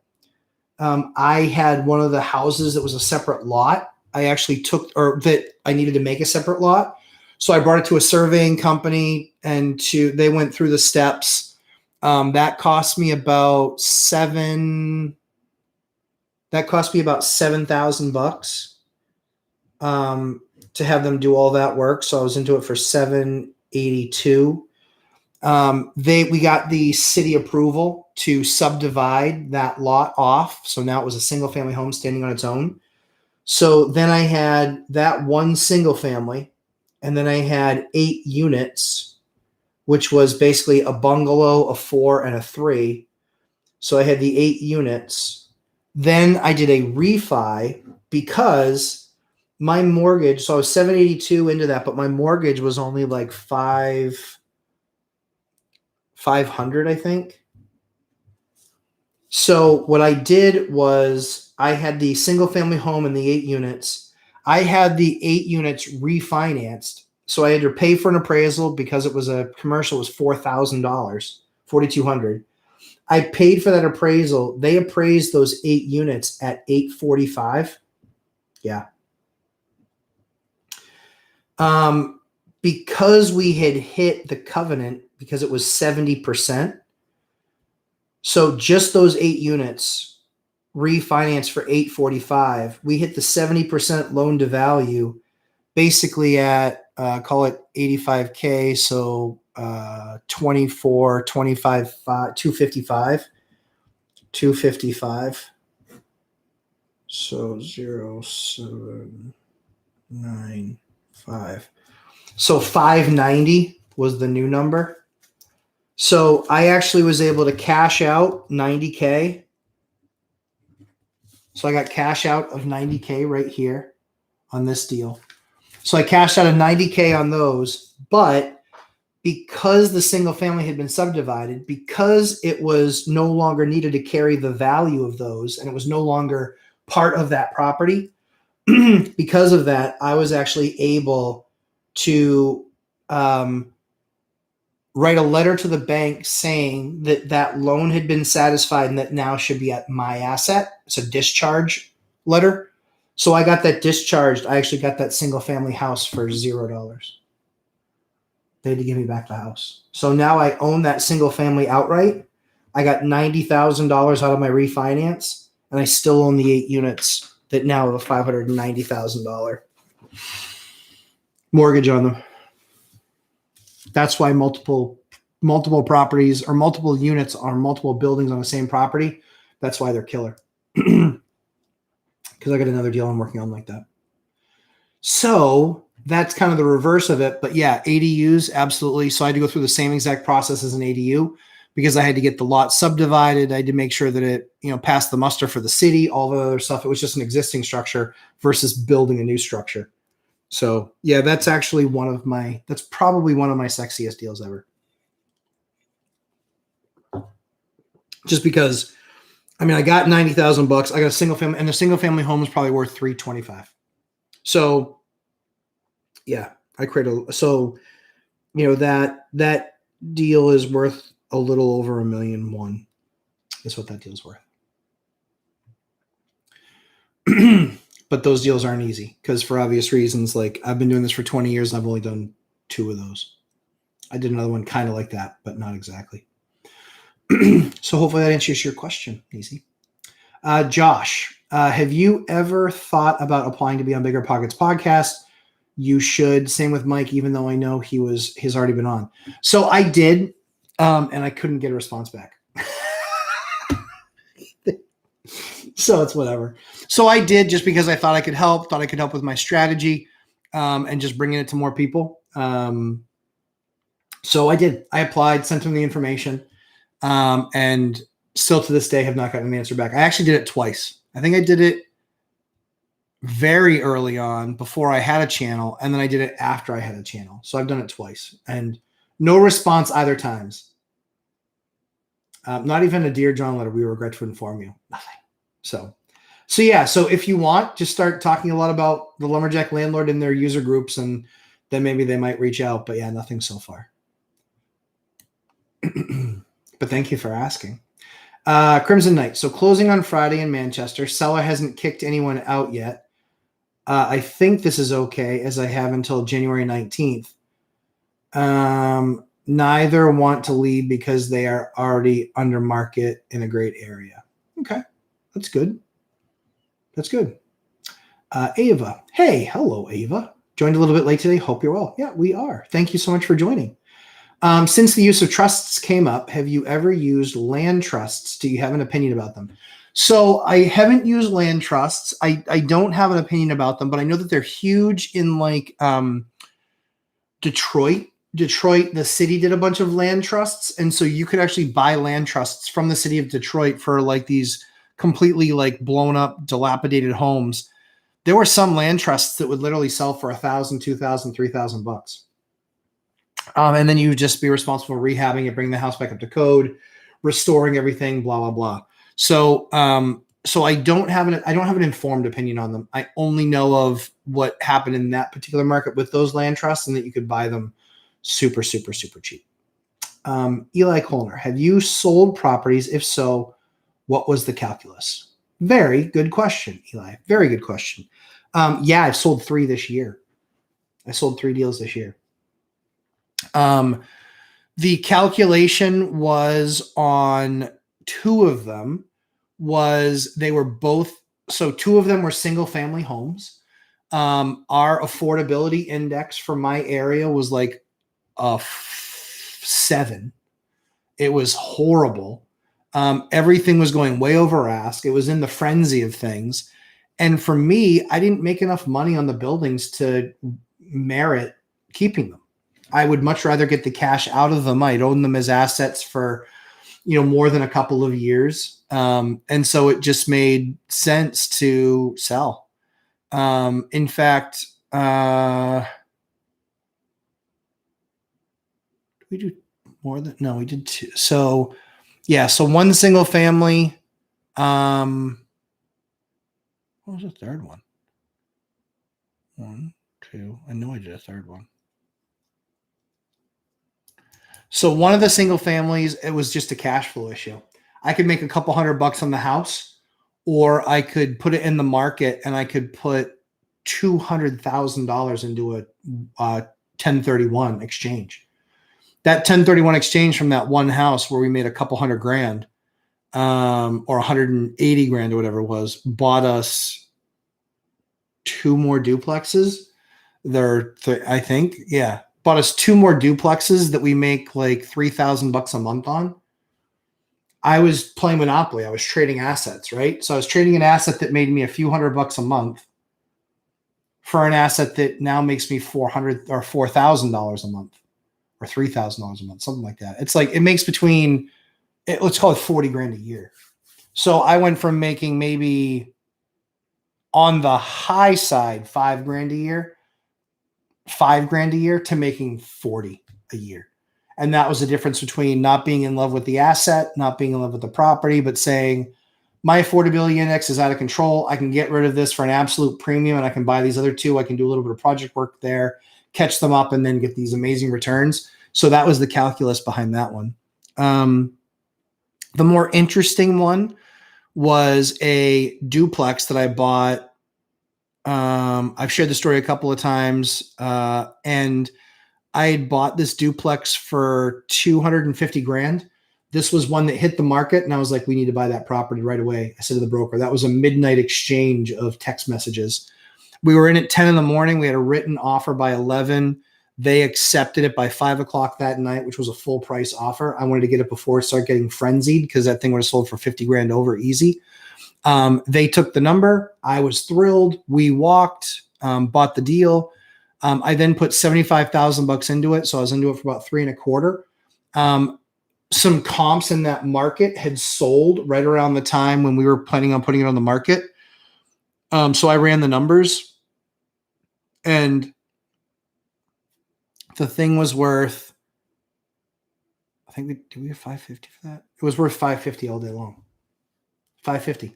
I had one of the houses that was a separate lot. I actually took, or that I needed to make a separate lot. So I brought it to a surveying company and they went through the steps. That cost me about $7,000 to have them do all that work. So I was into it for 782. We got the city approval to subdivide that lot off. So now it was a single family home standing on its own. So then I had that one single family, and then I had 8 units, which was basically a bungalow, a 4, and a 3. So I had the 8 units. Then I did a refi because my mortgage, so I was 782 into that, but my mortgage was only like 500, I think. So what I did was I had the single family home and the 8 units. I had the 8 units refinanced. So I had to pay for an appraisal because it was a commercial, it was $4,000, $4,200. I paid for that appraisal. They appraised those 8 units at $845. Yeah. Because we had hit the covenant, because it was 70%. So just those 8 units refinanced for $845. We hit the 70% loan to value basically at, call it $85K. So 24, 25, 255. So 0795. So 590 was the new number. So I actually was able to cash out 90K. So I got cash out of 90K right here on this deal. So I cashed out of 90K on those, but because the single family had been subdivided, because it was no longer needed to carry the value of those, and it was no longer part of that property, because of that, I was actually able to write a letter to the bank saying that that loan had been satisfied and that now should be at my asset. It's a discharge letter. So I got that discharged. I actually got that single family house for $0. They had to give me back the house. So now I own that single family outright. I got $90,000 out of my refinance, and I still own the 8 units that now have a $590,000 mortgage on them. That's why multiple properties or multiple units or multiple buildings on the same property, that's why they're killer. Because I got another deal I'm working on like that. So that's kind of the reverse of it. But yeah, ADUs, absolutely. So I had to go through the same exact process as an ADU because I had to get the lot subdivided. I had to make sure that it, passed the muster for the city, all the other stuff. It was just an existing structure versus building a new structure. So yeah, that's actually that's probably one of my sexiest deals ever. Just because, I got $90,000. I got a single family, and the single family home is probably worth $325. So yeah, that deal is worth a little over $1.1 million. Is what that deal's worth. But those deals aren't easy because for obvious reasons, like I've been doing this for 20 years and I've only done 2 of those. I did another one kind of like that, but not exactly. So hopefully that answers your question, Easy. Josh, have you ever thought about applying to be on Biggerpockets podcast? You should. Same with Mike, even though I know he's already been on. So I did, and I couldn't get a response back. So it's whatever. So I did just because I thought I could help with my strategy, and just bringing it to more people. So I did. I applied, sent them the information, and still to this day have not gotten an answer back. I actually did it twice. I think I did it very early on before I had a channel, and then I did it after I had a channel. So I've done it twice, and no response either times. Not even a Dear John letter. We regret to inform you. Nothing. So yeah. So if you want, just start talking a lot about the Lumberjack Landlord in their user groups, and then maybe they might reach out. But yeah, nothing so far. But thank you for asking. Crimson Knight. So closing on Friday in Manchester. Seller hasn't kicked anyone out yet. I think this is okay, as I have until January 19th. Neither want to leave because they are already under market in a great area. Okay, that's good. That's good. Ava. Hey, hello, Ava. Joined a little bit late today. Hope you're well. Yeah, we are. Thank you so much for joining. Since the use of trusts came up, have you ever used land trusts? Do you have an opinion about them? So I haven't used land trusts. I don't have an opinion about them, but I know that they're huge in like Detroit. Detroit, the city did a bunch of land trusts. And so you could actually buy land trusts from the city of Detroit for like these completely like blown up, dilapidated homes. There were some land trusts that would literally sell for $1,000, $2,000, $3,000. And then you would just be responsible for rehabbing it, bringing the house back up to code, restoring everything, blah, blah, blah. So, so I don't have an informed opinion on them. I only know of what happened in that particular market with those land trusts, and that you could buy them super, super, super cheap. Eli Kolner, have you sold properties? If so, what was the calculus? Very good question, Eli. Very good question. Yeah, I've sold 3 this year. I sold 3 deals this year. The calculation was on 2 of them was they were both, so 2 of them were single family homes. Our affordability index for my area was like a 7. It was horrible. Everything was going way over ask. It was in the frenzy of things. And for me, I didn't make enough money on the buildings to merit keeping them. I would much rather get the cash out of them. I'd own them as assets for, more than a couple of years. And so it just made sense to sell. In fact, we do more than, no, we did 2. So yeah. So 1 single family. What was the third one? 1, 2. I know I did a third one. So one of the single families, it was just a cash flow issue. I could make a couple $100 on the house, or I could put it in the market and I could put $200,000 into a 1031 exchange. That 1031 exchange from that one house where we made a couple $100,000 or $180,000 or whatever it was, bought us 2 more duplexes. I think, yeah. Bought us 2 more duplexes that we make like $3,000 a month on. I was playing Monopoly. I was trading assets, right? So I was trading an asset that made me a few $100 a month for an asset that now makes me $400 or $4,000 a month or $3,000 a month, something like that. It's like, it makes between, let's call it $40,000 a year. So I went from making maybe on the high side $5,000 a year, $5,000 a year to making 40 a year. And that was the difference between not being in love with the asset, not being in love with the property, but saying my affordability index is out of control. I can get rid of this for an absolute premium and I can buy these other 2. I can do a little bit of project work there, catch them up, and then get these amazing returns. So that was the calculus behind that one. The more interesting one was a duplex that I bought. I've shared the story a couple of times, and I had bought this duplex for $250,000. This was one that hit the market, and I was like, we need to buy that property right away. I said to the broker, that was a midnight exchange of text messages. We were in at 10 in the morning. We had a written offer by 11. They accepted it by 5 o'clock that night, which was a full price offer. I wanted to get it before it started getting frenzied because that thing would have sold for $50,000 over easy. They took the number. I was thrilled. We walked, bought the deal. I then put $75,000 into it. So I was into it for about 3.25. Some comps in that market had sold right around the time when we were planning on putting it on the market. So I ran the numbers, and the thing was worth, I think did we have $550 for that? It was worth $550 all day long. $550.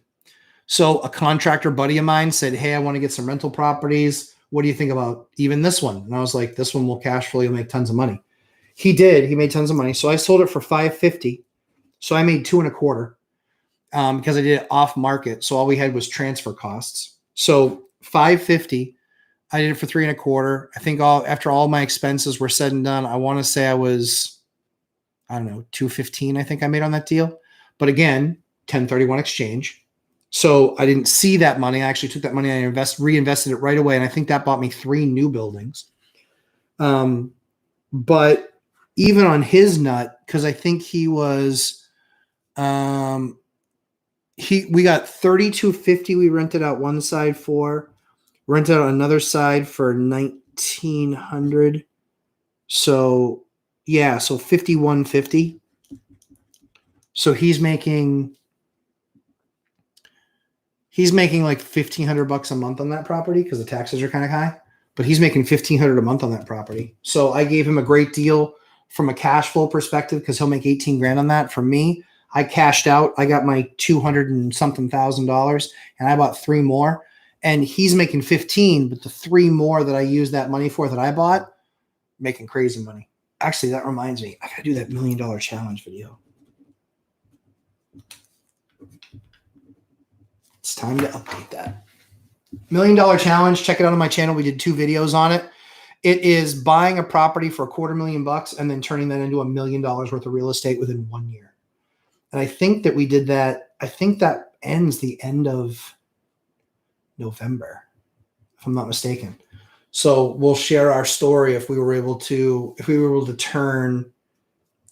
So a contractor buddy of mine said, hey, I want to get some rental properties. what do you think about even this one? And I was like, this one will cash flow. You'll make tons of money. He did. He made tons of money. So I sold it for $550. So I made $2.25 because I did it off market. So all we had was transfer costs. So $550. I did it for $3.25. I think after all my expenses were said and done, I want to say I was, I don't know, $215. I think I made on that deal. But again, 1031 exchange. So I didn't see that money. I actually took that money and reinvested it right away. And I think that bought me 3 new buildings. But even on his nut, because I think he was, we got $3,250. We rented out one side for, rented out another side for $1,900. So yeah, so $5,150. So he's making like $1,500 a month on that property because the taxes are kind of high, but he's making $1,500 a month on that property. So I gave him a great deal from a cash flow perspective because he'll make 18 grand on that. For me, I cashed out. I got my $200 and something thousand, and I bought 3 more. And he's making 15, but the 3 more that I used that money for that I bought, making crazy money. Actually, that reminds me, I got to do that $1 Million Challenge video. It's time to update that. $1 Million Challenge. Check it out on my channel. We did 2 videos on it. It is buying a property for $250,000 and then turning that into $1 million worth of real estate within 1 year. And I think that we did that. I think that ends the end of November, if I'm not mistaken. So we'll share our story if we were able to turn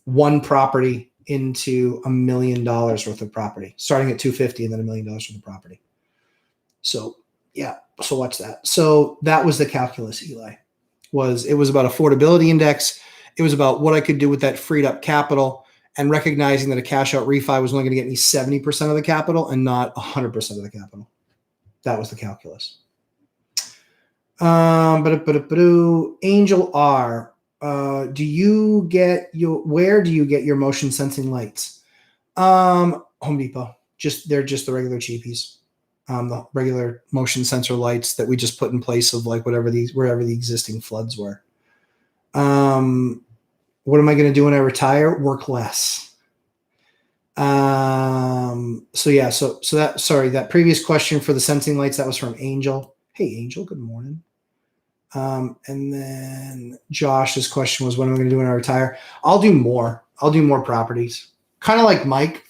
one property into $1 million worth of property, starting at $250 and then $1 million worth of property. So yeah, so watch that. So that was the calculus, Eli. It was about affordability index. It was about what I could do with that freed up capital and recognizing that a cash out refi was only going to get me 70% of the capital and not 100% of the capital. That was the calculus. Angel R. Where do you get your motion sensing lights? Home Depot. They're just the regular cheapies. The regular motion sensor lights that we just put in place of like wherever the existing floods were. What am I going to do when I retire? Work less. That previous question for the sensing lights, that was from Angel. Hey, Angel, good morning. And then Josh's question was, what am I going to do when I retire? I'll do more properties. Kind of like Mike.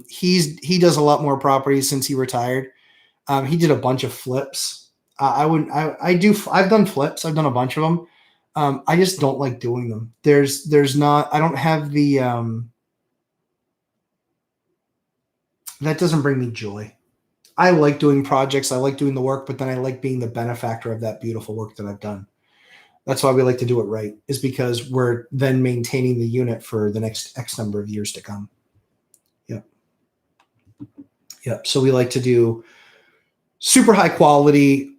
He does a lot more properties since he retired. He did a bunch of flips. I've done flips. I've done a bunch of them. I just don't like doing them. I don't have the, that doesn't bring me joy. I like doing projects. I like doing the work, but then I like being the benefactor of that beautiful work that I've done. That's why we like to do it right, is because we're then maintaining the unit for the next X number of years to come. Yep. So we like to do super high quality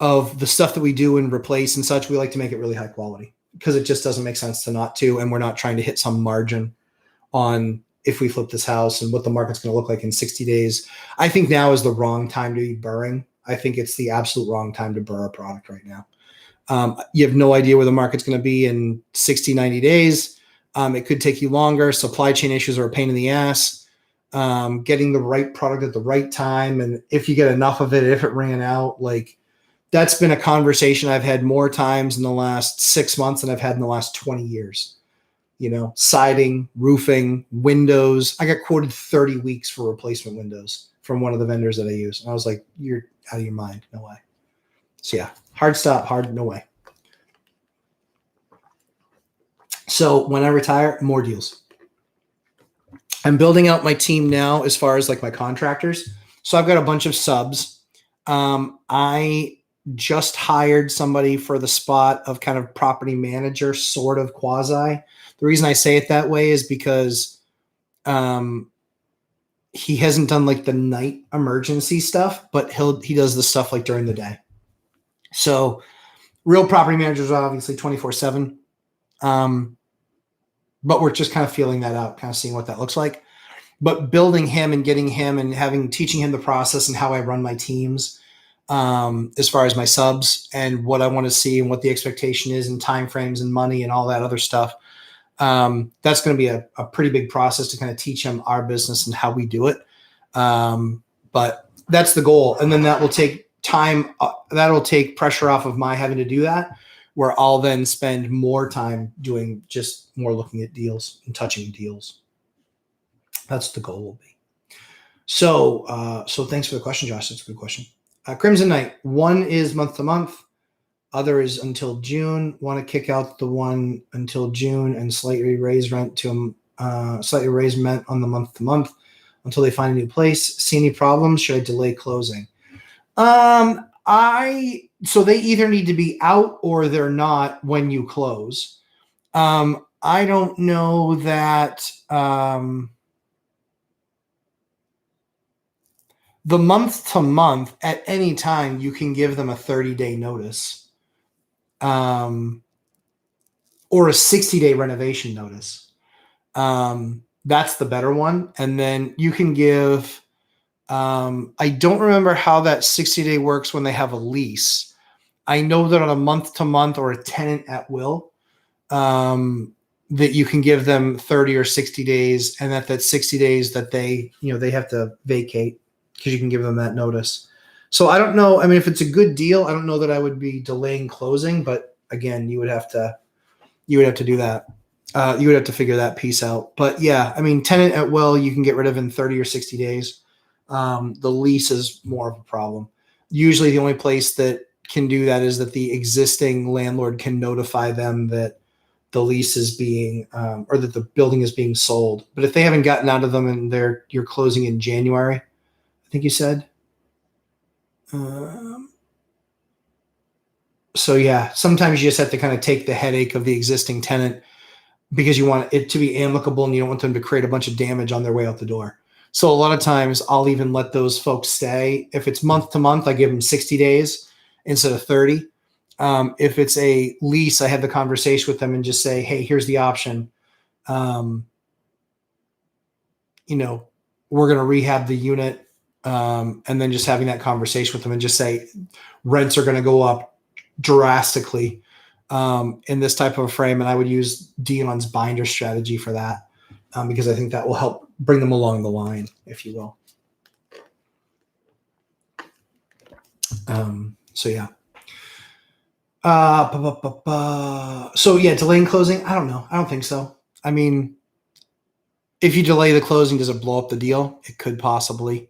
of the stuff that we do and replace and such. We like to make it really high quality because it just doesn't make sense to not to, and we're not trying to hit some margin on if we flip this house and what the market's going to look like in 60 days. I think now is the wrong time to be burring. I think it's the absolute wrong time to burr a product right now. You have no idea where the market's going to be in 60, 90 days. It could take you longer. Supply chain issues are a pain in the ass. Getting the right product at the right time. And if you get enough of it, if it ran out, like that's been a conversation I've had more times in the last 6 months than I've had in the last 20 years. Siding, roofing, windows. I got quoted 30 weeks for replacement windows from one of the vendors that I use. And I was like, you're out of your mind. No way. So yeah, hard stop, no way. So when I retire, more deals. I'm building out my team now as far as like my contractors. So I've got a bunch of subs. I just hired somebody for the spot of kind of property manager, sort of quasi. The reason I say it that way is because he hasn't done like the night emergency stuff, but he does the stuff like during the day. So real property managers are obviously 24/7. But we're just kind of feeling that out, kind of seeing what that looks like. But building him and getting him and teaching him the process and how I run my teams as far as my subs and what I want to see and what the expectation is and timeframes and money and all that other stuff. That's going to be a pretty big process to kind of teach them our business and how we do it. But that's the goal. And then that will take time. That'll take pressure off of my having to do that, where I'll then spend more time doing just more looking at deals and touching deals. That's what the goal will be. So thanks for the question, Josh. That's a good question. Crimson Knight, one is month to month. Other is until June. Want to kick out the one until June and slightly raise rent to slightly raise rent on the month to month until they find a new place. See any problems? Should I delay closing? So they either need to be out or they're not when you close. I don't know that the month to month at any time you can give them a 30-day notice. Or a 60-day renovation notice. That's the better one. And then you can give, I don't remember how that 60-day works when they have a lease. I know that on a month to month or a tenant at will, that you can give them 30 or 60 days, and that 60 days that they have to vacate, because you can give them that notice. So I don't know. I mean, if it's a good deal, I don't know that I would be delaying closing, but again, you would have to do that. You would have to figure that piece out. But yeah, I mean, tenant at will, you can get rid of in 30 or 60 days. The lease is more of a problem. Usually the only place that can do that is that the existing landlord can notify them that the lease is being, or that the building is being sold. But if they haven't gotten out of them and you're closing in January, I think you said. So yeah, sometimes you just have to kind of take the headache of the existing tenant because you want it to be amicable and you don't want them to create a bunch of damage on their way out the door. So a lot of times I'll even let those folks stay. If it's month to month, I give them 60 days instead of 30. If it's a lease, I have the conversation with them and just say, hey, here's the option. We're going to rehab the unit. And then just having that conversation with them and just say rents are going to go up drastically in this type of a frame. And I would use Dion's binder strategy for that because I think that will help bring them along the line, if you will. So yeah. So yeah, delaying closing. I don't know. I don't think so. I mean, if you delay the closing, does it blow up the deal? It could possibly.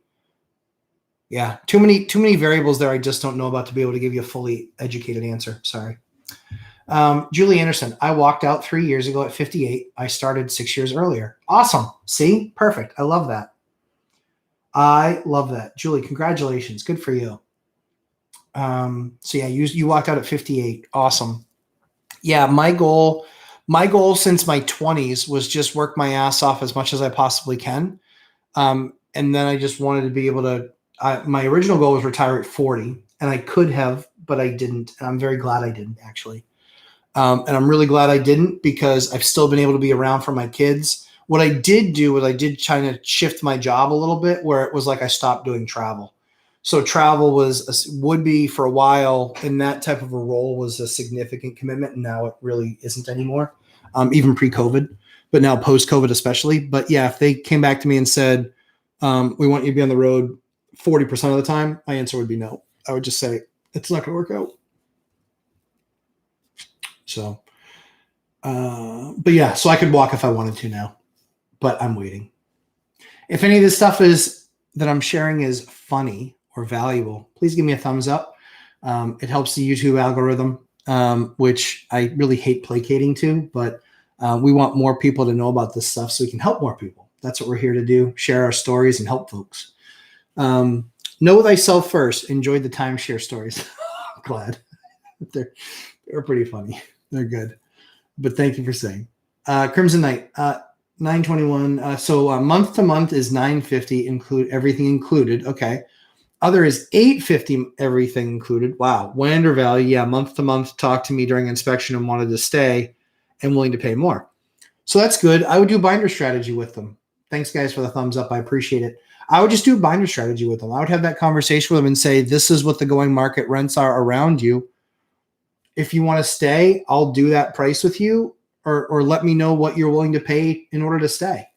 Yeah, too many variables there I just don't know about to be able to give you a fully educated answer. Sorry. Julie Anderson, I walked out 3 years ago at 58. I started 6 years earlier. Awesome. See? Perfect. I love that. Julie, congratulations. Good for you. So yeah, you walked out at 58. Awesome. Yeah, my goal since my 20s was just work my ass off as much as I possibly can. And then I just wanted to be able to, my original goal was retire at 40, and I could have, but I didn't. And I'm very glad I didn't, actually. And I'm really glad I didn't, because I've still been able to be around for my kids. What I did do was I did try to shift my job a little bit, where it was like I stopped doing travel. So travel would be for a while, and that type of a role was a significant commitment. And now it really isn't anymore, even pre-COVID, but now post-COVID especially. But yeah, if they came back to me and said, we want you to be on the road 40% of the time, my answer would be no. I would just say, it's not going to work out. So, but yeah, so I could walk if I wanted to now, but I'm waiting. If any of this stuff that I'm sharing is funny or valuable, please give me a thumbs up. It helps the YouTube algorithm, which I really hate placating to, but we want more people to know about this stuff so we can help more people. That's what we're here to do, share our stories and help folks. Know thyself first. Enjoyed the timeshare stories. Glad. They're pretty funny. They're good. But thank you for saying. Crimson Knight, 921. So month to month is 950, include everything included. Okay. Other is 850, everything included. Wow. Wander Valley, yeah, month to month, talked to me during inspection and wanted to stay and willing to pay more. So that's good. I would do binder strategy with them. Thanks, guys, for the thumbs up. I appreciate it. I would just do a binder strategy with them. I would have that conversation with them and say, this is what the going market rents are around you. If you want to stay, I'll do that price with you, or let me know what you're willing to pay in order to stay.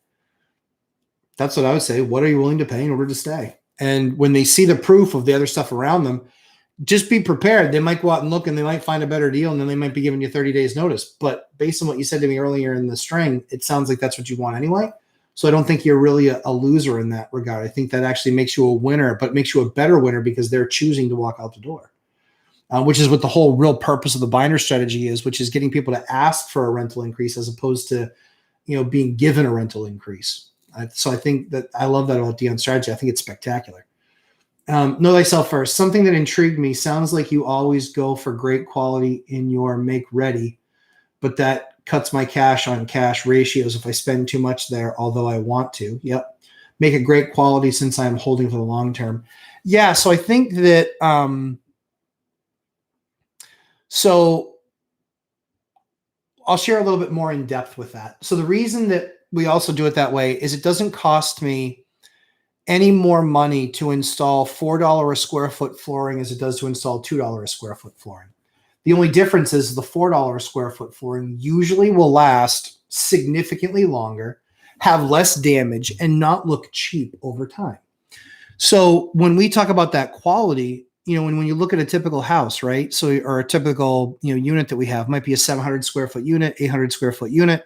That's what I would say. What are you willing to pay in order to stay? And when they see the proof of the other stuff around them, just be prepared. They might go out and look and they might find a better deal, and then they might be giving you 30 days notice. But based on what you said to me earlier in the string, it sounds like that's what you want anyway. So I don't think you're really a loser in that regard. I think that actually makes you a winner, but makes you a better winner because they're choosing to walk out the door, which is what the whole real purpose of the binder strategy is, which is getting people to ask for a rental increase as opposed to, being given a rental increase. So I think that I love that about Dion's strategy. I think it's spectacular. Know thyself first. Something that intrigued me. Sounds like you always go for great quality in your make ready, but that cuts my cash on cash ratios if I spend too much there, although I want to. Yep. Make it great quality since I'm holding for the long term. Yeah. So I think that, so I'll share a little bit more in depth with that. So the reason that we also do it that way is it doesn't cost me any more money to install $4 a square foot flooring as it does to install $2 a square foot flooring. The only difference is the $4 a square foot flooring usually will last significantly longer, have less damage, and not look cheap over time. So when we talk about that quality, when you look at a typical house, right? So, or a typical, unit that we have might be a 700 square foot unit, 800 square foot unit.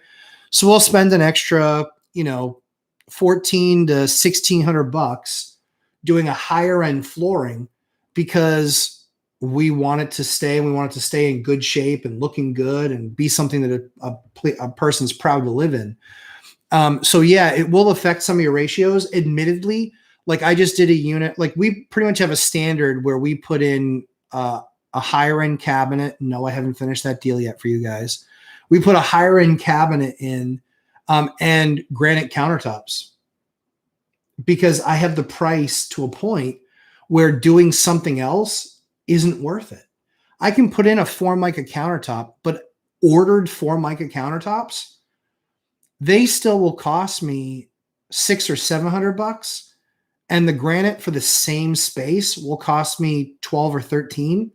So we'll spend an extra, $1,400 to $1,600 doing a higher end flooring because we want it to stay, and we want it to stay in good shape and looking good and be something that a person's proud to live in. So yeah, it will affect some of your ratios. Admittedly, like I just did a unit, like we pretty much have a standard where we put in a higher end cabinet. No, I haven't finished that deal yet for you guys. We put a higher end cabinet in and granite countertops because I have the price to a point where doing something else isn't worth it. I can put in a Formica countertop, but ordered Formica countertops, they still will cost me $600 or $700. And the granite for the same space will cost me 12 or 13.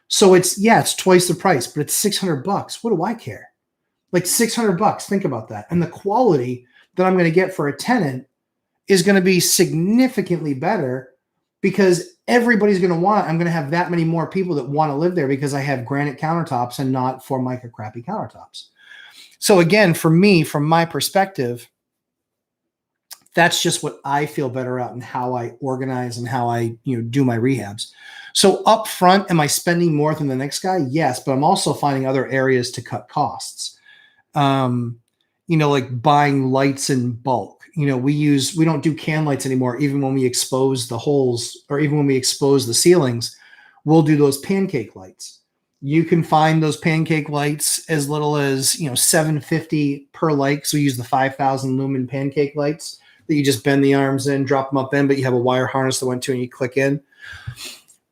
So it's twice the price, but it's $600. What do I care? Like $600. Think about that. And the quality that I'm going to get for a tenant is going to be significantly better because everybody's going to I'm going to have that many more people that want to live there because I have granite countertops and not Formica crappy countertops. So again, for me, from my perspective, that's just what I feel better at and how I organize and how I, do my rehabs. So up front, am I spending more than the next guy? Yes, but I'm also finding other areas to cut costs. Like buying lights in bulk. We don't do can lights anymore. Even when we expose the holes or even when we expose the ceilings, we'll do those pancake lights. You can find those pancake lights as little as, $750 per light. So we use the 5,000 lumen pancake lights that you just bend the arms in, drop them up in, but you have a wire harness that went to and you click in.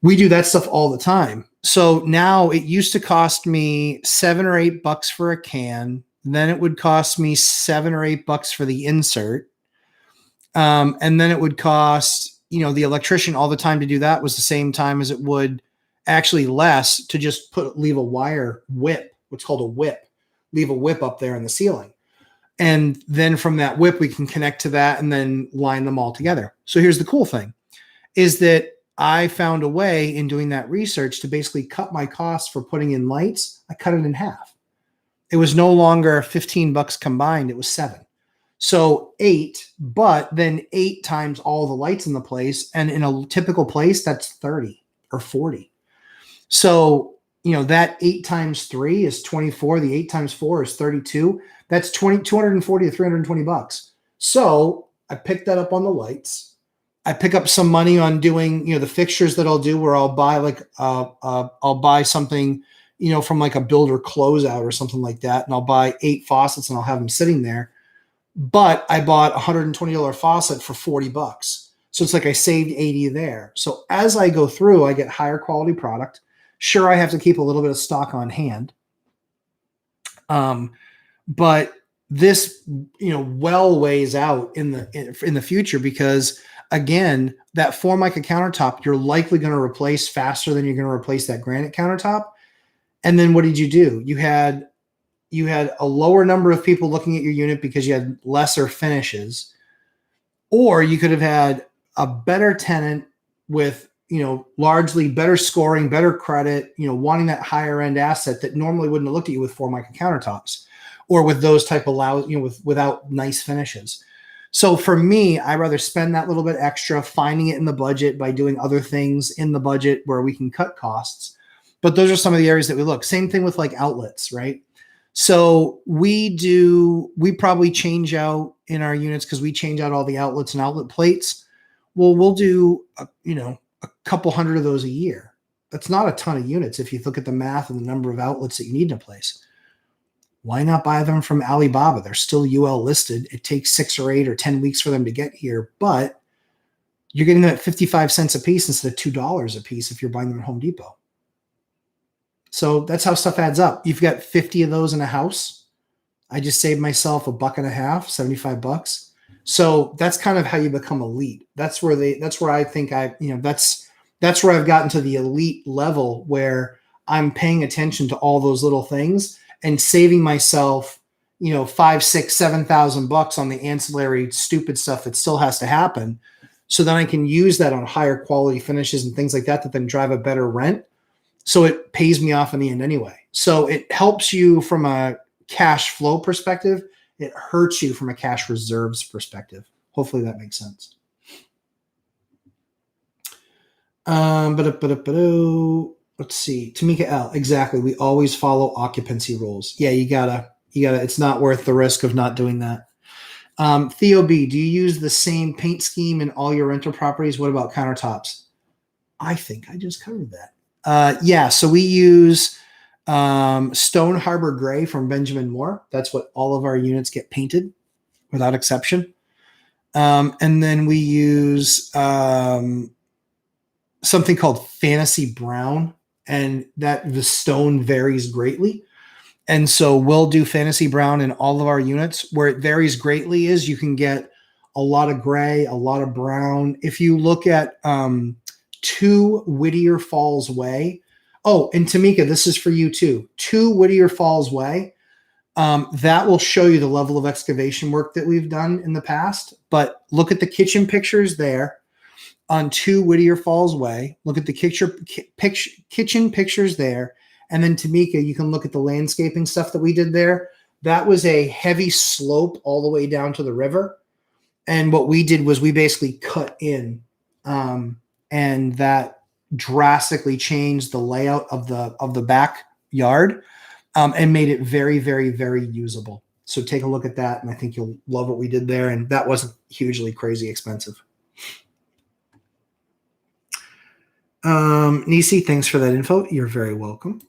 We do that stuff all the time. So now it used to cost me $7 or $8 for a can. Then it would cost me $7 or $8 for the insert. And then it would cost, the electrician all the time to do that was the same time as it would actually less to just leave a wire whip, what's called a whip, leave a whip up there in the ceiling. And then from that whip, we can connect to that and then line them all together. So here's the cool thing is that I found a way in doing that research to basically cut my costs for putting in lights. I cut it in half. It was no longer $15 combined. It was $7. So 8, but then 8 times all the lights in the place. And in a typical place, that's 30 or 40. So, that 8 times 3 is 24. The 8 times 4 is 32. That's $240 to $320. So I picked that up on the lights. I pick up some money on doing, the fixtures that I'll do where I'll buy I'll buy something, from like a builder closeout or something like that. And I'll buy 8 faucets and I'll have them sitting there. But I bought a $120 faucet for $40. So it's like I saved 80 there. So as I go through, I get higher quality product. Sure, I have to keep a little bit of stock on hand. But this, well weighs out in the future because again, that Formica countertop, you're likely going to replace faster than you're going to replace that granite countertop. And then what did you do? You had a lower number of people looking at your unit because you had lesser finishes, or you could have had a better tenant with, largely better scoring, better credit, wanting that higher end asset that normally wouldn't have looked at you with Formica countertops or with those type of loud, without nice finishes. So for me, I'd rather spend that little bit extra finding it in the budget by doing other things in the budget where we can cut costs. But those are some of the areas that we look. Same thing with like outlets, right? So we probably change out in our units because we change out all the outlets and outlet plates. Well, we'll do, a couple hundred of those a year. That's not a ton of units if you look at the math and the number of outlets that you need in a place. Why not buy them from Alibaba? They're still UL listed. It takes 6 or 8 or 10 weeks for them to get here, but you're getting them at 55 cents a piece instead of $2 a piece if you're buying them at Home Depot. So that's how stuff adds up. You've got 50 of those in a house. I just saved myself $1.50, 75 bucks. So that's kind of how you become elite. That's where I think that's where I've gotten to the elite level where I'm paying attention to all those little things and saving myself, $5,000, $6,000, $7,000 on the ancillary stupid stuff that still has to happen. So then I can use that on higher quality finishes and things like that then drive a better rent. So it pays me off in the end anyway. So it helps you from a cash flow perspective. It hurts you from a cash reserves perspective. Hopefully that makes sense. Let's see. Tamika L. Exactly. We always follow occupancy rules. Yeah, you gotta, it's not worth the risk of not doing that. Theo B, do you use the same paint scheme in all your rental properties? What about countertops? I think I just covered that. Yeah, so we use Stone Harbor Gray from Benjamin Moore. That's what all of our units get painted without exception. And then we use something called Fantasy Brown, and that the stone varies greatly. And so we'll do Fantasy Brown in all of our units. Where it varies greatly is you can get a lot of gray, a lot of brown. If you look at 2 Whittier Falls Way. Oh, and Tamika, this is for you too. 2 Whittier Falls Way. That will show you the level of excavation work that we've done in the past. But look at the kitchen pictures there on 2 Whittier Falls Way. Look at the kitchen pictures there. And then Tamika, you can look at the landscaping stuff that we did there. That was a heavy slope all the way down to the river. And what we did was we basically cut in, and that drastically changed the layout of the backyard, and made it very, very, very usable. So take a look at that, and I think you'll love what we did there. And that wasn't hugely crazy expensive. Nisi, thanks for that info. You're very welcome.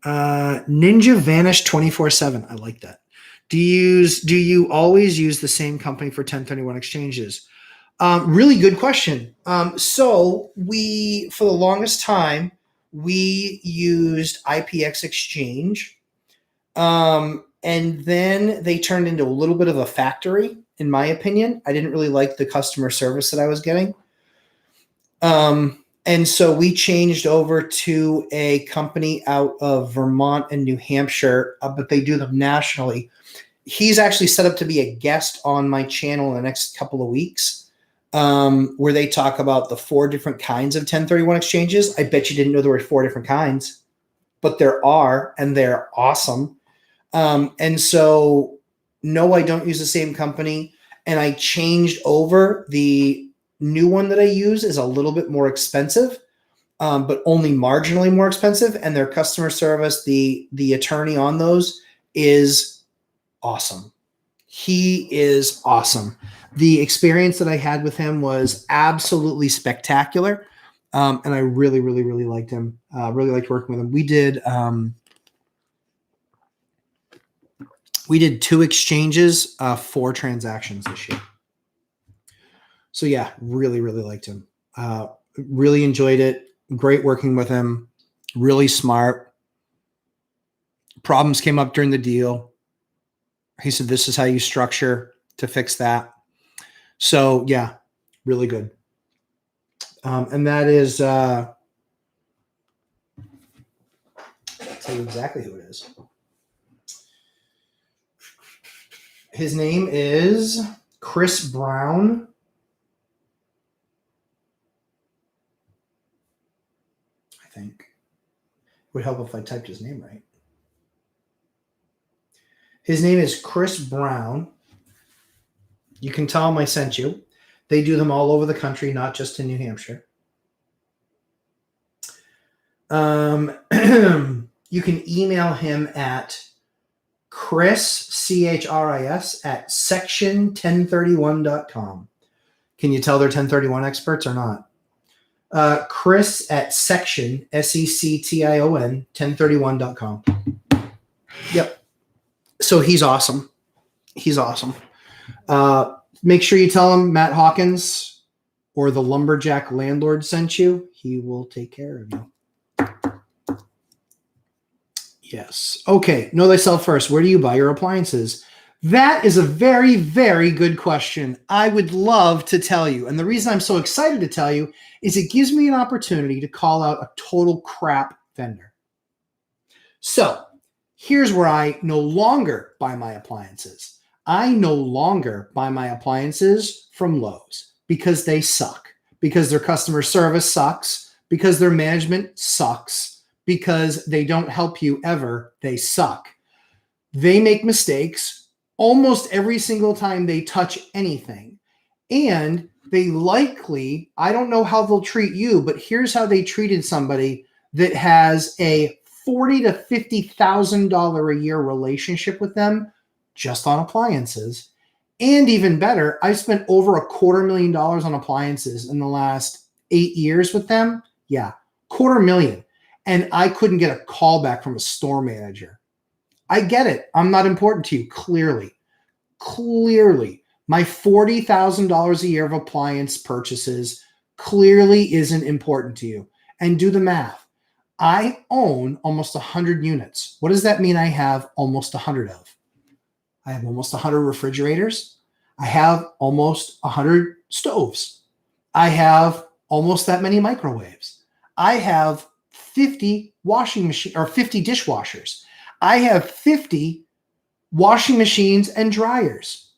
Ninja Vanish 24/7. I like that. Do you always use the same company for 1031 exchanges? Really good question. So we, for the longest time, we used IPX Exchange. And then they turned into a little bit of a factory, in my opinion. I didn't really like the customer service that I was getting. And so we changed over to a company out of Vermont and New Hampshire, but they do them nationally. He's actually set up to be a guest on my channel in the next couple of weeks, where they talk about the 4 different kinds of 1031 exchanges. I bet you didn't know there were 4 different kinds, but there are, and they're awesome. And so, no, I don't use the same company, and I changed over. The new one that I use is a little bit more expensive, but only marginally more expensive. And their customer service, the attorney on those, is awesome. He is awesome. The experience that I had with him was absolutely spectacular. And I really, really, really liked him. Really liked working with him. We did 2 exchanges, 4 transactions this year. So yeah, really, really liked him. Really enjoyed it. Great working with him. Really smart. Problems came up during the deal. He said, this is how you structure to fix that. So yeah, really good. And that is, I'll tell you exactly who it is. His name is Chris Brown. I think it would help if I typed his name right. His name is Chris Brown. You can tell him I sent you. They do them all over the country, not just in New Hampshire. You can email him at Chris, CHRIS, at section1031.com. Can you tell they're 1031 experts or not? Chris at section, SECTION, 1031.com. Yep. So he's awesome. He's awesome. Make sure you tell him Matt Hawkins or the Lumberjack Landlord sent you. He will take care of you. Yes. Okay. Know thyself first. Where do you buy your appliances? That is a very, very good question. I would love to tell you. And the reason I'm so excited to tell you is it gives me an opportunity to call out a total crap vendor. So here's where I no longer buy my appliances. I no longer buy my appliances from Lowe's because they suck, because their customer service sucks, because their management sucks, because they don't help you ever. They suck. They make mistakes almost every single time they touch anything. And they likely, I don't know how they'll treat you, but here's how they treated somebody that has a $40,000 to $50,000 a year relationship with them just on appliances. And even better, I've spent over $250,000 on appliances in the last 8 years with them. Yeah, $250,000. And I couldn't get a call back from a store manager. I get it. I'm not important to you, clearly. Clearly, my $40,000 a year of appliance purchases clearly isn't important to you. And do the math. I own almost 100 units. What does that mean I have almost 100 of? I have almost 100 refrigerators. I have almost 100 stoves. I have almost that many microwaves. I have 50 washing machines or 50 dishwashers. I have 50 washing machines and dryers.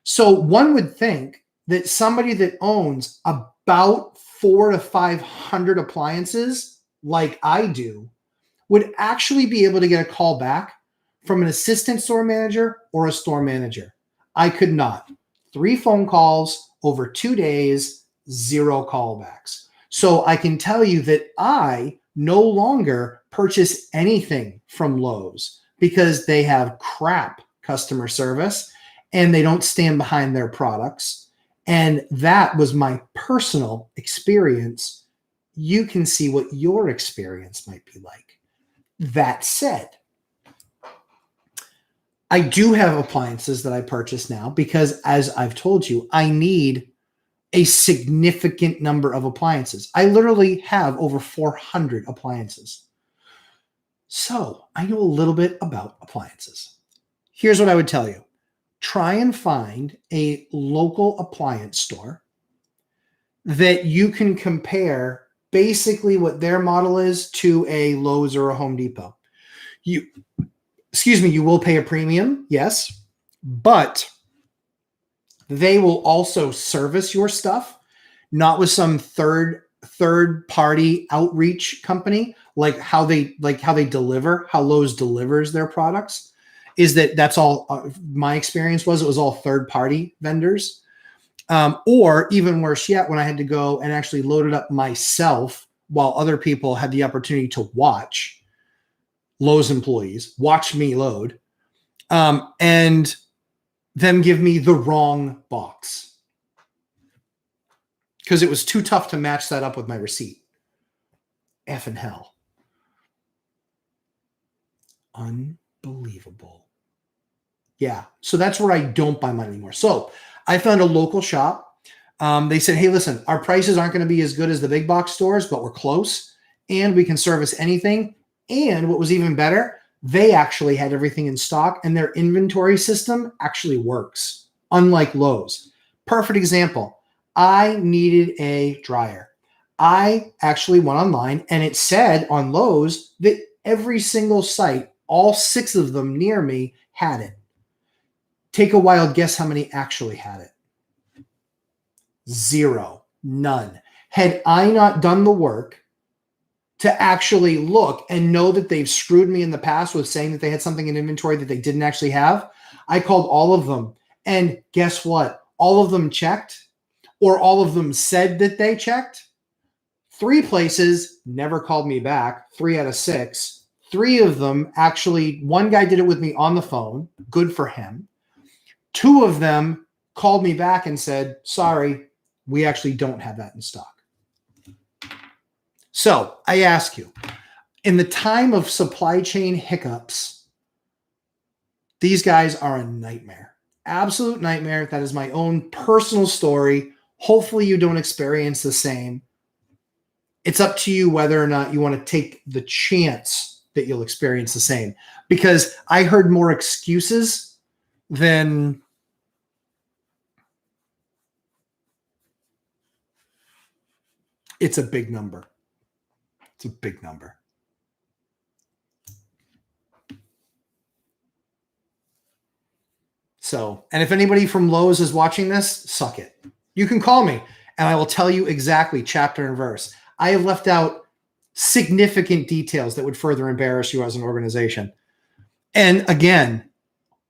So one would think that somebody that owns about 400 to 500 appliances like I do would actually be able to get a call back from an assistant store manager or a store manager. I could not. 3 phone calls over 2 days, 0 callbacks. So I can tell you that I no longer purchase anything from Lowe's because they have crap customer service and they don't stand behind their products. And that was my personal experience. You can see what your experience might be like. That said, I do have appliances that I purchase now because, as I've told you, I need a significant number of appliances. I literally have over 400 appliances. So I know a little bit about appliances. Here's what I would tell you. Try and find a local appliance store that you can compare basically what their model is to a Lowe's or a Home Depot. You will pay a premium, yes, but they will also service your stuff, not with some third party outreach company, like how they deliver, how Lowe's delivers their products. That's all my experience was. It was all third party vendors. Or even worse yet, when I had to go and actually load it up myself while other people had the opportunity to watch Lowe's employees, watch me load, and them give me the wrong box because it was too tough to match that up with my receipt. Effing hell. Unbelievable. Yeah. So that's where I don't buy mine anymore. So I found a local shop. They said, hey, listen, our prices aren't going to be as good as the big box stores, but we're close and we can service anything. And what was even better, they actually had everything in stock and their inventory system actually works, unlike Lowe's. Perfect example. I needed a dryer. I actually went online and it said on Lowe's that every single site, all 6 of them near me, had it. Take a wild guess how many actually had it. 0. None. Had I not done the work to actually look and know that they've screwed me in the past with saying that they had something in inventory that they didn't actually have, I called all of them. And guess what? All of them checked, or all of them said that they checked. 3 places never called me back, 3 out of 6. 3 of them actually, one guy did it with me on the phone. Good for him. 2 of them called me back and said, sorry, we actually don't have that in stock. So I ask you, in the time of supply chain hiccups, these guys are a nightmare. Absolute nightmare. That is my own personal story. Hopefully you don't experience the same. It's up to you whether or not you want to take the chance that you'll experience the same. Because I heard more excuses than it's a big number. It's a big number. So, and if anybody from Lowe's is watching this, suck it. You can call me and I will tell you exactly chapter and verse. I have left out significant details that would further embarrass you as an organization. And again,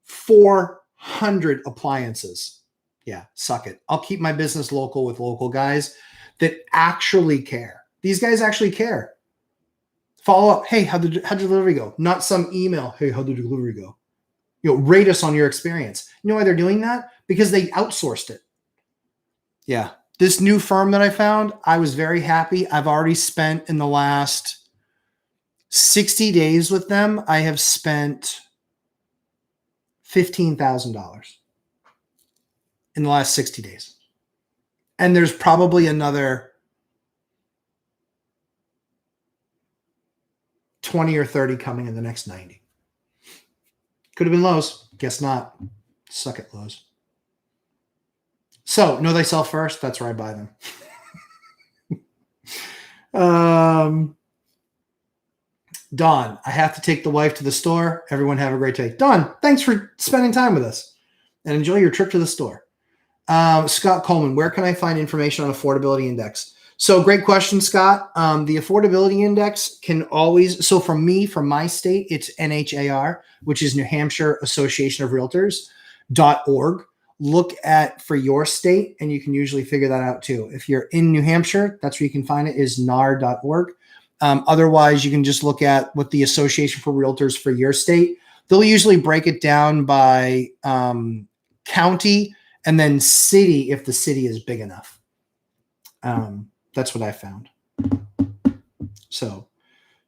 400 appliances. Yeah, suck it. I'll keep my business local with local guys that actually care. These guys actually care. Follow up. Hey, how'd the delivery go? Not some email. Hey, how'd the delivery go? Rate us on your experience. You know why they're doing that? Because they outsourced it. Yeah. This new firm that I found, I was very happy. I've already spent in the last 60 days with them, I have spent $15,000 in the last 60 days. And there's probably another 20 or 30 coming in the next 90. Could have been Lowe's. Guess not. Suck it, Lowe's. So, know thyself first. That's where I buy them. Dawn, I have to take the wife to the store. Everyone have a great day. Dawn, thanks for spending time with us. And enjoy your trip to the store. Scott Coleman, where can I find information on affordability index? So great question, Scott. The affordability index can always, so for me, from my state, it's NHAR, which is New Hampshire Association of Realtors.org. Look at for your state, and you can usually figure that out too. If you're in New Hampshire, that's where you can find it, is NAR.org. Otherwise, you can just look at what the Association for Realtors for your state. They'll usually break it down by county and then city if the city is big enough. That's what I found. So,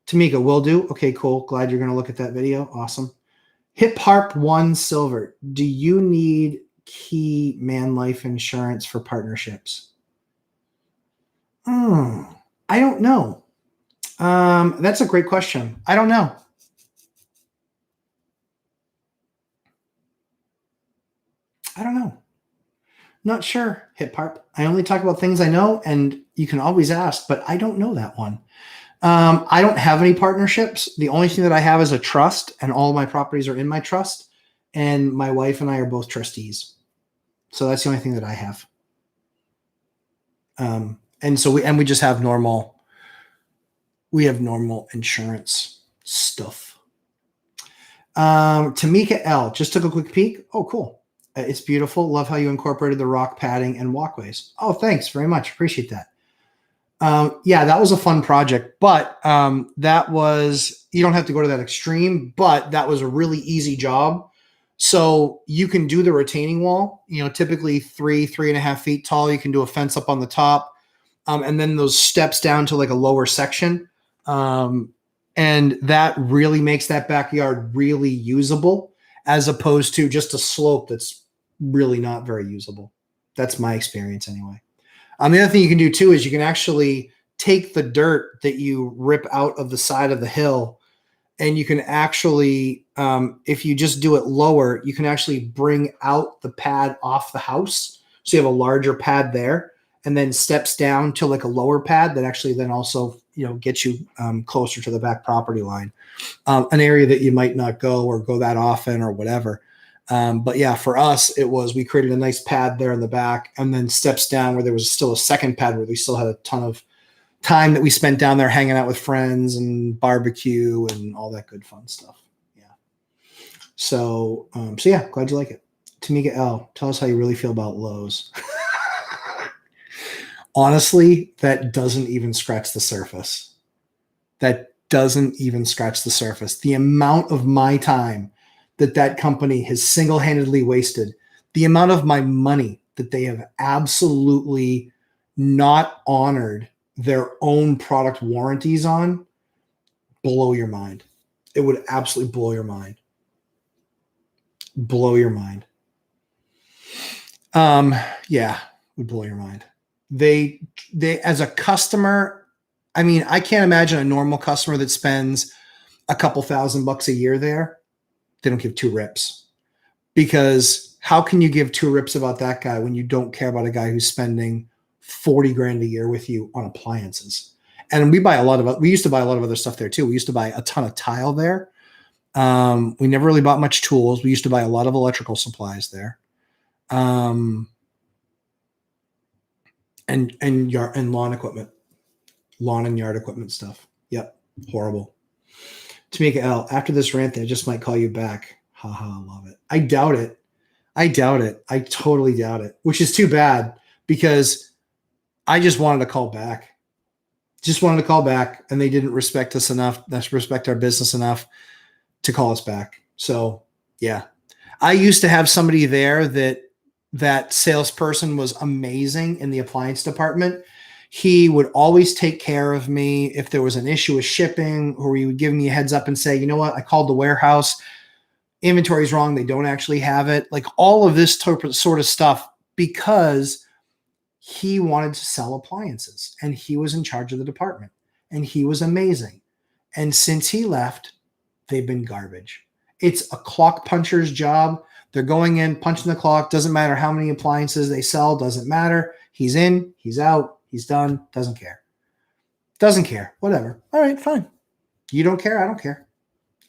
Tamika, will do. Okay, cool. Glad you're going to look at that video. Awesome. Hip Harp 1 Silver. Do you need key man life insurance for partnerships? I don't know. That's a great question. I don't know. Not sure, Hip Harp. I only talk about things I know, and you can always ask, but I don't know that one. I don't have any partnerships. The only thing that I have is a trust, and all of my properties are in my trust, and my wife and I are both trustees. So that's the only thing that I have. And so we just have normal insurance stuff. Tamika L just took a quick peek. Oh, cool. It's beautiful. Love how you incorporated the rock padding and walkways. Oh, thanks very much. Appreciate that. Yeah, that was a fun project, but that was, you don't have to go to that extreme, but that was a really easy job. So you can do the retaining wall, typically 3.5 feet tall. You can do a fence up on the top, and then those steps down to like a lower section. And that really makes that backyard really usable, as opposed to just a slope that's really not very usable. That's my experience anyway. The other thing you can do too is you can actually take the dirt that you rip out of the side of the hill, and you can actually, if you just do it lower, you can actually bring out the pad off the house So you have a larger pad there, and then steps down to like a lower pad that actually then also, gets you closer to the back property line, an area that you might not go or go that often or whatever. But yeah, for us, we created a nice pad there in the back, and then steps down where there was still a second pad where we still had a ton of time that we spent down there hanging out with friends and barbecue and all that good fun stuff. Yeah. So yeah, glad you like it. Tamika L, tell us how you really feel about Lowe's. Honestly, that doesn't even scratch the surface. That doesn't even scratch the surface. The amount of my time that company has single-handedly wasted, the amount of my money that they have absolutely not honored their own product warranties on, blow your mind. It would absolutely blow your mind. Blow your mind. Yeah, would blow your mind. They as a customer, I mean, I can't imagine a normal customer that spends a couple $1,000 a year there. They don't give two rips, because how can you give two rips about that guy when you don't care about a guy who's spending 40 grand a year with you on appliances? And we used to buy a lot of other stuff there too. We used to buy a ton of tile there. We never really bought much tools. We used to buy a lot of electrical supplies there. And lawn equipment, lawn and yard equipment stuff. Yep. Horrible. Tamika L, after this rant, I just might call you back. Haha, love it. I doubt it. I totally doubt it, which is too bad, because I just wanted to call back. And they didn't respect us enough, respect our business enough to call us back. So yeah, I used to have somebody there that salesperson was amazing in the appliance department. He would always take care of me if there was an issue with shipping, or he would give me a heads up and say, you know what, I called the warehouse. Inventory's wrong. They don't actually have it. Like all of this sort of stuff, because he wanted to sell appliances and he was in charge of the department and he was amazing. And since he left, they've been garbage. It's a clock puncher's job. They're going in, punching the clock. Doesn't matter how many appliances they sell. Doesn't matter. He's in, he's out, he's done. Doesn't care. Whatever. All right, fine. You don't care. I don't care.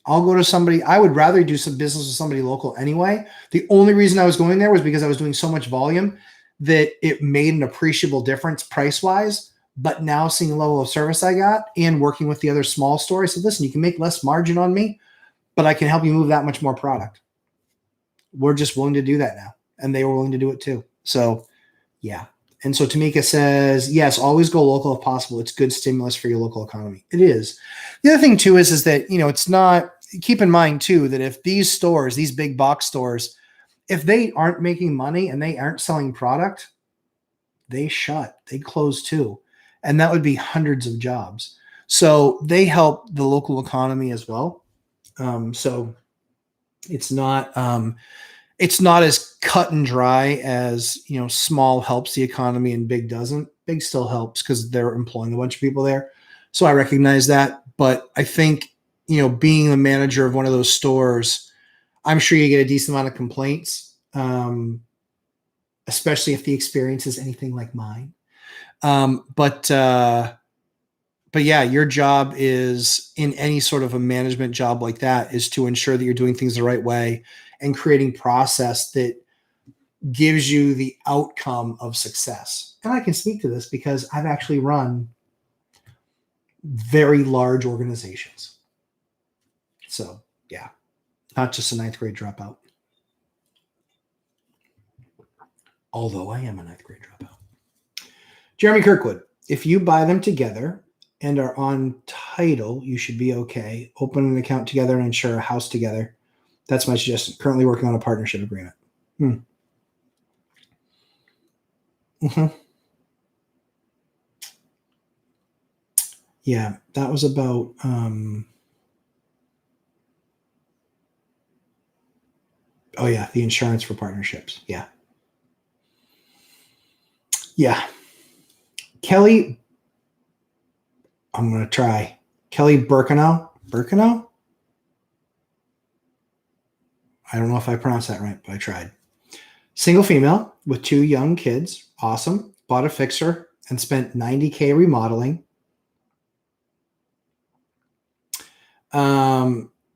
I'll go to somebody. I would rather do some business with somebody local anyway. The only reason I was going there was because I was doing so much volume that it made an appreciable difference price-wise. But now seeing the level of service I got and working with the other small store, I said, listen, you can make less margin on me, but I can help you move that much more product. We're just willing to do that now. And they were willing to do it too. So yeah. And so Tamika says, yes, always go local if possible. It's good stimulus for your local economy. It is. The other thing too is that, it's not, keep in mind too, that if these stores, these big box stores, if they aren't making money and they aren't selling product, they close too. And that would be hundreds of jobs. So they help the local economy as well. So it's not as cut and dry as, small helps the economy and big doesn't. Big still helps because they're employing a bunch of people there. So I recognize that. But I think, being the manager of one of those stores, I'm sure you get a decent amount of complaints, especially if the experience is anything like mine. But yeah, your job is, in any sort of a management job like that, is to ensure that you're doing things the right way and creating process that gives you the outcome of success. And I can speak to this because I've actually run very large organizations. So yeah, not just a ninth grade dropout. Although I am a ninth grade dropout. Jeremy Kirkwood, if you buy them together and are on title, you should be okay. Open an account together and insure a house together. That's my suggestion. Currently working on a partnership agreement. Yeah, that was about the insurance for partnerships. Yeah. Kelly, I'm going to try. Kelly Burkinow? I don't know if I pronounced that right, but I tried. Single female, with 2 young kids. Awesome. Bought a fixer and spent $90K remodeling.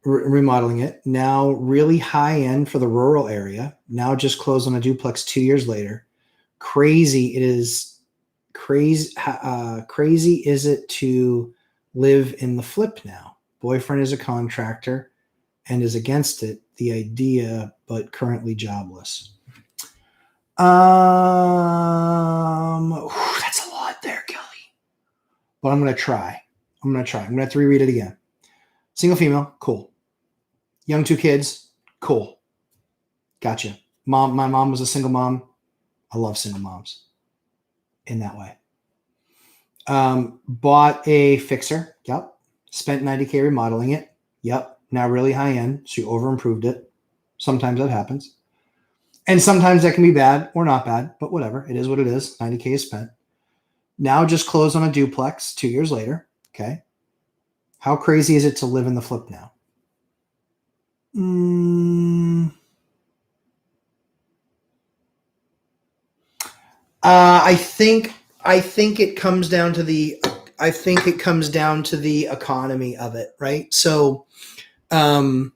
Remodeling it. Now really high end for the rural area. Now just closed on a duplex 2 years later. Crazy it is. Crazy is it to live in the flip now. Boyfriend is a contractor and is against it, the idea, but currently jobless. That's a lot there, Kelly. But I'm going to try. I'm going to have to reread it again. Single female, cool. Young 2 kids, cool. Gotcha. My mom was a single mom. I love single moms in that way. Bought a fixer. Yep. Spent $90K remodeling it. Yep. Now really high end. She over improved it. Sometimes that happens. And sometimes that can be bad or not bad, but whatever. It is what it is. $90K is spent. Now just closed on a duplex 2 years later. Okay. How crazy is it to live in the flip now? I think it comes down to the economy of it, right? So, can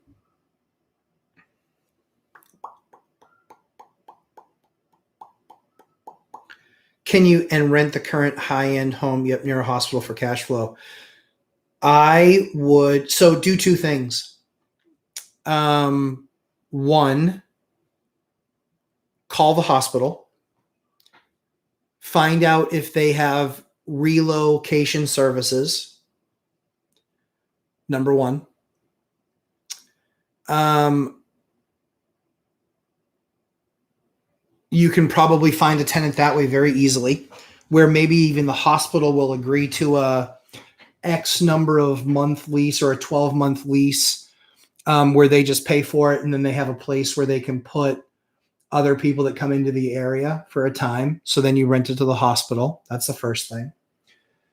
you rent the current high-end home near a hospital for cash flow? I would do 2 things. One, call the hospital. Find out if they have relocation services. Number 1. You can probably find a tenant that way very easily, where maybe even the hospital will agree to a X number of month lease or a 12-month lease, where they just pay for it, and then they have a place where they can put other people that come into the area for a time. So then you rent it to the hospital. That's the first thing.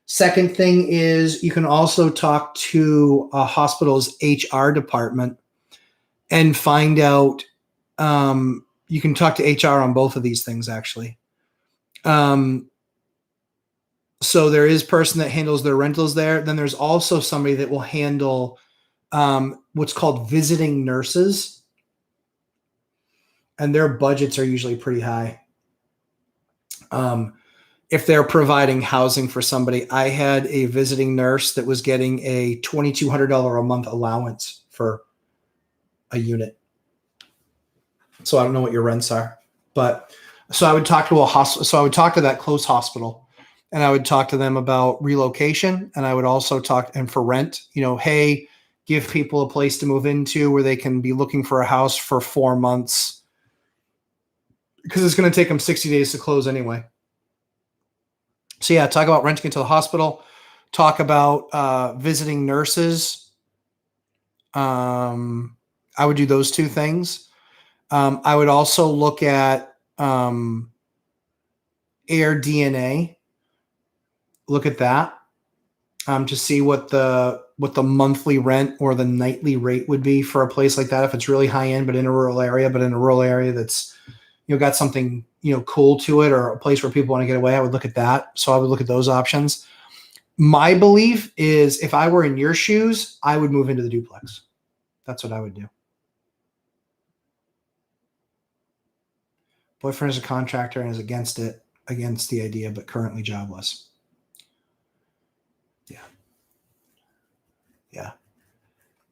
Second thing is you can also talk to a hospital's HR department and find out. You can talk to HR on both of these things, actually. So there is a person that handles their rentals there. Then there's also somebody that will handle what's called visiting nurses. And their budgets are usually pretty high. If they're providing housing for somebody, I had a visiting nurse that was getting a $2,200 a month allowance for a unit. So I don't know what your rents are, but so I would talk to a hospital. So I would talk to that close hospital, and I would talk to them about relocation. And I would also talk and for rent, hey, give people a place to move into where they can be looking for a house for 4 months, because it's going to take them 60 days to close anyway. So yeah, talk about renting into the hospital, talk about visiting nurses. I would do those 2 things. I would also look at Air DNA. Look at that to see what the monthly rent or the nightly rate would be for a place like that. If it's really high end, but in a rural area, that's got something cool to it, or a place where people want to get away, I would look at that. So I would look at those options. My belief is if I were in your shoes, I would move into the duplex. That's what I would do. Boyfriend is a contractor and is against the idea, but currently jobless. Yeah.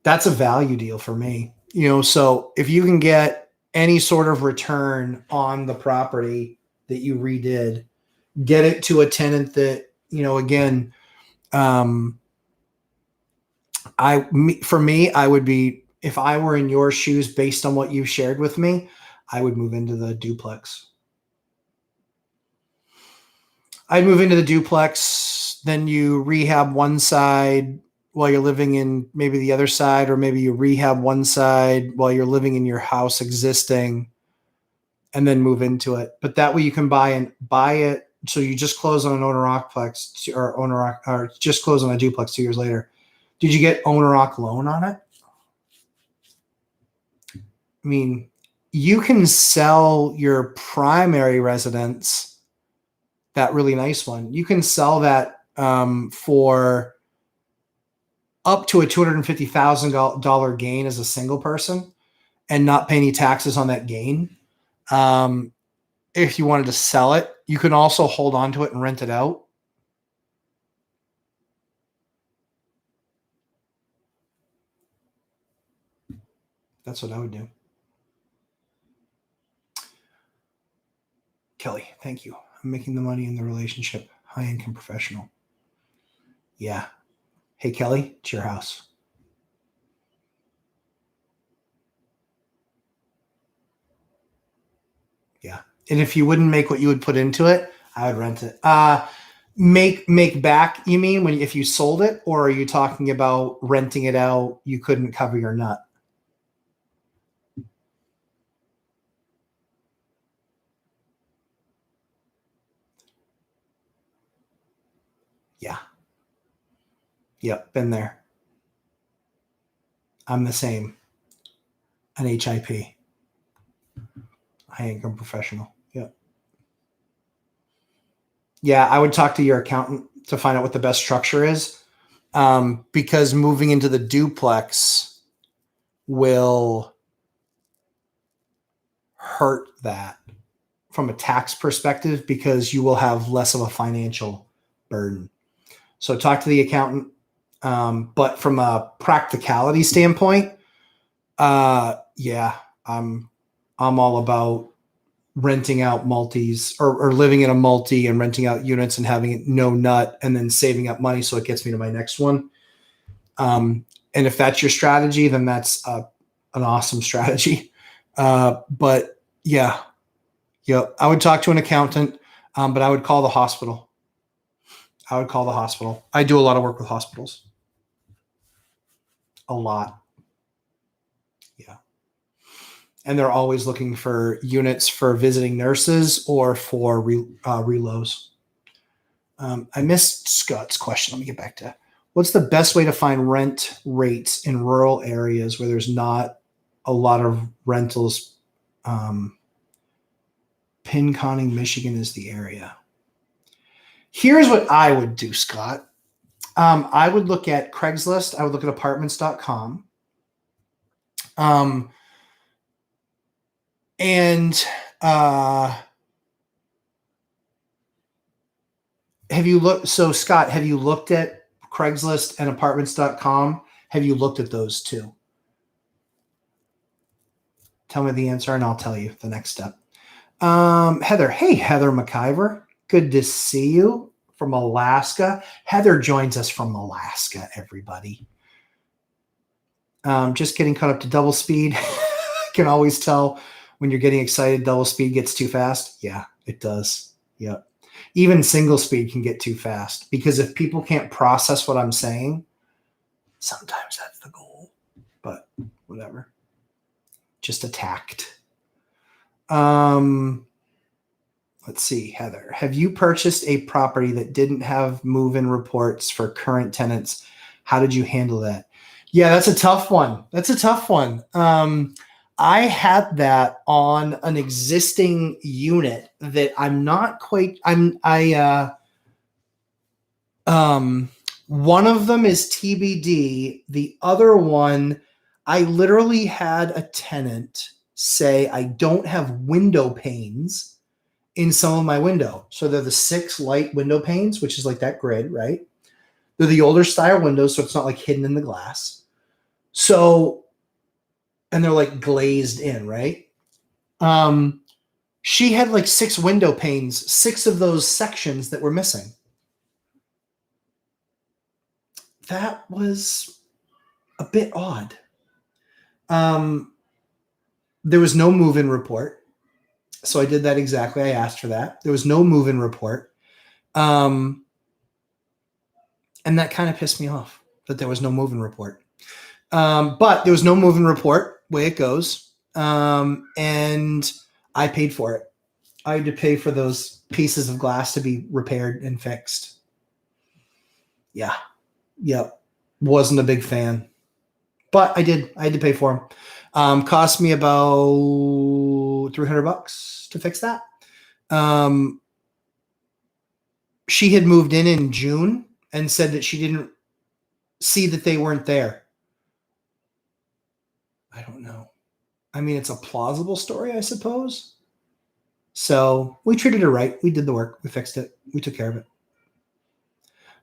That's a value deal for me. So if you can get any sort of return on the property that you redid, get it to a tenant that, again, for me, I would be, if I were in your shoes based on what you shared with me, I would move into the duplex. I'd move into the duplex, then you rehab one side while you're living in maybe the other side, or maybe you rehab one side while you're living in your house existing, and then move into it. But that way you can buy it. So you just close on an owner-occupied or just close on a duplex 2 years later. Did you get owner-occ loan on it? I mean, you can sell your primary residence, that really nice one. You can sell that for up to a $250,000 gain as a single person and not pay any taxes on that gain. If you wanted to sell it, you can also hold on to it and rent it out. That's what I would do. Kelly, thank you. I'm making the money in the relationship. High income professional. Yeah. Hey, Kelly, it's your house. Yeah. And if you wouldn't make what you would put into it, I would rent it. Make back, you mean, if you sold it, or are you talking about renting it out, you couldn't cover your nut? Yeah. Yep, been there. I'm the same. An HIP. High income professional. Yep. Yeah, I would talk to your accountant to find out what the best structure is. Because moving into the duplex will hurt that from a tax perspective, because you will have less of a financial burden. So talk to the accountant. But from a practicality standpoint, yeah, I'm all about renting out multis, or living in a multi and renting out units and having no nut, and then saving up money so it gets me to my next one. And if that's your strategy, then that's an awesome strategy. But yeah, I would talk to an accountant, but I would call the hospital. I do a lot of work with hospitals. A lot. Yeah. And they're always looking for units for visiting nurses or for reloads. I missed Scott's question. Let me get back to what's the best way to find rent rates in rural areas where there's not a lot of rentals. Pinconning, Michigan is the area. Here's what I would do, Scott. I would look at Craigslist. I would look at apartments.com. Have you looked? So Scott, have you looked at Craigslist and apartments.com? Have you looked at those two? Tell me the answer and I'll tell you the next step. Heather. Hey, Heather McIver. Good to see you from Alaska. Heather joins us from Alaska, everybody. Just getting caught up to double speed. Can always tell when you're getting excited, double speed gets too fast. Yeah, it does. Yep. Even single speed can get too fast, because if people can't process what I'm saying, sometimes that's the goal, but whatever. Just attacked. Let's see, Heather. Have you purchased a property that didn't have move-in reports for current tenants? How did you handle that? Yeah, that's a tough one. I had that on an existing unit that I'm not quite. One of them is TBD. The other one, I literally had a tenant say, I don't have window panes in some of my window. So they're the 6 light window panes, which is like that grid, right? They're the older style windows, so it's not like hidden in the glass. So, and they're like glazed in, right? She had like 6 window panes, 6 of those sections that were missing. That was a bit odd. There was no move-in report. So I did that exactly. I asked for that. There was no move-in report. And that kind of pissed me off that there was no move-in report. But there was no move-in report, way it goes. And I paid for it. I had to pay for those pieces of glass to be repaired and fixed. Yeah. Yep. Wasn't a big fan. But I had to pay for them. Cost me about $300 to fix that. She had moved in June and said that she didn't see that they weren't there. I don't know. I mean, it's a plausible story, I suppose. So we treated her right. We did the work. We fixed it. We took care of it.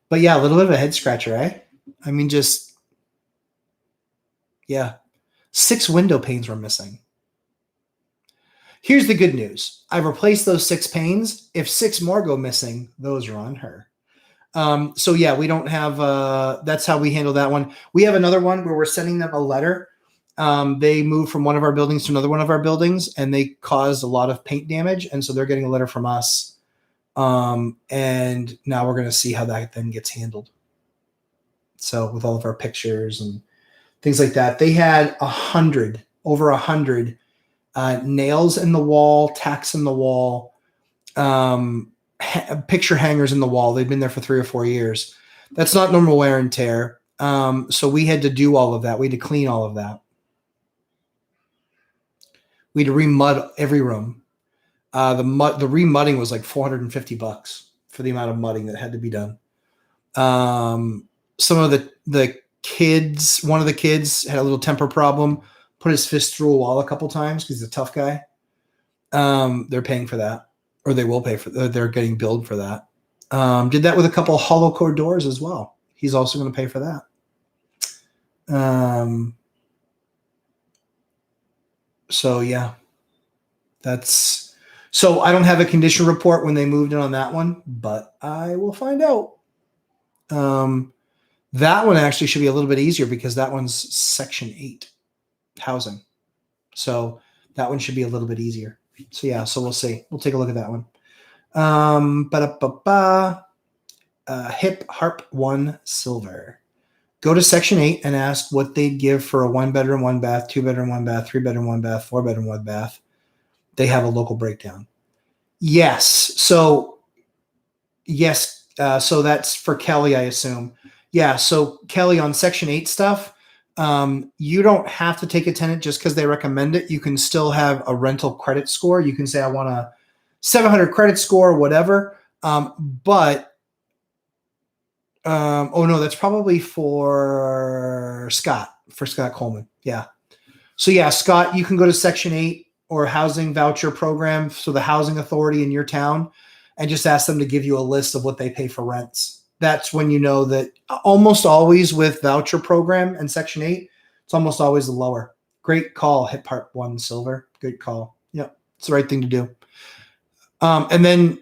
But yeah, a little bit of a head scratcher, eh? I mean, just, yeah. 6 window panes were missing. Here's the good news. I've replaced those 6 panes. If 6 more go missing, those are on her. So yeah, we don't have, that's how we handle that one. We have another one where we're sending them a letter. They moved from one of our buildings to another one of our buildings, and they caused a lot of paint damage. And so they're getting a letter from us. And now we're going to see how that then gets handled. So with all of our pictures and things like that, they had over 100 nails in the wall, tacks in the wall, picture hangers in the wall. They've been there for 3 or 4 years. That's not normal wear and tear. So we had to do all of that. We had to clean all of that. We had to remud every room. The remudding was like $450 for the amount of mudding that had to be done. Some of the kids, one of the kids had a little temper problem, put his fist through a wall a couple times because he's a tough guy. They're paying for that, or they will pay for that. They're getting billed for that. Did that with a couple of hollow core doors as well. He's also going to pay for that. So yeah, so I don't have a condition report when they moved in on that one, but I will find out. That one actually should be a little bit easier because that one's Section 8 housing. So that one should be a little bit easier. So yeah, so we'll see. We'll take a look at that one. Hip Harp 1 Silver. Go to Section 8 and ask what they'd give for a 1-bedroom, 1-bath, 2-bedroom, 1-bath, 3-bedroom, 1-bath, 4-bedroom, 1-bath. They have a local breakdown. Yes. So yes. So that's for Kelly, I assume. Yeah. So Kelly, on Section 8 stuff, you don't have to take a tenant just because they recommend it. You can still have a rental credit score. You can say, I want a 700 credit score or whatever. Oh no, that's probably for Scott Coleman. Yeah. So yeah, Scott, you can go to Section 8 or housing voucher program. So the housing authority in your town, and just ask them to give you a list of what they pay for rents. That's when you know that almost always with voucher program and Section 8, it's almost always the lower. Great call, Hip Harp 1 Silver. Good call. Yeah, it's the right thing to do. And then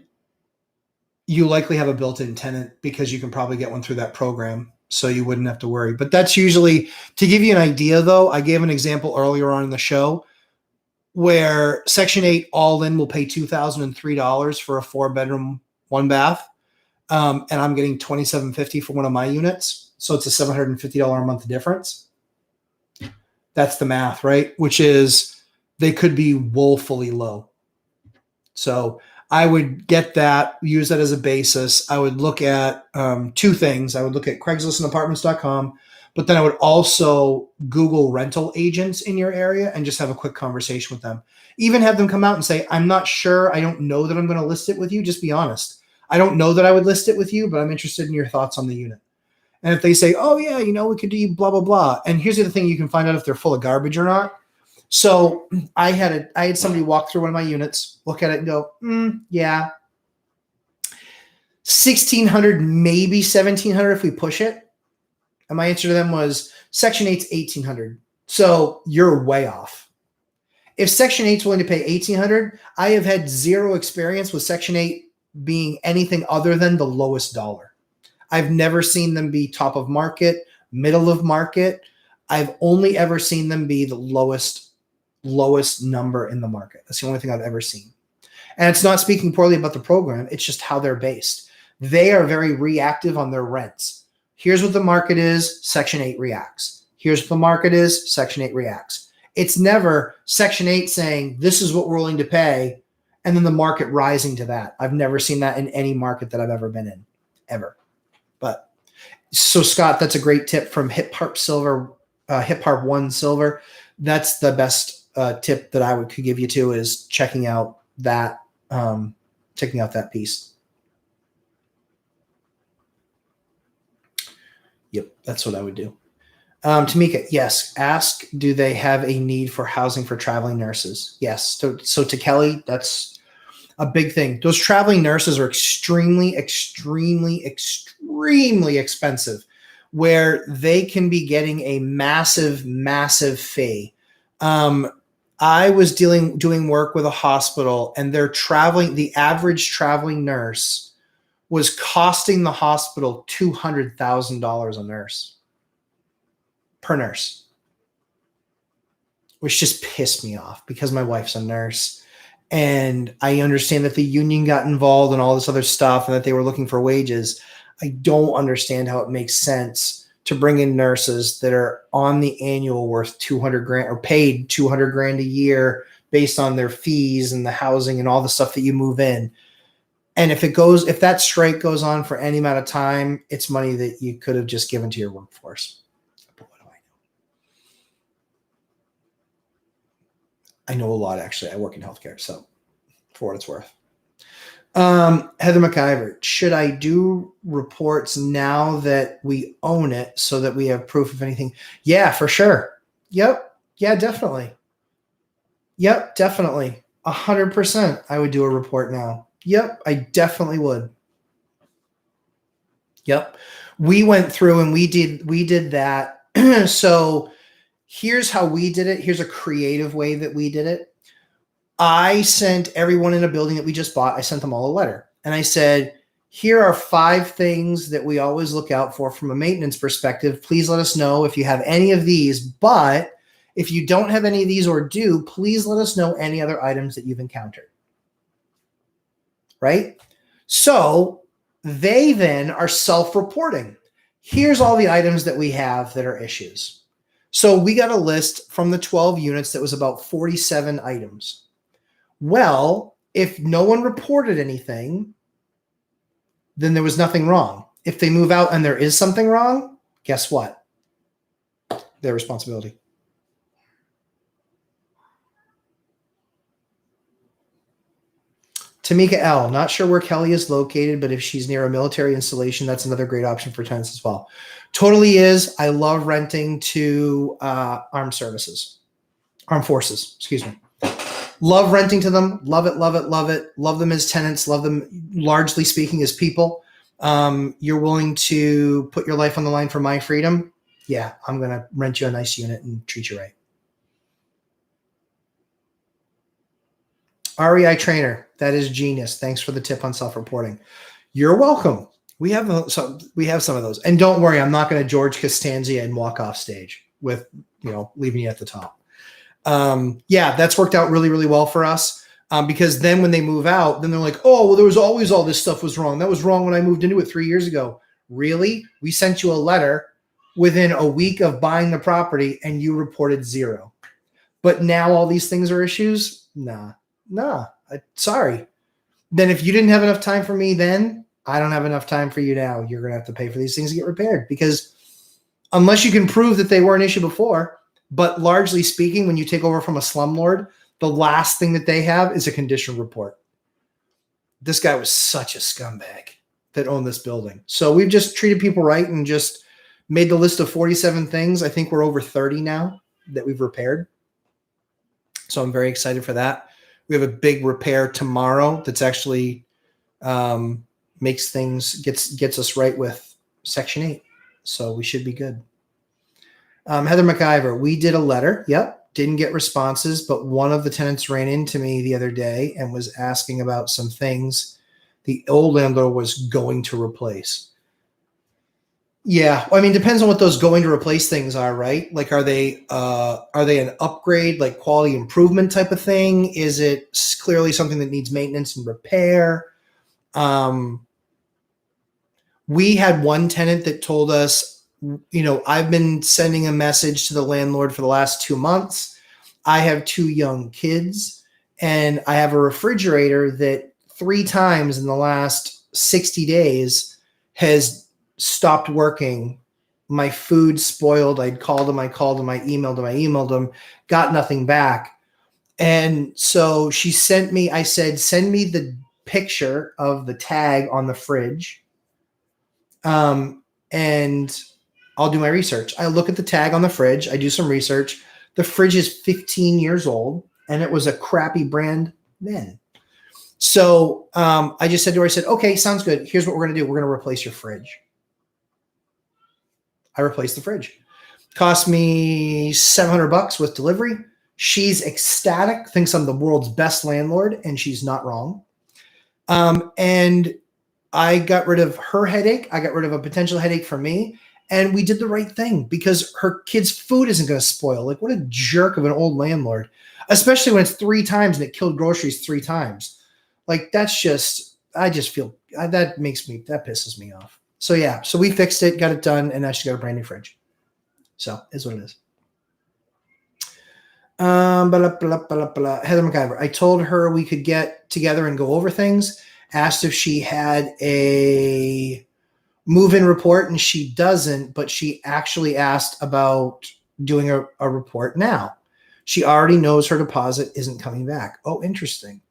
you likely have a built-in tenant because you can probably get one through that program, so you wouldn't have to worry. But that's usually, to give you an idea though, I gave an example earlier on in the show where Section 8 all in will pay $2,003 for a 4-bedroom, 1-bath. And I'm getting $2,750 for one of my units. So it's a $750 a month difference. That's the math, right? Which is, they could be woefully low. So I would get that, use that as a basis. I would look at 2 things. I would look at CraigslistandApartments.com, but then I would also Google rental agents in your area and just have a quick conversation with them. Even have them come out and say, I'm not sure. I don't know that I'm going to list it with you. Just be honest. I don't know that I would list it with you, but I'm interested in your thoughts on the unit. And if they say, oh yeah, we could do blah, blah, blah. And here's the other thing, you can find out if they're full of garbage or not. So I had somebody walk through one of my units, look at it and go, yeah, 1,600, maybe 1,700 if we push it. And my answer to them was Section 8's 1,800. So you're way off. If Section 8's willing to pay 1,800, I have had zero experience with Section 8 being anything other than the lowest dollar. I've never seen them be top of market, middle of market. I've only ever seen them be the lowest number in the market. That's the only thing I've ever seen. And it's not speaking poorly about the program. It's just how they're based. They are very reactive on their rents. Here's what the market is, Section 8 reacts. Here's what the market is, Section 8 reacts. It's never Section 8 saying, this is what we're willing to pay, and then the market rising to that. I've never seen that in any market that I've ever been in, ever. But so Scott, that's a great tip from Hip Harp 1 Silver. That's the best tip that I could give you too is checking out that piece. Yep, that's what I would do. Tamika, yes. Ask, do they have a need for housing for traveling nurses? Yes. So to Kelly, that's a big thing. Those traveling nurses are extremely, extremely, extremely expensive, where they can be getting a massive, massive fee. I was doing work with a hospital, and the average traveling nurse was costing the hospital $200,000 a nurse. Per nurse, which just pissed me off because my wife's a nurse, and I understand that the union got involved and all this other stuff and that they were looking for wages. I don't understand how it makes sense to bring in nurses that are on the annual worth 200 grand or paid 200 grand a year based on their fees and the housing and all the stuff that you move in. And if that strike goes on for any amount of time, it's money that you could have just given to your workforce. I know a lot, actually. I work in healthcare, so for what it's worth. Heather McIver, should I do reports now that we own it so that we have proof of anything? Yeah, for sure. Yep. Yeah, definitely. Yep, definitely. 100%. I would do a report now. Yep, I definitely would. Yep. We went through and we did that. So here's how we did it. Here's a creative way that we did it. I sent everyone in a building that we just bought, I sent them all a letter. And I said, here are 5 things that we always look out for from a maintenance perspective. Please let us know if you have any of these. But if you don't have any of these or do, please let us know any other items that you've encountered. Right? So they then are self-reporting. Here's all the items that we have that are issues. So we got a list from the 12 units that was about 47 items. Well, if no one reported anything, then there was nothing wrong. If they move out and there is something wrong, guess what? Their responsibility. Tamika L, not sure where Kelly is located, but if she's near a military installation, that's another great option for tenants as well. Totally is. I love renting to armed forces, excuse me. Love renting to them. Love it, love it, love it. Love them as tenants. Love them, largely speaking, as people. You're willing to put your life on the line for my freedom? Yeah, I'm going to rent you a nice unit and treat you right. REI trainer, that is genius. Thanks for the tip on self-reporting. You're welcome. We have some of those. And don't worry, I'm not going to George Costanza and walk off stage with, leaving you at the top. Yeah, that's worked out really, really well for us. Because then when they move out, then they're like, oh, well, there was always all this stuff was wrong. That was wrong when I moved into it 3 years ago. Really? We sent you a letter within a week of buying the property and you reported 0. But now all these things are issues? Nah, sorry. Then if you didn't have enough time for me then, I don't have enough time for you now. You're going to have to pay for these things to get repaired, because unless you can prove that they were an issue before, but largely speaking, when you take over from a slumlord, the last thing that they have is a condition report. This guy was such a scumbag that owned this building. So we've just treated people right and just made the list of 47 things. I think we're over 30 now that we've repaired. So I'm very excited for that. We have a big repair tomorrow that's actually makes things, gets us right with Section 8. So we should be good. Heather McIver, we did a letter. Yep. Didn't get responses, but one of the tenants ran into me the other day and was asking about some things the old landlord was going to replace. Yeah. I mean, depends on what those going to replace things are, right? Like, are they an upgrade, like quality improvement type of thing? Is it clearly something that needs maintenance and repair? We had one tenant that told us, I've been sending a message to the landlord for the last 2 months. I have 2 young kids and I have a refrigerator that 3 times in the last 60 days has stopped working. My food spoiled. I emailed him, got nothing back. And so she sent me, I said, send me the picture of the tag on the fridge. And I'll do my research. I look at the tag on the fridge. I do some research. The fridge is 15 years old and it was a crappy brand then. So I just said to her, I said, okay, sounds good. Here's what we're going to do. We're going to replace your fridge. I replaced the fridge. Cost me $700 with delivery. She's ecstatic, thinks I'm the world's best landlord, and she's not wrong. And I got rid of her headache. I got rid of a potential headache for me. And we did the right thing because her kid's food isn't going to spoil. Like, what a jerk of an old landlord, especially when it's 3 times and it killed groceries 3 times. Like, that's just, I just feel, that pisses me off. So yeah, so we fixed it, got it done, and now she's got a brand new fridge. So is what it is. Heather McIver. I told her we could get together and go over things. Asked if she had a move-in report, and she doesn't, but she actually asked about doing a report now. She already knows her deposit isn't coming back. Oh, interesting.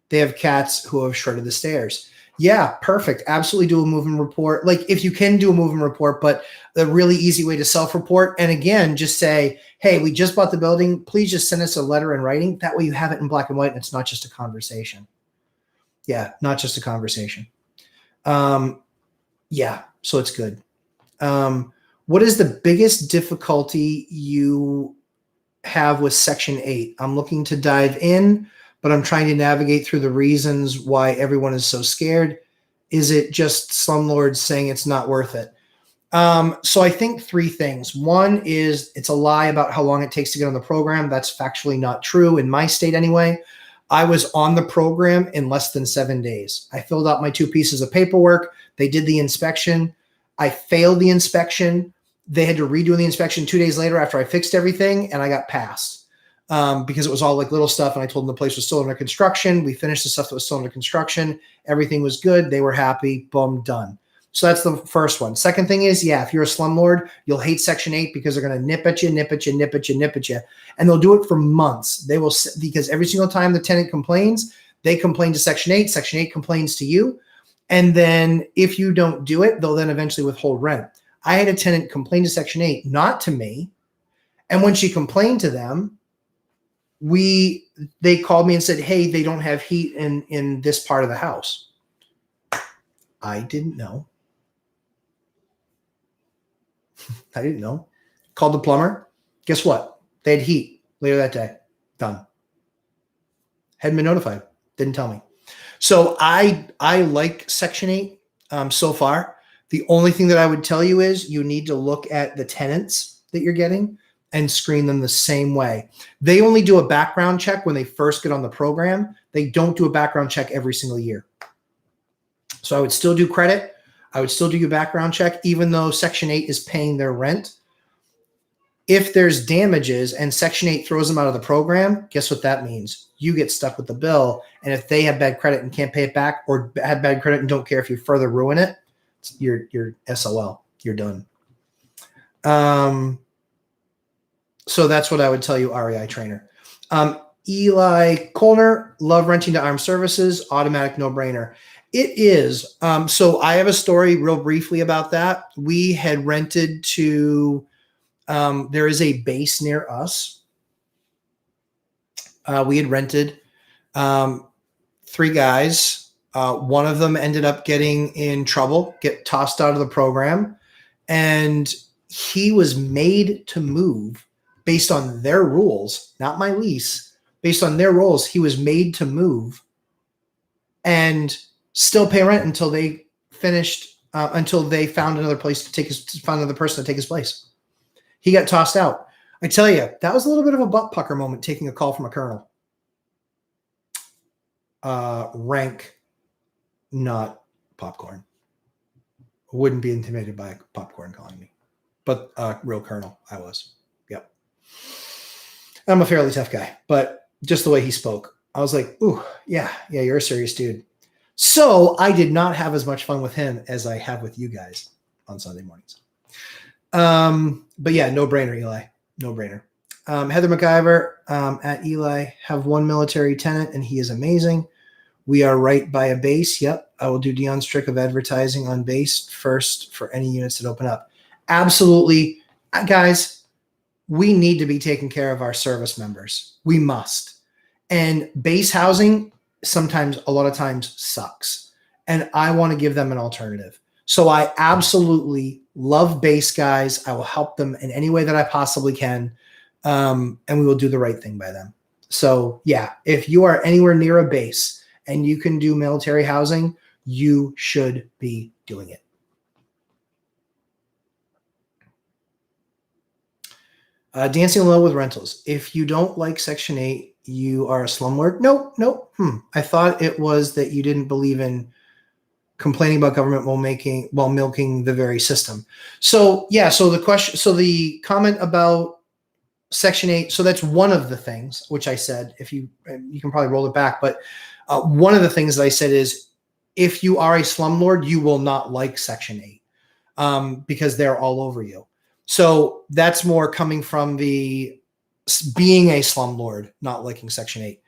They have cats who have shredded the stairs. Yeah, perfect. Absolutely do a move-in report. Like, if you can do a move-in report, but the really easy way to self-report. And again, just say, hey, we just bought the building. Please just send us a letter in writing. That way you have it in black and white and it's not just a conversation. Yeah, not just a conversation. Yeah, so it's good. What is the biggest difficulty you have with Section 8? I'm looking to dive in, but I'm trying to navigate through the reasons why everyone is so scared. Is it just slumlords saying it's not worth it? So I think 3 things. One is it's a lie about how long it takes to get on the program. That's factually not true in my state anyway. I was on the program in less than 7 days. I filled out my 2 pieces of paperwork. They did the inspection. I failed the inspection. They had to redo the inspection 2 days later after I fixed everything, and I got passed. Because it was all like little stuff. And I told them the place was still under construction. We finished the stuff that was still under construction. Everything was good. They were happy. Boom, done. So that's the first one. Second thing is, yeah, if you're a slumlord, you'll hate Section 8 because they're going to nip at you. And they'll do it for months. They will, because every single time the tenant complains, they complain to Section 8. Section 8 complains to you. And then if you don't do it, they'll then eventually withhold rent. I had a tenant complain to Section 8, not to me. And when she complained to them, they called me and said, hey, they don't have heat in this part of the house. I didn't know. I didn't know. Called the plumber. Guess what? They had heat later that day. Done. Hadn't been notified. Didn't tell me. So I like Section 8 so far. The only thing that I would tell you is you need to look at the tenants that you're getting and screen them the same way. They only do a background check when they first get on the program. They don't do a background check every single year. So I would still do credit. I would still do your background check, even though Section 8 is paying their rent. If there's damages and Section 8 throws them out of the program, guess what that means? You get stuck with the bill. And if they have bad credit and can't pay it back, or have bad credit and don't care if you further ruin it, you're SOL. You're done. So that's what I would tell you, REI trainer. Eli Kolner, love renting to armed services, automatic no-brainer. It is. So I have a story real briefly about that. We had rented to, there is a base near us. We had rented 3 guys. One of them ended up getting in trouble, get tossed out of the program. And he was made to move based on their rules, not my lease. Based on their rules, he was made to move and still pay rent until they finished, until they found another place to take found another person to take his place. He got tossed out. I tell you, that was a little bit of a butt pucker moment, taking a call from a colonel. Rank, not popcorn. Wouldn't be intimidated by popcorn calling me, but real colonel, I was. Yep. I'm a fairly tough guy, but just the way he spoke, I was like, ooh, yeah, you're a serious dude. So I did not have as much fun with him as I have with you guys on Sunday mornings. But yeah, no brainer, Eli. No brainer. Heather McIver at Eli, have one military tenant and he is amazing. We are right by a base. Yep. I will do Dion's trick of advertising on base first for any units that open up. Absolutely. Guys, we need to be taking care of our service members. We must. And base housing sometimes, a lot of times, sucks. And I want to give them an alternative. So I absolutely love base guys. I will help them in any way that I possibly can. And we will do the right thing by them. So yeah, if you are anywhere near a base and you can do military housing, you should be doing it. Dancing alone with rentals. If you don't like Section 8, you are a slumlord. Nope. I thought it was that you didn't believe in complaining about government while milking the very system. So yeah, so the comment about Section 8, so that's one of the things which I said, if you can probably roll it back, but one of the things that I said is, if you are a slumlord, you will not like Section 8 because they're all over you. So that's more coming from the being a slumlord, not liking Section 8.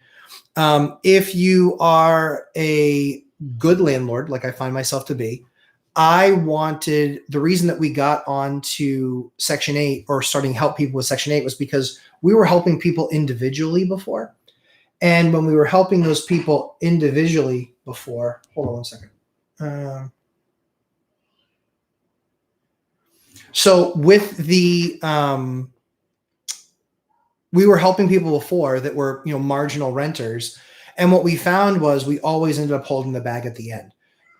If you are a good landlord, like I find myself to be, the reason that we got onto Section 8 or starting to help people with Section 8 was because we were helping people individually before. And when we were helping those people individually before, hold on one second. So with the, we were helping people before that were, marginal renters. And what we found was we always ended up holding the bag at the end.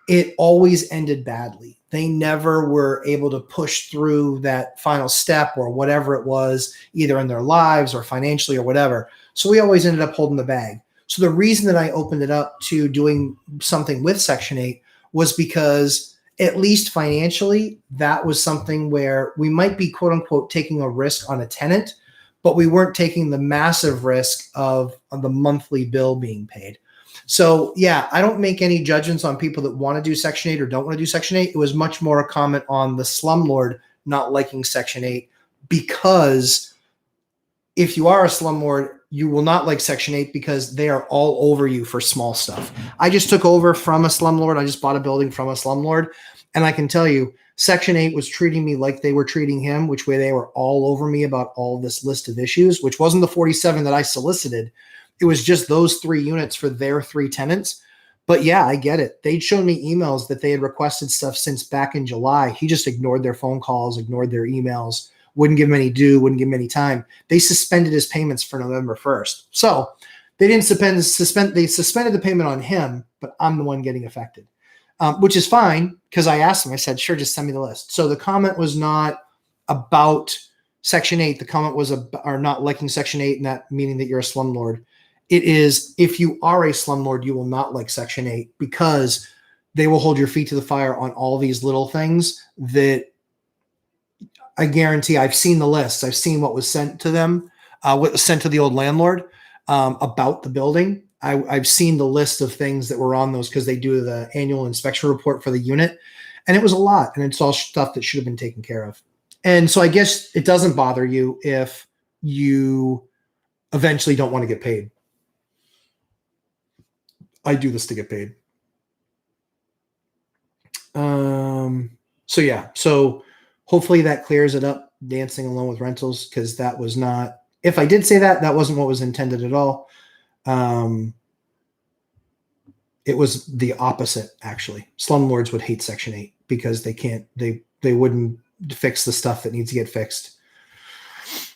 It always ended badly. They never were able to push through that final step or whatever it was, either in their lives or financially or whatever. So we always ended up holding the bag. So the reason that I opened it up to doing something with Section 8 was because, at least financially, that was something where we might be, quote unquote, taking a risk on a tenant, but we weren't taking the massive risk of the monthly bill being paid. So yeah, I don't make any judgments on people that want to do Section 8 or don't want to do Section 8. It was much more a comment on the slumlord not liking Section 8, because if you are a slumlord, you will not like Section 8 because they are all over you for small stuff. I just took over from a slumlord. I just bought a building from a slumlord. And I can tell you, Section 8 was treating me like they were treating him, which way they were all over me about all this list of issues, which wasn't the 47 that I solicited. It was just those 3 units for their 3 tenants. But yeah, I get it. They'd shown me emails that they had requested stuff since back in July. He just ignored their phone calls, ignored their emails, wouldn't give him any due, wouldn't give him any time. They suspended his payments for November 1st. So they didn't they suspended the payment on him, but I'm the one getting affected, which is fine, because I asked him, I said, sure, just send me the list. So the comment was not about Section 8. The comment was about not liking Section 8 and that meaning that you're a slumlord. It is, if you are a slumlord, you will not like Section 8 because they will hold your feet to the fire on all these little things that I guarantee. I've seen the lists. I've seen what was sent to them, what was sent to the old landlord about the building. I've seen the list of things that were on those because they do the annual inspection report for the unit. And it was a lot. And it's all stuff that should have been taken care of. And so I guess it doesn't bother you if you eventually don't want to get paid. I do this to get paid. So yeah, so hopefully that clears it up, dancing alone with rentals, because that was not, if I did say that, that wasn't what was intended at all. It was the opposite, actually. Slumlords would hate Section 8 because they wouldn't fix the stuff that needs to get fixed.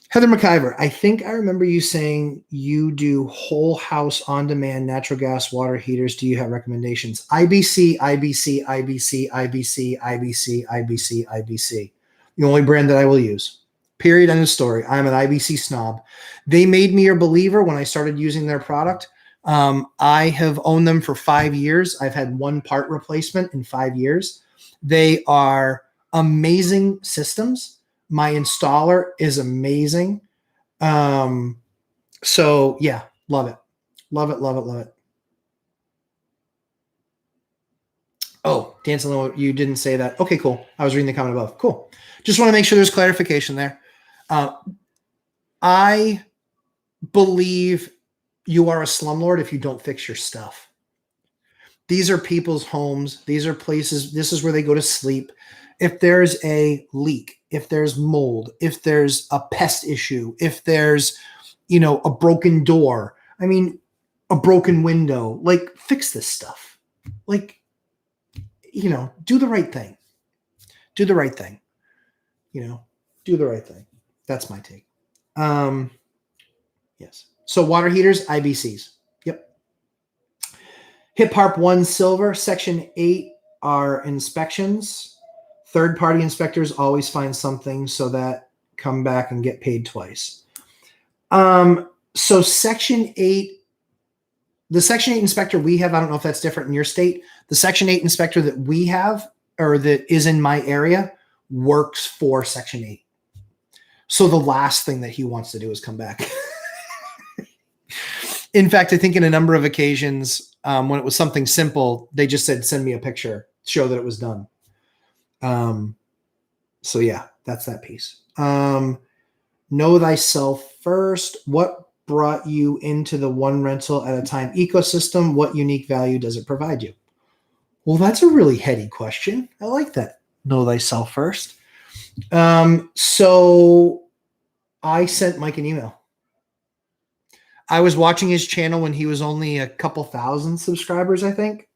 Heather McIver, I think I remember you saying you do whole house on-demand natural gas water heaters. Do you have recommendations? IBC, IBC, IBC, IBC, IBC, IBC, IBC. The only brand that I will use. Period. End of story. I'm an IBC snob. They made me a believer when I started using their product. I have owned them for 5 years. I've had 1 part replacement in 5 years. They are amazing systems. My installer is amazing. So yeah, love it. Love it, love it, love it. Oh, dancing alone, you didn't say that. Okay, cool. I was reading the comment above. Cool. Just want to make sure there's clarification there. I believe you are a slumlord if you don't fix your stuff. These are people's homes. These are places. This is where they go to sleep. If there's a leak, if there's mold, if there's a pest issue, if there's, a broken door, a broken window, like fix this stuff. Like, do the right thing. Do the right thing. Do the right thing. That's my take. Yes. So water heaters, IBCs. Yep. HIP Harp 1 silver, Section 8 are inspections. Third-party inspectors always find something so that come back and get paid twice. So Section 8, the Section 8 inspector we have, I don't know if that's different in your state. The Section 8 inspector that we have, or that is in my area, works for Section 8. So the last thing that he wants to do is come back. In fact, I think in a number of occasions, when it was something simple, they just said, send me a picture, show that it was done. So yeah, that's that piece. Know thyself first. What brought you into the one rental at a time ecosystem? What unique value does it provide you? Well, that's a really heady question. I like that. Know thyself first. So I sent Mike an email. I was watching his channel when he was only a couple thousand subscribers, I think.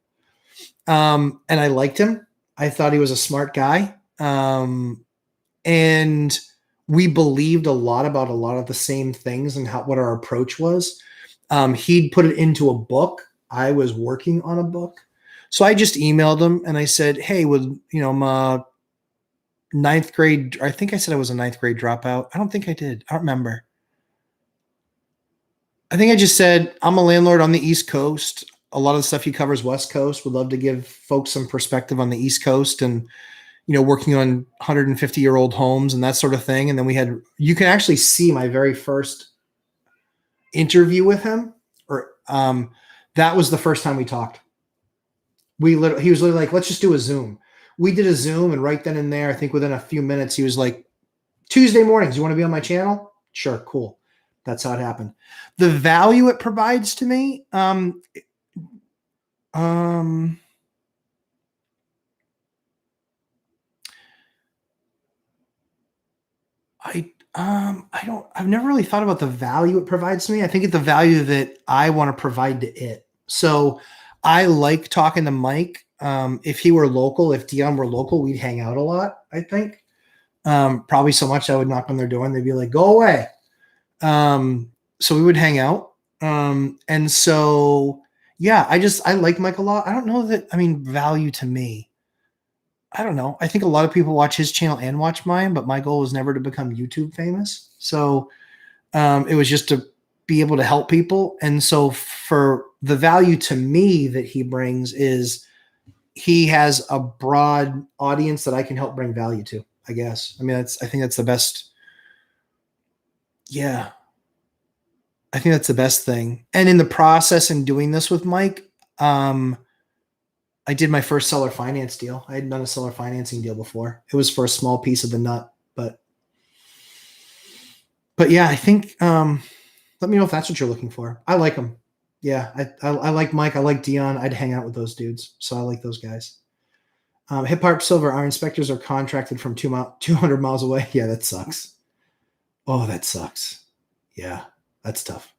And I liked him. I thought he was a smart guy. And we believed a lot about a lot of the same things and what our approach was. He'd put it into a book. I was working on a book. So I just emailed him and I said, hey, I'm a ninth grade. I think I said I was a ninth grade dropout. I don't think I did. I don't remember. I think I just said, I'm a landlord on the East Coast. A lot of the stuff he covers West Coast. Would love to give folks some perspective on the East Coast and, working on 150-year-old homes and that sort of thing. And then you can actually see my very first interview with him, or that was the first time we talked. He was literally like, let's just do a Zoom. We did a Zoom, and right then and there, I think within a few minutes, he was like, Tuesday mornings, you want to be on my channel? Sure, cool. That's how it happened. The value it provides to me, I I've never really thought about the value it provides to me. I think it's the value that I want to provide to it. So I like talking to Mike. If he were local, if Dion were local, we'd hang out a lot, I think. Probably so much I would knock on their door and they'd be like, go away. So we would hang out. And so, yeah, I like Mike a lot. I don't know that, value to me. I don't know. I think a lot of people watch his channel and watch mine, but my goal was never to become YouTube famous. So, it was just to be able to help people. And so for the value to me that he brings is he has a broad audience that I can help bring value to, I guess. I think that's the best. Yeah. I think that's the best thing. And in the process in doing this with Mike, I did my first seller finance deal. I hadn't done a seller financing deal before. It was for a small piece of the nut, but yeah, I think, let me know if that's what you're looking for. I like them. Yeah. I like Mike. I like Dion. I'd hang out with those dudes. So I like those guys. Hip Harp Silver, our inspectors are contracted from 200 miles away. Yeah, that sucks. Oh, that sucks. Yeah, that's tough.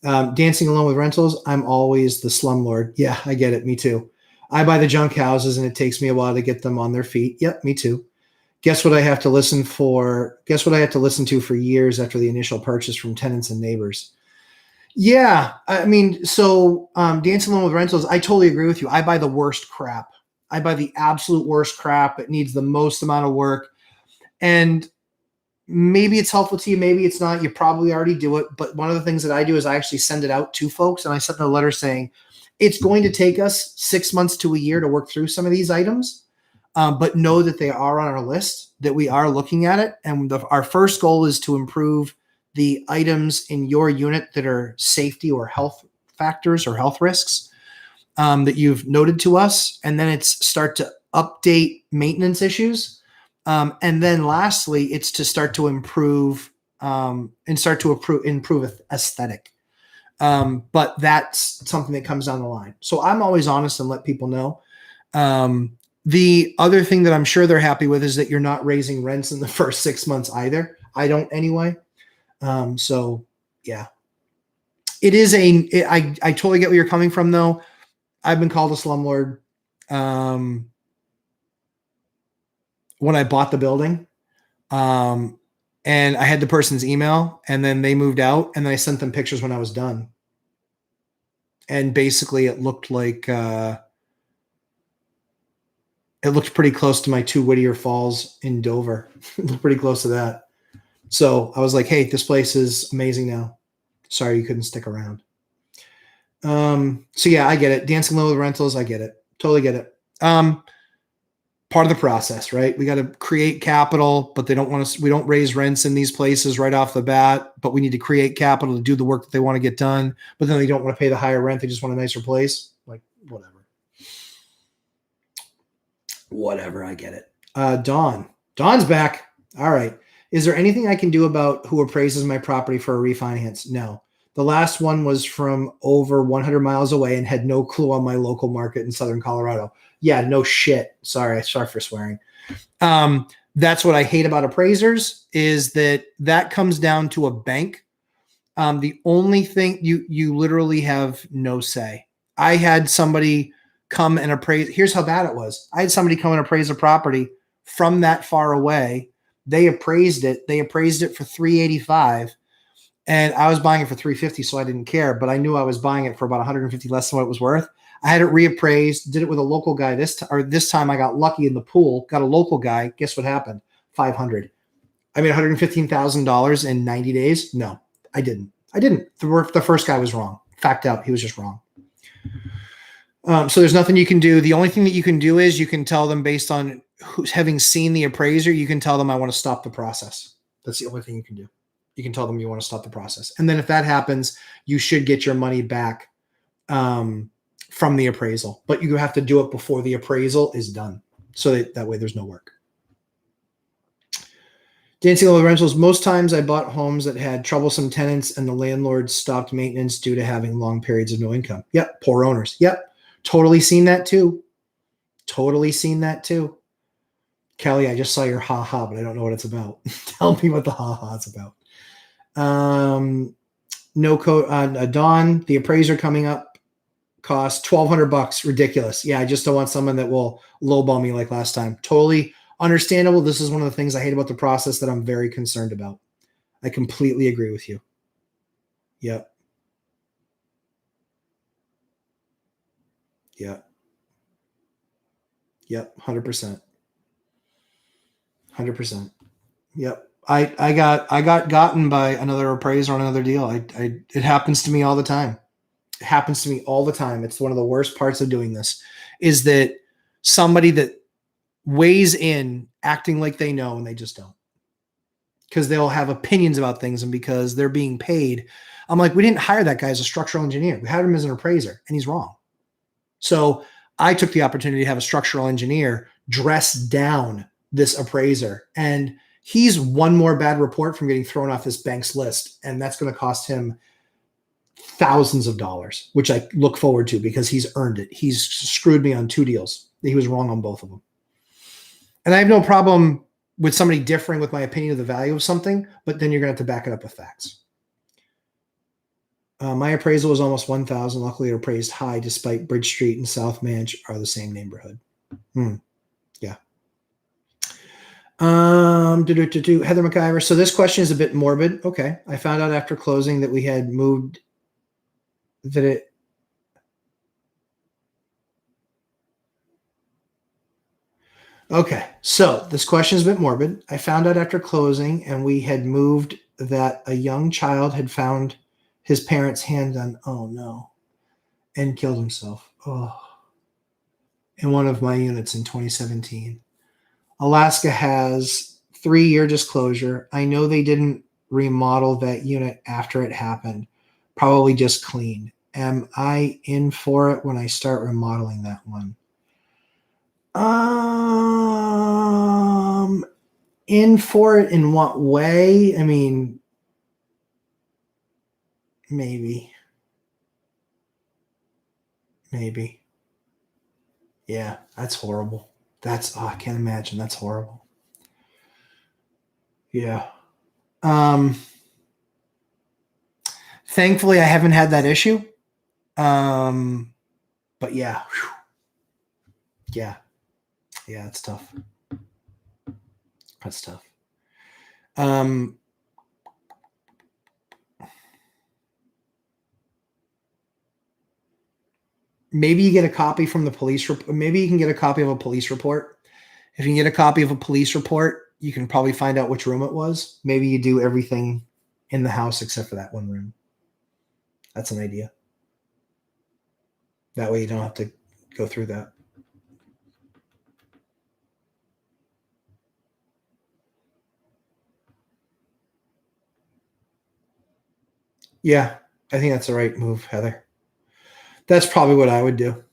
Dancing alone with rentals. I'm always the slumlord. Yeah, I get it. Me too. I buy the junk houses and it takes me a while to get them on their feet. Yep, me too. Guess what I have to listen to for years after the initial purchase from tenants and neighbors. Yeah, so dancing alone with rentals, I totally agree with you. I buy the worst crap. I buy the absolute worst crap. It needs the most amount of work. And maybe it's helpful to you. Maybe it's not. You probably already do it. But one of the things that I do is I actually send it out to folks. And I send a letter saying, it's going to take us 6 months to a year to work through some of these items. But know that they are on our list, that we are looking at it. And our first goal is to improve the items in your unit that are safety or health factors or health risks that you've noted to us. And then it's start to update maintenance issues. And then lastly, it's to start to improve and start to improve aesthetic. But that's something that comes down the line. So I'm always honest and let people know. The other thing that I'm sure they're happy with is that you're not raising rents in the first 6 months either. I don't anyway. So yeah, it is I totally get where you're coming from though. I've been called a slumlord when I bought the building. And I had the person's email and then they moved out and then I sent them pictures when I was done. And basically it looked like, it looked pretty close to my 2 Whittier Falls in Dover. It looked pretty close to that. So I was like, hey, this place is amazing now. Sorry you couldn't stick around. So yeah, I get it. Dancing low with rentals, I get it. Totally get it. Part of the process, right? We got to create capital, but they don't want us, we don't raise rents in these places right off the bat, but we need to create capital to do the work that they want to get done. But then they don't want to pay the higher rent. They just want a nicer place. Like, whatever. Whatever, I get it. Dawn's back. All right. Is there anything I can do about who appraises my property for a refinance? No. The last one was from over 100 miles away and had no clue on my local market in Southern Colorado. Yeah, no shit. Sorry for swearing. That's what I hate about appraisers is that comes down to a bank. The only thing you literally have no say. I had somebody come and appraise. Here's how bad it was. I had somebody come and appraise a property from that far away. They appraised it. They appraised it for $385, and I was buying it for $350, so I didn't care. But I knew I was buying it for about $150 less than what it was worth. I had it reappraised. Did it with a local guy this time. I got lucky in the pool. Got a local guy. Guess what happened? $500. I made $115,000 in 90 days. No, I didn't. The first guy was wrong. Fact out. He was just wrong. So there's nothing you can do. The only thing that you can do is you can tell them based on having seen the appraiser, you can tell them I want to stop the process. That's the only thing you can do. You can tell them you want to stop the process. And then if that happens, you should get your money back from the appraisal. But you have to do it before the appraisal is done. So that way there's no work. Dancing with rentals. Most times I bought homes that had troublesome tenants and the landlord stopped maintenance due to having long periods of no income. Yep. Poor owners. Yep. Totally seen that too. Kelly, I just saw your ha-ha, but I don't know what it's about. Tell me what the ha-ha is about. No code. Dawn, the appraiser coming up costs $1,200. Ridiculous. Yeah, I just don't want someone that will lowball me like last time. Totally understandable. This is one of the things I hate about the process that I'm very concerned about. I completely agree with you. Yep. 100%. 100%. Yep. I got gotten by another appraiser on another deal. It happens to me all the time. It's one of the worst parts of doing this is that somebody that weighs in acting like they know and they just don't, because they'll have opinions about things. And because they're being paid, I'm like, we didn't hire that guy as a structural engineer. We hired him as an appraiser and he's wrong. So I took the opportunity to have a structural engineer dress down this appraiser, and he's one more bad report from getting thrown off this bank's list. And that's going to cost him thousands of dollars, which I look forward to because he's earned it. He's screwed me on 2 deals. He was wrong on both of them. And I have no problem with somebody differing with my opinion of the value of something, but then you're going to have to back it up with facts. My appraisal was almost 1,000. Luckily, it appraised high, despite Bridge Street and South Manch are the same neighborhood. Yeah. Heather McIver. So this question is a bit morbid. Okay. I found out after closing that we had moved that it. Okay. So this question is a bit morbid. I found out after closing and we had moved that a young child had found his parents' handgun. Oh no. And killed himself. Oh. In one of my units in 2017. Alaska has 3-year disclosure. I know they didn't remodel that unit after it happened. Probably just cleaned. Am I in for it when I start remodeling that one? In for it in what way? I mean, Maybe. Yeah, that's horrible. I can't imagine. That's horrible. Yeah. Thankfully I haven't had that issue. But yeah. Whew. Yeah. Yeah, it's tough. That's tough. Maybe you get a copy from the police. Maybe you can get a copy of a police report. If you can get a copy of a police report, you can probably find out which room it was. Maybe you do everything in the house except for that one room. That's an idea. That way you don't have to go through that. Yeah, I think that's the right move, Heather. That's probably what I would do.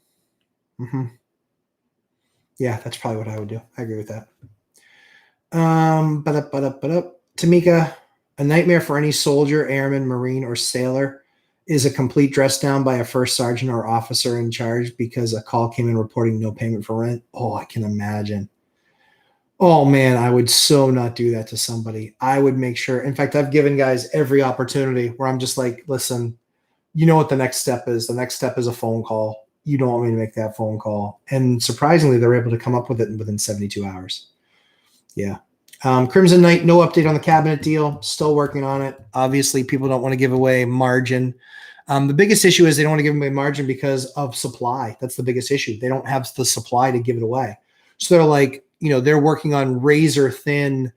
Mm-hmm. Yeah, that's probably what I would do. I agree with that. Tamika, a nightmare for any soldier, airman, Marine, or sailor is a complete dress down by a first sergeant or officer in charge because a call came in reporting no payment for rent. Oh, I can imagine. Oh man, I would so not do that to somebody. I would make sure. In fact, I've given guys every opportunity where I'm just like, listen, you know what the next step is. The next step is a phone call. You don't want me to make that phone call. And surprisingly, they're able to come up with it within 72 hours. Yeah. Crimson Knight, no update on the cabinet deal. Still working on it. Obviously, people don't want to give away margin. The biggest issue is they don't want to give away margin because of supply. That's the biggest issue. They don't have the supply to give it away. So they're like, they're working on razor thin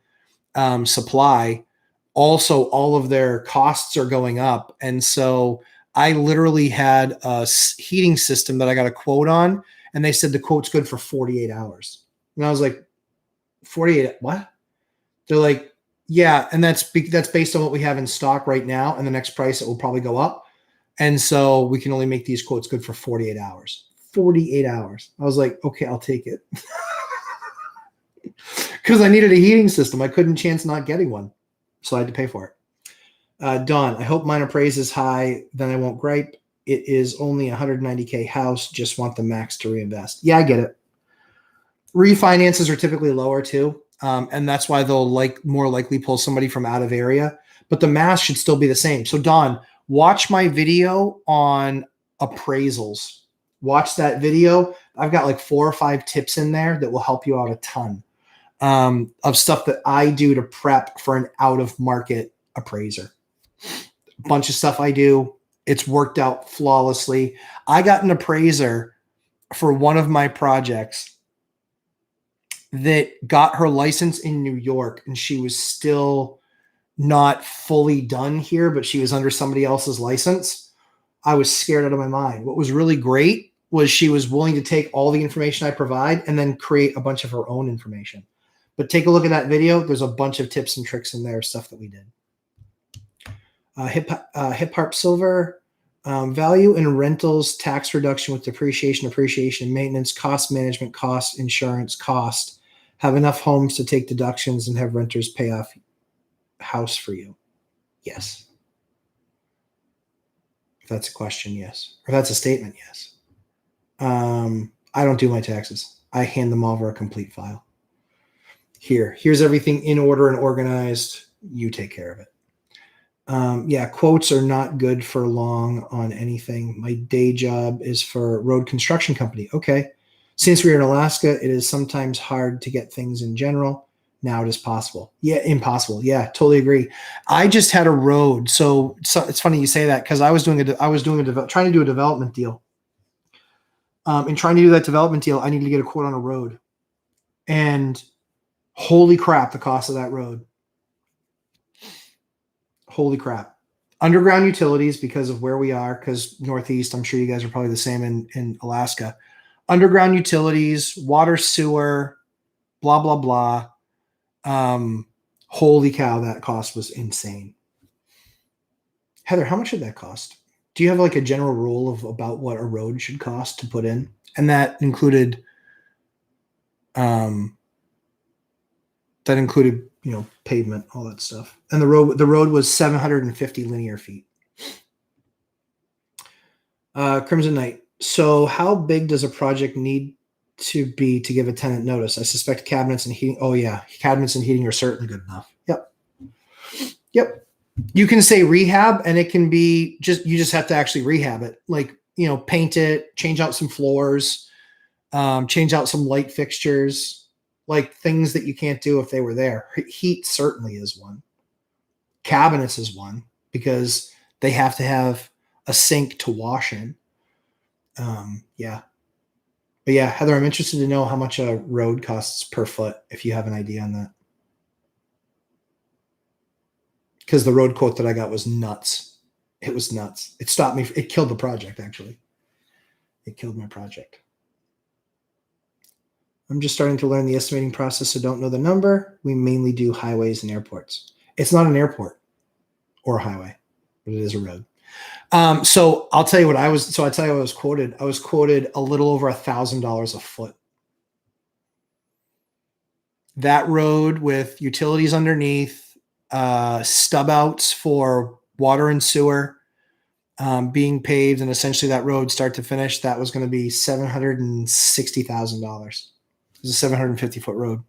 supply. Also, all of their costs are going up. And so I literally had a heating system that I got a quote on, and they said the quote's good for 48 hours. And I was like, 48, what? They're like, yeah, and that's based on what we have in stock right now, and the next price it will probably go up. And so we can only make these quotes good for 48 hours. 48 hours. I was like, okay, I'll take it. Because I needed a heating system. I couldn't chance not getting one. So I had to pay for it. Dawn, I hope mine appraises high, then I won't gripe. It is only a $190K house. Just want the max to reinvest. Yeah, I get it. Refinances are typically lower too. And that's why they'll more likely pull somebody from out of area, but the math should still be the same. So Don, watch my video on appraisals. Watch that video. I've got like 4 or 5 tips in there that will help you out a ton of stuff that I do to prep for an out of market appraiser. A bunch of stuff I do. It's worked out flawlessly. I got an appraiser for one of my projects that got her license in New York, and she was still not fully done here, but she was under somebody else's license. I was scared out of my mind. What was really great was she was willing to take all the information I provide and then create a bunch of her own information. But take a look at that video. There's a bunch of tips and tricks in there, stuff that we did. Hip Harp Silver, value in rentals, tax reduction with depreciation, appreciation, maintenance, cost management, cost, insurance, cost. Have enough homes to take deductions and have renters pay off house for you. Yes. If that's a question, yes. Or if that's a statement, yes. I don't do my taxes. I hand them over a complete file. Here's everything in order and organized. You take care of it. Yeah, quotes are not good for long on anything. My day job is for a road construction company. Okay. Since we're in Alaska, it is sometimes hard to get things in general. Now it is possible. Yeah, impossible. Yeah, totally agree. I just had a road. So it's funny you say that because trying to do a development deal. And trying to do that development deal, I needed to get a quote on a road. And holy crap, the cost of that road. Holy crap. Underground utilities because of where we are, because Northeast, I'm sure you guys are probably the same in Alaska. Underground utilities, water, sewer, blah, blah, blah. Holy cow, that cost was insane. Heather, how much did that cost? Do you have like a general rule of about what a road should cost to put in? And that included, pavement, all that stuff. And the road was 750 linear feet. Crimson Knight. So how big does a project need to be to give a tenant notice? I suspect cabinets and heating. Oh yeah, cabinets and heating are certainly good enough. Yep. Yep. You can say rehab, and it can be just, you just have to actually rehab it. Like, paint it, change out some floors, change out some light fixtures, like things that you can't do if they were there. Heat certainly is one. Cabinets is one, because they have to have a sink to wash in. Yeah. But yeah, Heather, I'm interested to know how much a road costs per foot, if you have an idea on that. Because the road quote that I got was nuts. It was nuts. It stopped me. It killed the project, actually. It killed my project. I'm just starting to learn the estimating process, so don't know the number. We mainly do highways and airports. It's not an airport or a highway, but it is a road. So I'll tell you what I was. So I tell you what I was quoted. I was quoted a little over $1,000 a foot. That road with utilities underneath, stub outs for water and sewer, being paved, and essentially that road start to finish, that was going to be $760,000. It was a 750-foot road.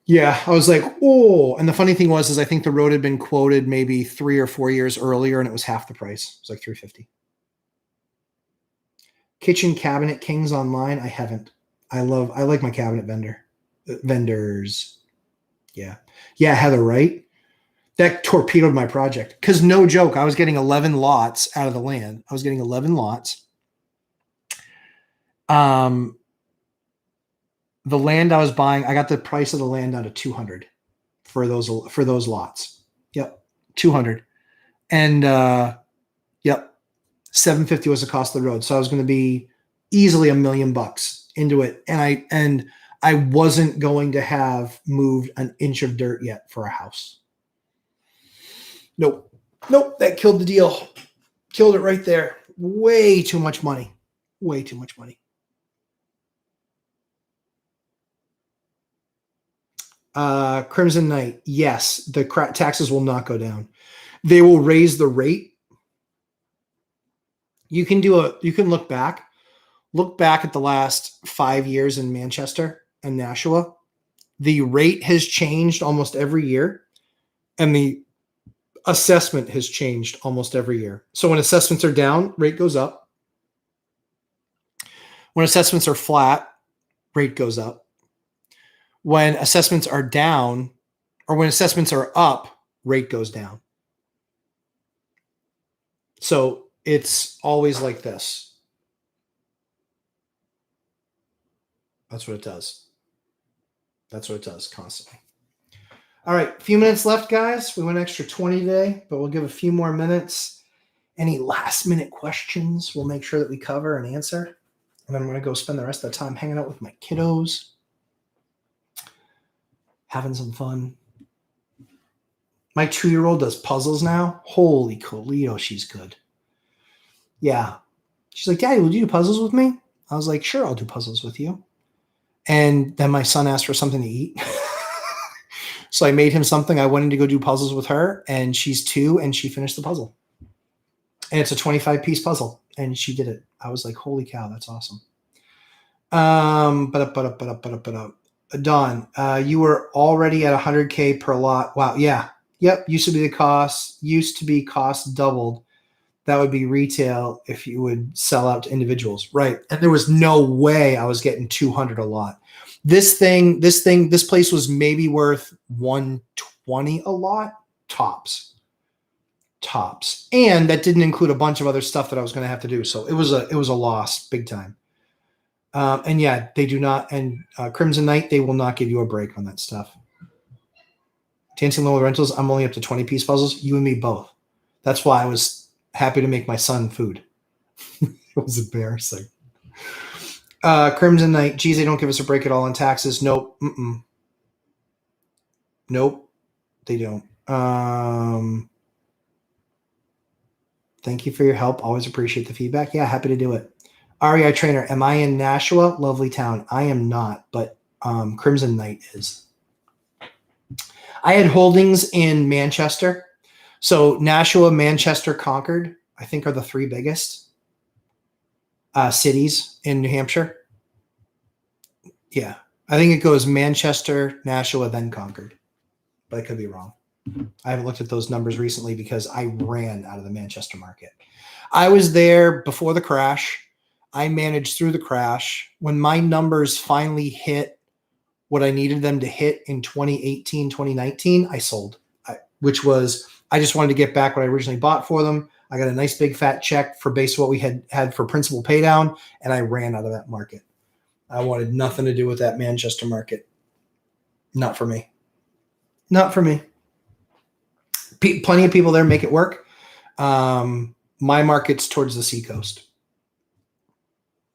Yeah, I was like, oh. And the funny thing was, I think the road had been quoted maybe 3 or 4 years earlier, and it was half the price. It was like $350. Kitchen cabinet kings online. I haven't. I like my cabinet vendors. Yeah, Heather, right? That torpedoed my project, because no joke, I was getting 11 lots out of the land. I was getting 11 lots. The land I was buying, I got the price of the land down to 200 for those lots. Yep, 200, and yep, 750 was the cost of the road. So I was going to be easily $1 million into it, and I wasn't going to have moved an inch of dirt yet for a house. Nope, that killed the deal. Killed it right there. Way too much money. Way too much money. Crimson Knight. Yes, the taxes will not go down. They will raise the rate. You can look back at the last 5 years in Manchester and Nashua. The rate has changed almost every year, and the assessment has changed almost every year. So when assessments are down, rate goes up. When assessments are flat, rate goes up. When assessments are down, or when assessments are up, rate goes down. So it's always like this. That's what it does. That's what it does constantly. All right, a few minutes left, guys. We went extra 20 today, but we'll give a few more minutes. Any last minute questions we'll make sure that we cover and answer. And then I'm going to go spend the rest of the time hanging out with my kiddos, having some fun. My 2-year-old does puzzles now. Holy Colito, she's good. Yeah. She's like, Daddy, will you do puzzles with me? I was like, sure, I'll do puzzles with you. And then my son asked for something to eat. So I made him something. I went in to go do puzzles with her, and she's 2, and she finished the puzzle. And it's a 25-piece puzzle, and she did it. I was like, holy cow, that's awesome. Don, you were already at 100K per lot. Wow. Yeah. Yep. Used to be cost doubled. That would be retail if you would sell out to individuals. Right. And there was no way I was getting 200 a lot. This place was maybe worth 120 a lot tops. And that didn't include a bunch of other stuff that I was going to have to do. So it was a loss big time. And yeah, they do not. And Crimson Knight, they will not give you a break on that stuff. Dancing Low Rentals, I'm only up to 20-piece puzzles. You and me both. That's why I was happy to make my son food. It was embarrassing. Crimson Knight, geez, they don't give us a break at all on taxes. Nope. Nope, they don't. Thank you for your help. Always appreciate the feedback. Yeah, happy to do it. REI Trainer, am I in Nashua? Lovely town. I am not, but Crimson Knight is. I had holdings in Manchester. So Nashua, Manchester, Concord, I think are the three biggest cities in New Hampshire. Yeah. I think it goes Manchester, Nashua, then Concord, but I could be wrong. I haven't looked at those numbers recently because I ran out of the Manchester market. I was there before the crash. I managed through the crash. When my numbers finally hit what I needed them to hit in 2018, 2019, I sold, which was, I just wanted to get back what I originally bought for them. I got a nice big fat check for based on what we had for principal pay down, and I ran out of that market. I wanted nothing to do with that Manchester market. Not for me. Not for me. Plenty of people there make it work. My market's towards the seacoast.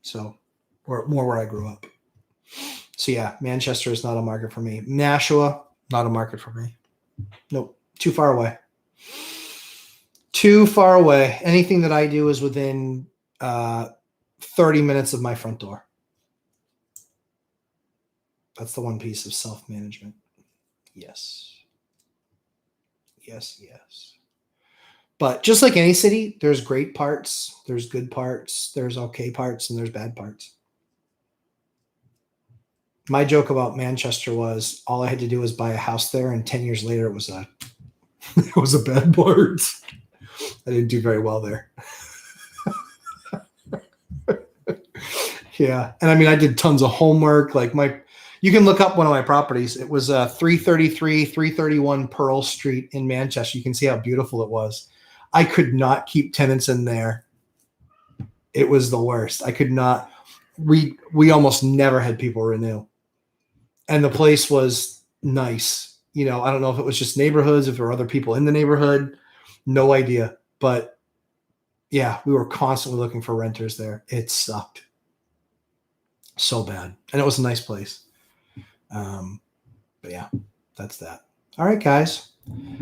So, or more where I grew up. So yeah, Manchester is not a market for me. Nashua, not a market for me. Nope. Too far away. Too far away. Anything that I do is within 30 minutes of my front door. That's the one piece of self-management. Yes. Yes, yes. But just like any city, there's great parts, there's good parts, there's okay parts, and there's bad parts. My joke about Manchester was all I had to do was buy a house there, and 10 years later it was a it was a bad part. I didn't do very well there. Yeah. And I mean, I did tons of homework. Like you can look up one of my properties. It was 333, 331 Pearl Street in Manchester. You can see how beautiful it was. I could not keep tenants in there. It was the worst. I could not. We almost never had people renew. And the place was nice. You know, I don't know if it was just neighborhoods, if there were other people in the neighborhood. No idea. But yeah, we were constantly looking for renters there. It sucked so bad. And it was a nice place. But yeah, that's that. All right, guys.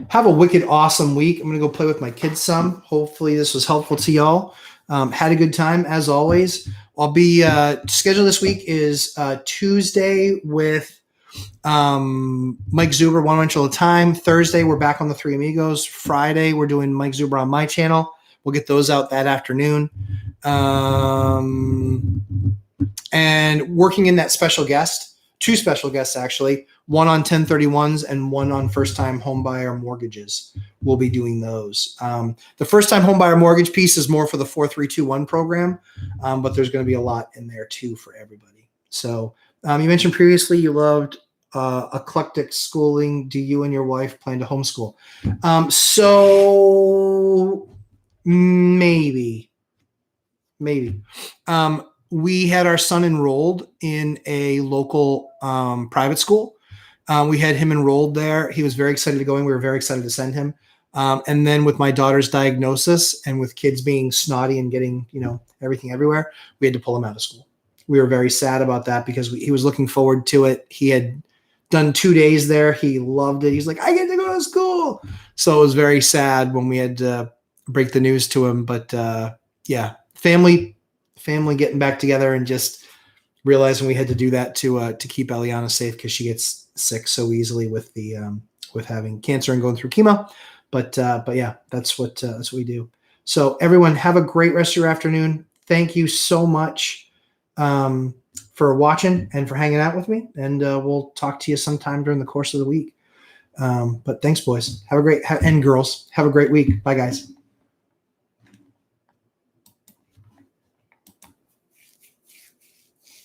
Have a wicked awesome week. I'm going to go play with my kids some. Hopefully this was helpful to y'all. Had a good time as always. I'll be scheduled this week is Tuesday with Mike Zuber, one wrench at a time. Thursday, we're back on the Three Amigos. Friday, we're doing Mike Zuber on my channel. We'll get those out that afternoon. And working in that special guest, two special guests actually, one on 1031s and one on first-time homebuyer mortgages. We'll be doing those. The first-time homebuyer mortgage piece is more for the 4321 program, but there's going to be a lot in there too for everybody. So you mentioned previously you loved eclectic schooling. Do you and your wife plan to homeschool? So maybe. We had our son enrolled in a local private school. We had him enrolled there. He was very excited to go in. We were very excited to send him. And then with my daughter's diagnosis and with kids being snotty and getting, everything everywhere, we had to pull him out of school. We were very sad about that because he was looking forward to it. He had done 2 days there. He loved it. He's like, I get to go to school. So it was very sad when we had to break the news to him. But yeah, family getting back together and just realizing we had to do that to keep Eliana safe because she gets sick so easily with the with having cancer and going through chemo. But yeah, that's what we do. So everyone, have a great rest of your afternoon. Thank you so much for watching and for hanging out with me. And we'll talk to you sometime during the course of the week. But thanks, boys. Have a great and girls. Have a great week. Bye, guys.